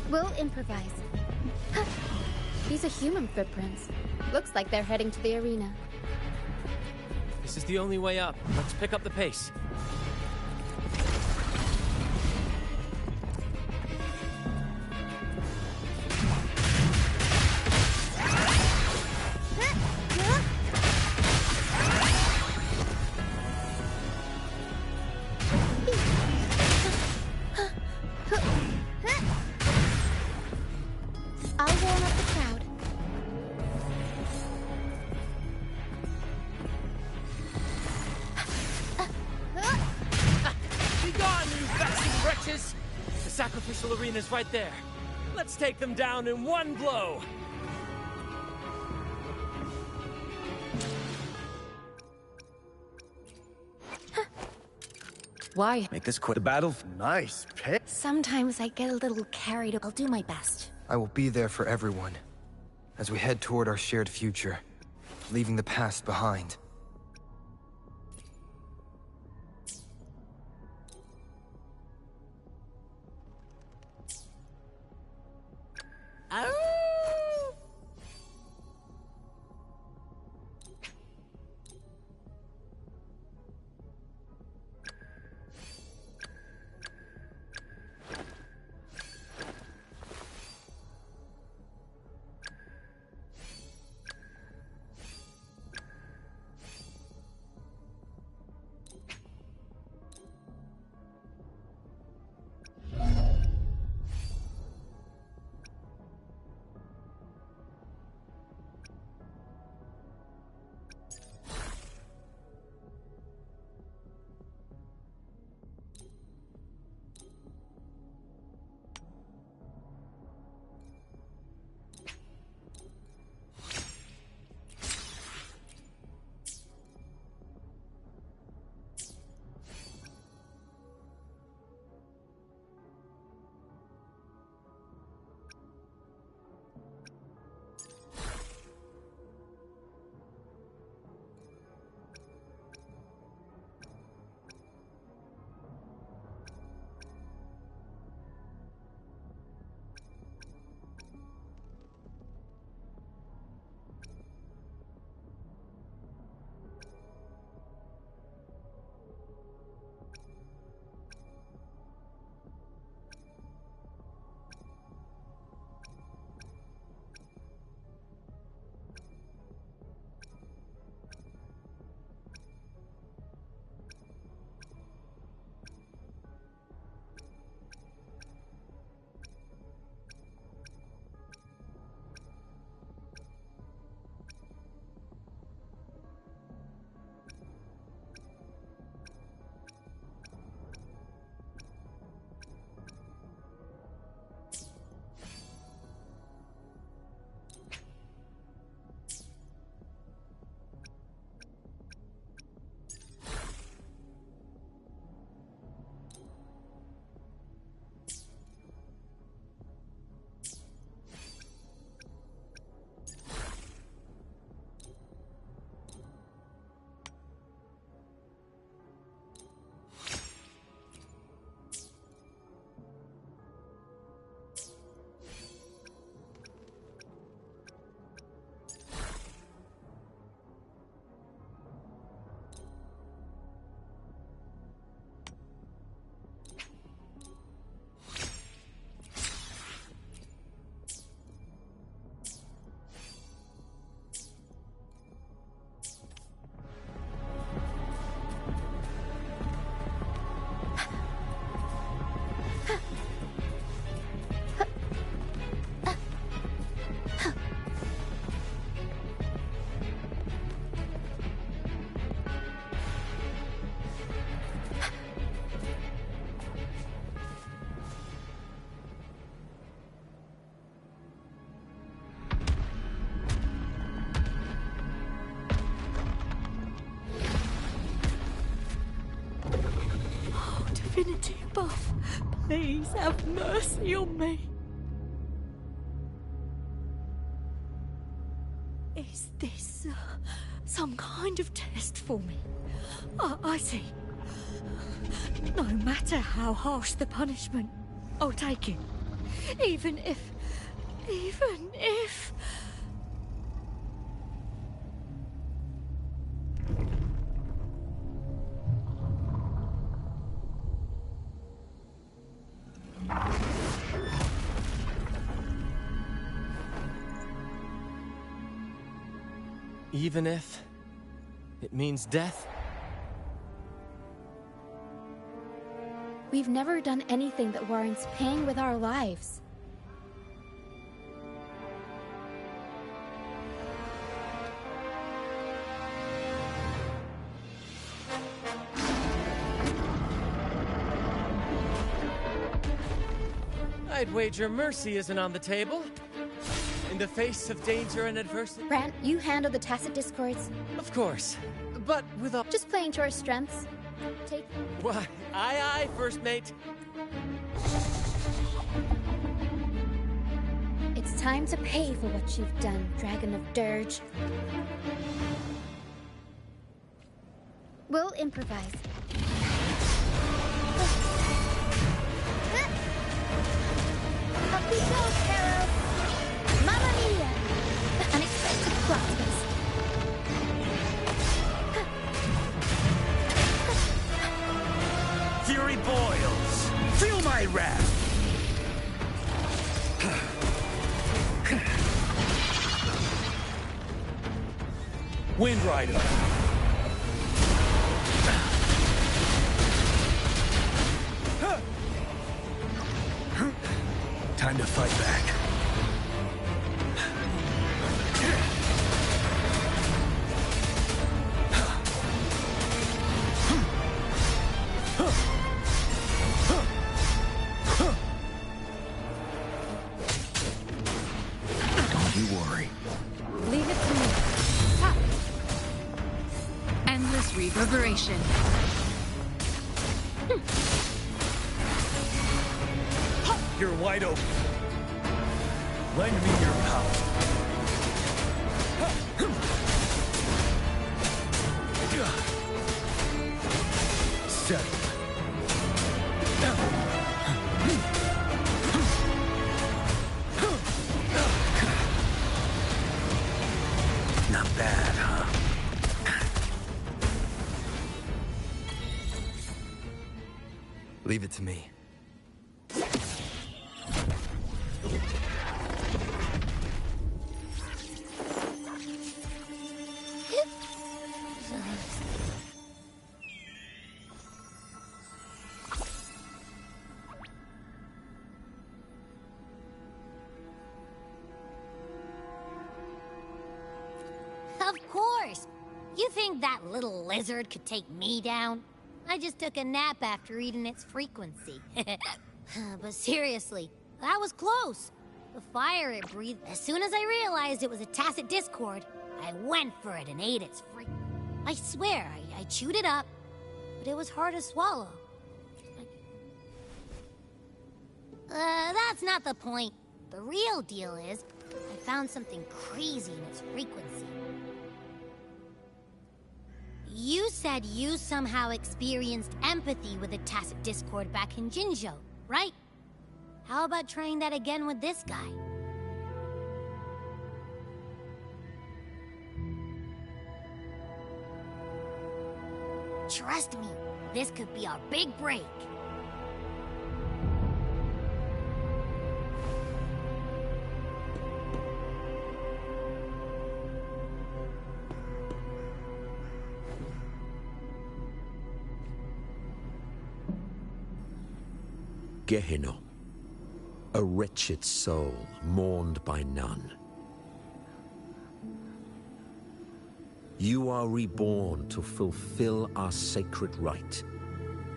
We'll improvise. These are human footprints. Looks like they're heading to the arena. This is the only way up. Let's pick up the pace. I'll warm up the crowd. Be gone, you vexing wretches! The sacrificial arena's right there. Let's take them down in one blow! Why? Make this quick. The battle. Nice pick. Sometimes I get a little carried. I'll do my best. I will be there for everyone as we head toward our shared future, leaving the past behind. Please have mercy on me. Is this some kind of test for me? I see. No matter how harsh the punishment, I'll take it. Even if... Even if it means death? We've never done anything that warrants paying with our lives. I'd wager mercy isn't on the table. In the face of danger and adversity. Brant, you handle the tacit discords. Of course, but without... Just playing to our strengths. Take... Why, aye, first mate. It's time to pay for what you've done, Dragon of Dirge. We'll improvise. Happy Dog Arrow! Mamma mia! Unexpected plot twist. Fury boils! Feel my wrath! Wind Rider! Time to fight back. Don't you worry. Leave it to me. Ha! Endless reverberation. You're wide open. Lend me your power. Settle. Not bad, huh? Leave it to me. Of course! You think that little lizard could take me down? I just took a nap after eating its frequency. But seriously, that was close. The fire it breathed, as soon as I realized it was a tacit discord, I went for it and ate its I swear, I chewed it up, but it was hard to swallow. That's not the point. The real deal is, I found something crazy in its frequency. You said you somehow experienced empathy with the tacit discord back in Jinzhou, right? How about trying that again with this guy? Trust me, this could be our big break. Gehenna, a wretched soul mourned by none. You are reborn to fulfill our sacred rite,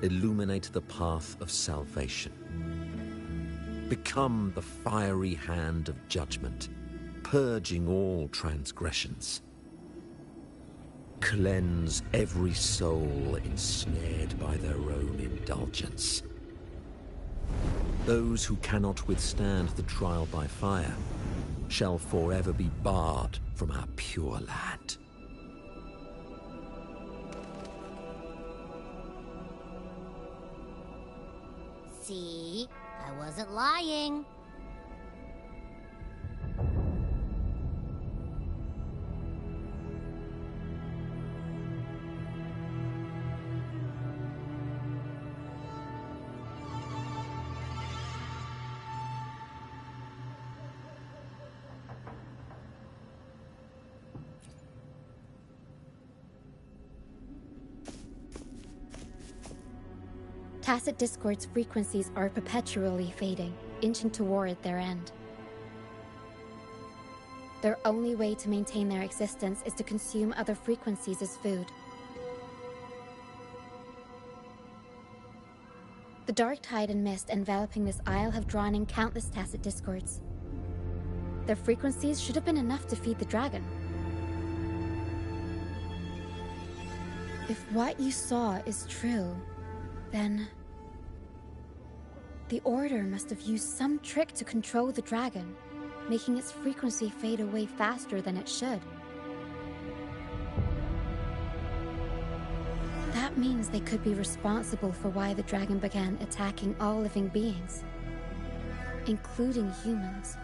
illuminate the path of salvation. Become the fiery hand of judgment, purging all transgressions. Cleanse every soul ensnared by their own indulgence. Those who cannot withstand the trial by fire shall forever be barred from our pure land. See? I wasn't lying. Tacit Discord's frequencies are perpetually fading, inching toward their end. Their only way to maintain their existence is to consume other frequencies as food. The dark tide and mist enveloping this isle have drawn in countless Tacit Discords. Their frequencies should have been enough to feed the dragon. If what you saw is true, then the Order must have used some trick to control the dragon, making its frequency fade away faster than it should. That means they could be responsible for why the dragon began attacking all living beings, including humans.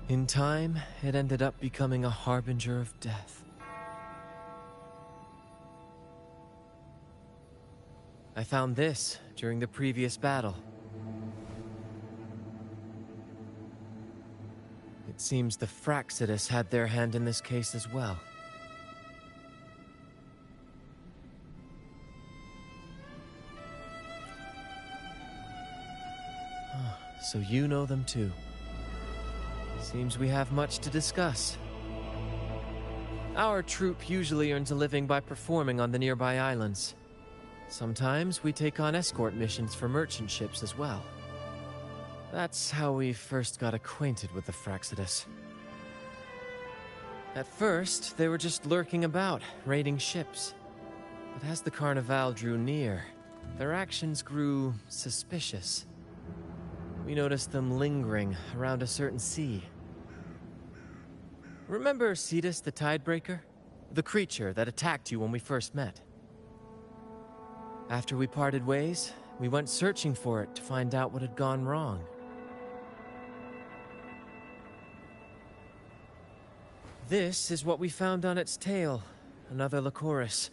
In time, it ended up becoming a harbinger of death. I found this during the previous battle. It seems the Fraxidus had their hand in this case as well. So you know them too. Seems we have much to discuss. Our troop usually earns a living by performing on the nearby islands. Sometimes we take on escort missions for merchant ships as well. That's how we first got acquainted with the Fraxidus. At first, they were just lurking about, raiding ships. But as the Carnival drew near, their actions grew suspicious. We noticed them lingering around a certain sea. Remember Cetus the Tidebreaker? The creature that attacked you when we first met? After we parted ways, we went searching for it to find out what had gone wrong. This is what we found on its tail, another Lycoris.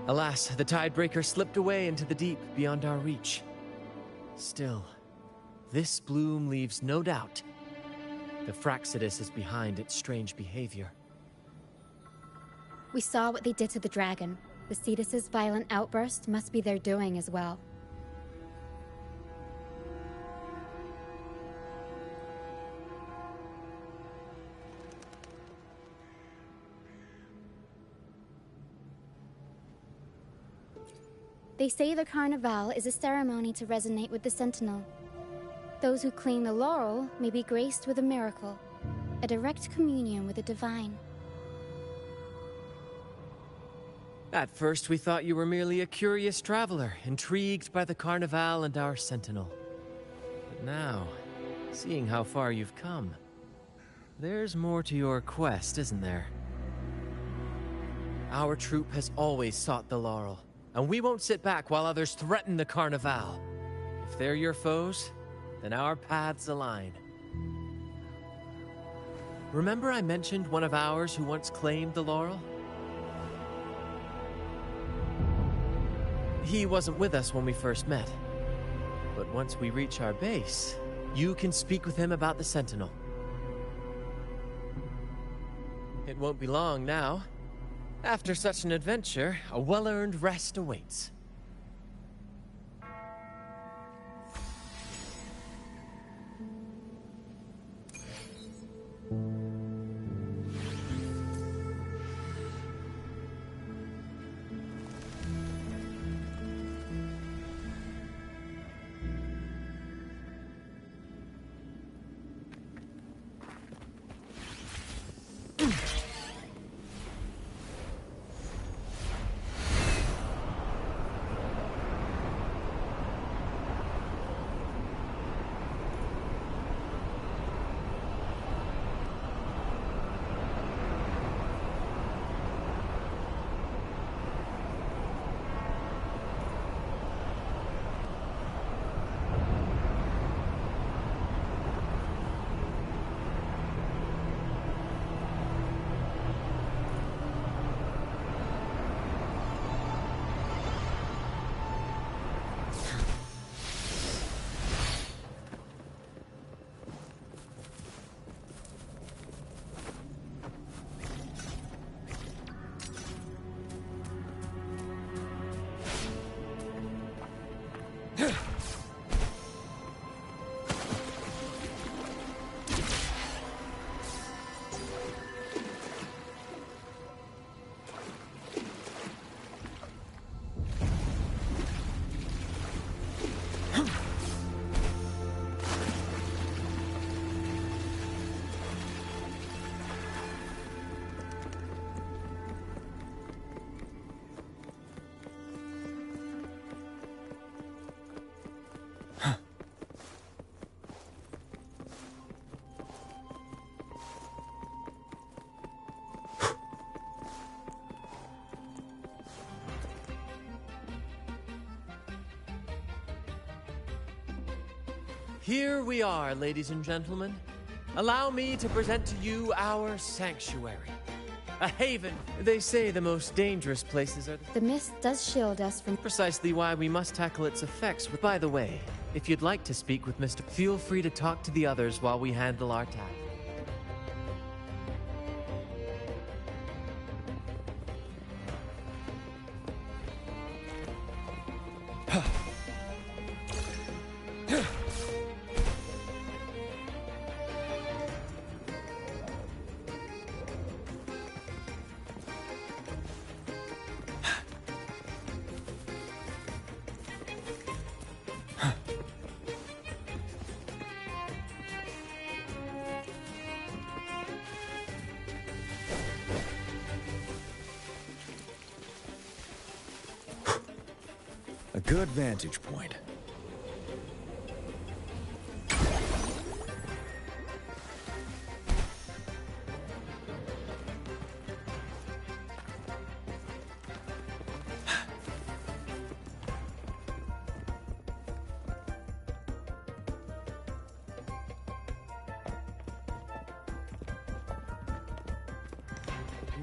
Alas, the Tidebreaker slipped away into the deep beyond our reach. Still, this bloom leaves no doubt. The Fraxidus is behind its strange behavior. We saw what they did to the dragon. The Cetus's violent outburst must be their doing as well. They say the Carnival is a ceremony to resonate with the Sentinel. Those who claim the laurel may be graced with a miracle, a direct communion with the divine. At first, we thought you were merely a curious traveler, intrigued by the Carnival and our Sentinel. But now, seeing how far you've come, there's more to your quest, isn't there? Our troop has always sought the laurel, and we won't sit back while others threaten the Carnival. If they're your foes, then our paths align. Remember I mentioned one of ours who once claimed the laurel? He wasn't with us when we first met. But once we reach our base, you can speak with him about the Sentinel. It won't be long now. After such an adventure, a well-earned rest awaits. Here we are, ladies and gentlemen. Allow me to present to you our sanctuary. A haven. They say the most dangerous places are The mist does shield us from... Precisely why we must tackle its effects. By the way, if you'd like to speak with Mr. Feel free to talk to the others while we handle our task. A good vantage point.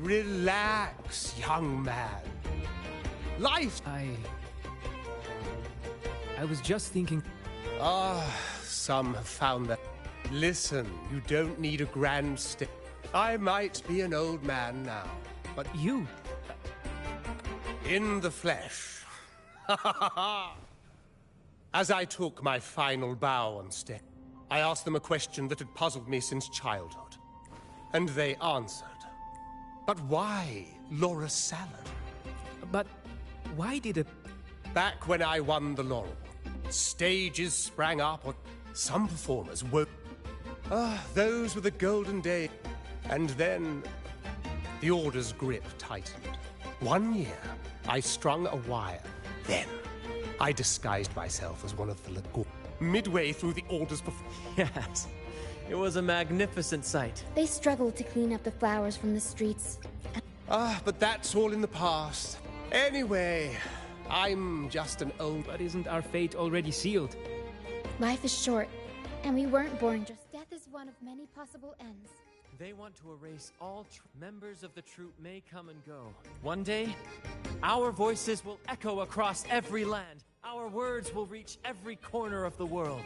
Relax, young man. Life... I was just thinking... some have found that... Listen, you don't need a grand stick. I might be an old man now, but... You? In the flesh. As I took my final bow on stick, I asked them a question that had puzzled me since childhood. And they answered. But why Laura Salad? But why did it... Back when I won the laurel, stages sprang up, or some performers woke. Those were the golden days. And then the Order's grip tightened. 1 year, I strung a wire. Then I disguised myself as one of the Lagoon. Midway through the Order's performance. Yes, it was a magnificent sight. They struggled to clean up the flowers from the streets. But that's all in the past. Anyway, I'm just an old... But isn't our fate already sealed? Life is short, and we weren't born just... Death is one of many possible ends. They want to erase all members of the troupe may come and go. One day, our voices will echo across every land. Our words will reach every corner of the world.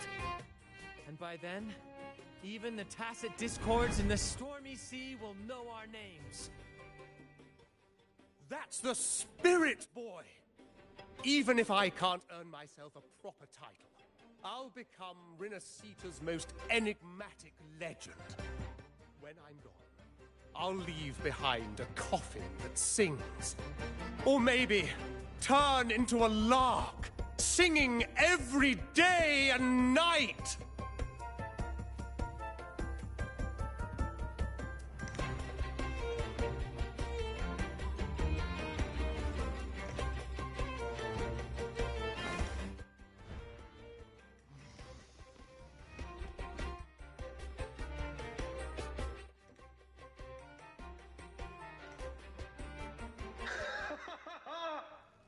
And by then, even the tacit discords in the stormy sea will know our names. That's the spirit, boy! Even if I can't earn myself a proper title, I'll become Rinasita's most enigmatic legend. When I'm gone, I'll leave behind a coffin that sings. Or maybe turn into a lark, singing every day and night!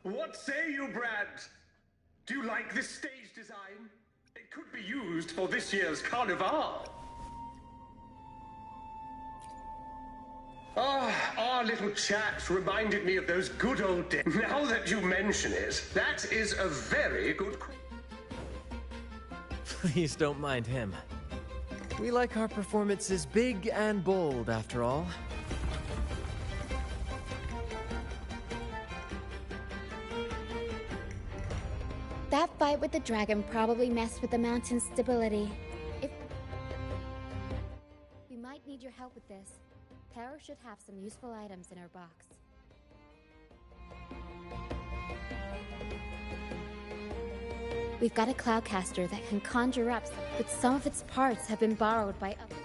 What say you, Brad? Do you like this stage design? It could be used for this year's carnival. Our little chat reminded me of those good old days. Now that you mention it, that is a very good... Please don't mind him. We like our performances big and bold, after all. That fight with the dragon probably messed with the mountain's stability. We might need your help with this. Pero should have some useful items in her box. We've got a cloudcaster that can conjure up, but some of its parts have been borrowed by others.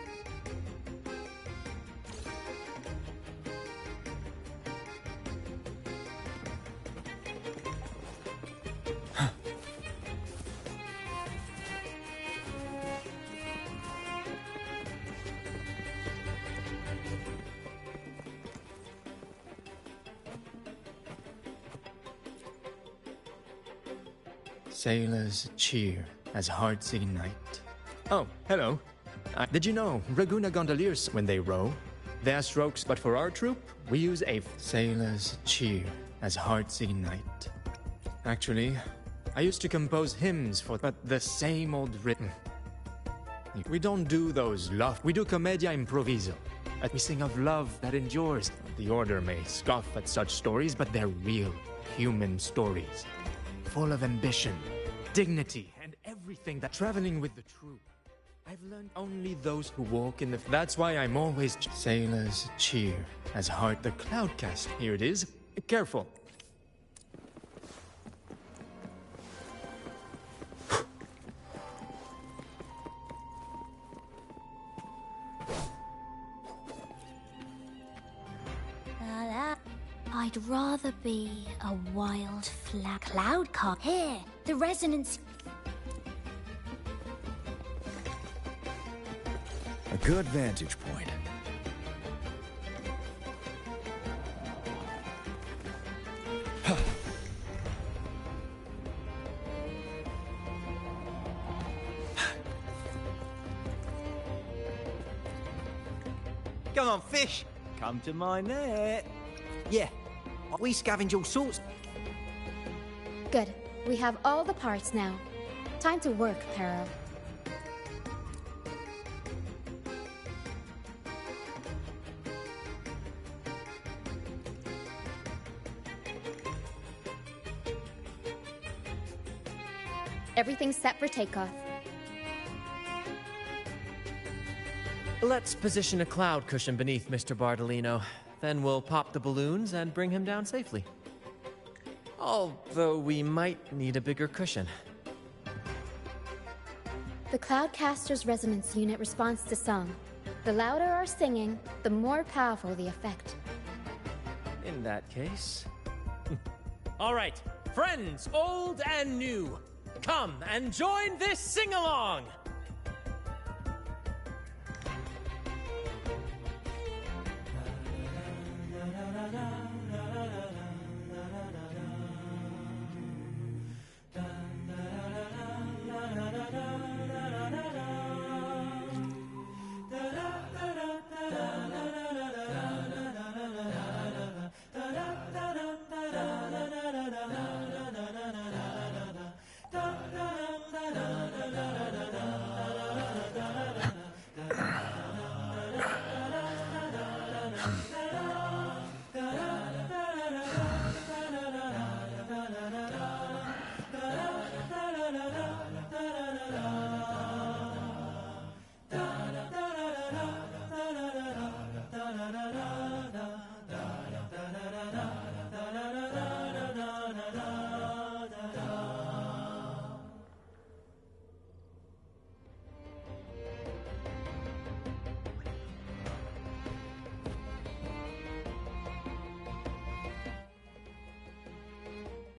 Sailors cheer as hearts ignite Oh, hello. Did you know Raguna gondoliers, when they row, their strokes, but for our troop, we use a sailor's cheer as hearts ignite. Actually, I used to compose hymns for, but the same old rhythm. We don't do those we do commedia improviso. We sing of love that endures. The Order may scoff at such stories, but they're real, human stories. Full of ambition, dignity, and everything that traveling with the troop. I've learned only those who walk in the... That's why I'm always... Sailors cheer as heart the Cloudcast. Here it is. Careful. I'd rather be a wild cloud car. Here, the resonance. A good vantage point. Come on, fish. Come to my net. Yeah, we scavenge all sorts. Good. We have all the parts now. Time to work, Peril. Everything's set for takeoff. Let's position a cloud cushion beneath Mr. Bardolino. Then we'll pop the balloons and bring him down safely. Although we might need a bigger cushion. The Cloudcaster's resonance unit responds to song. The louder our singing, the more powerful the effect. In that case... All right, friends old and new, come and join this sing-along!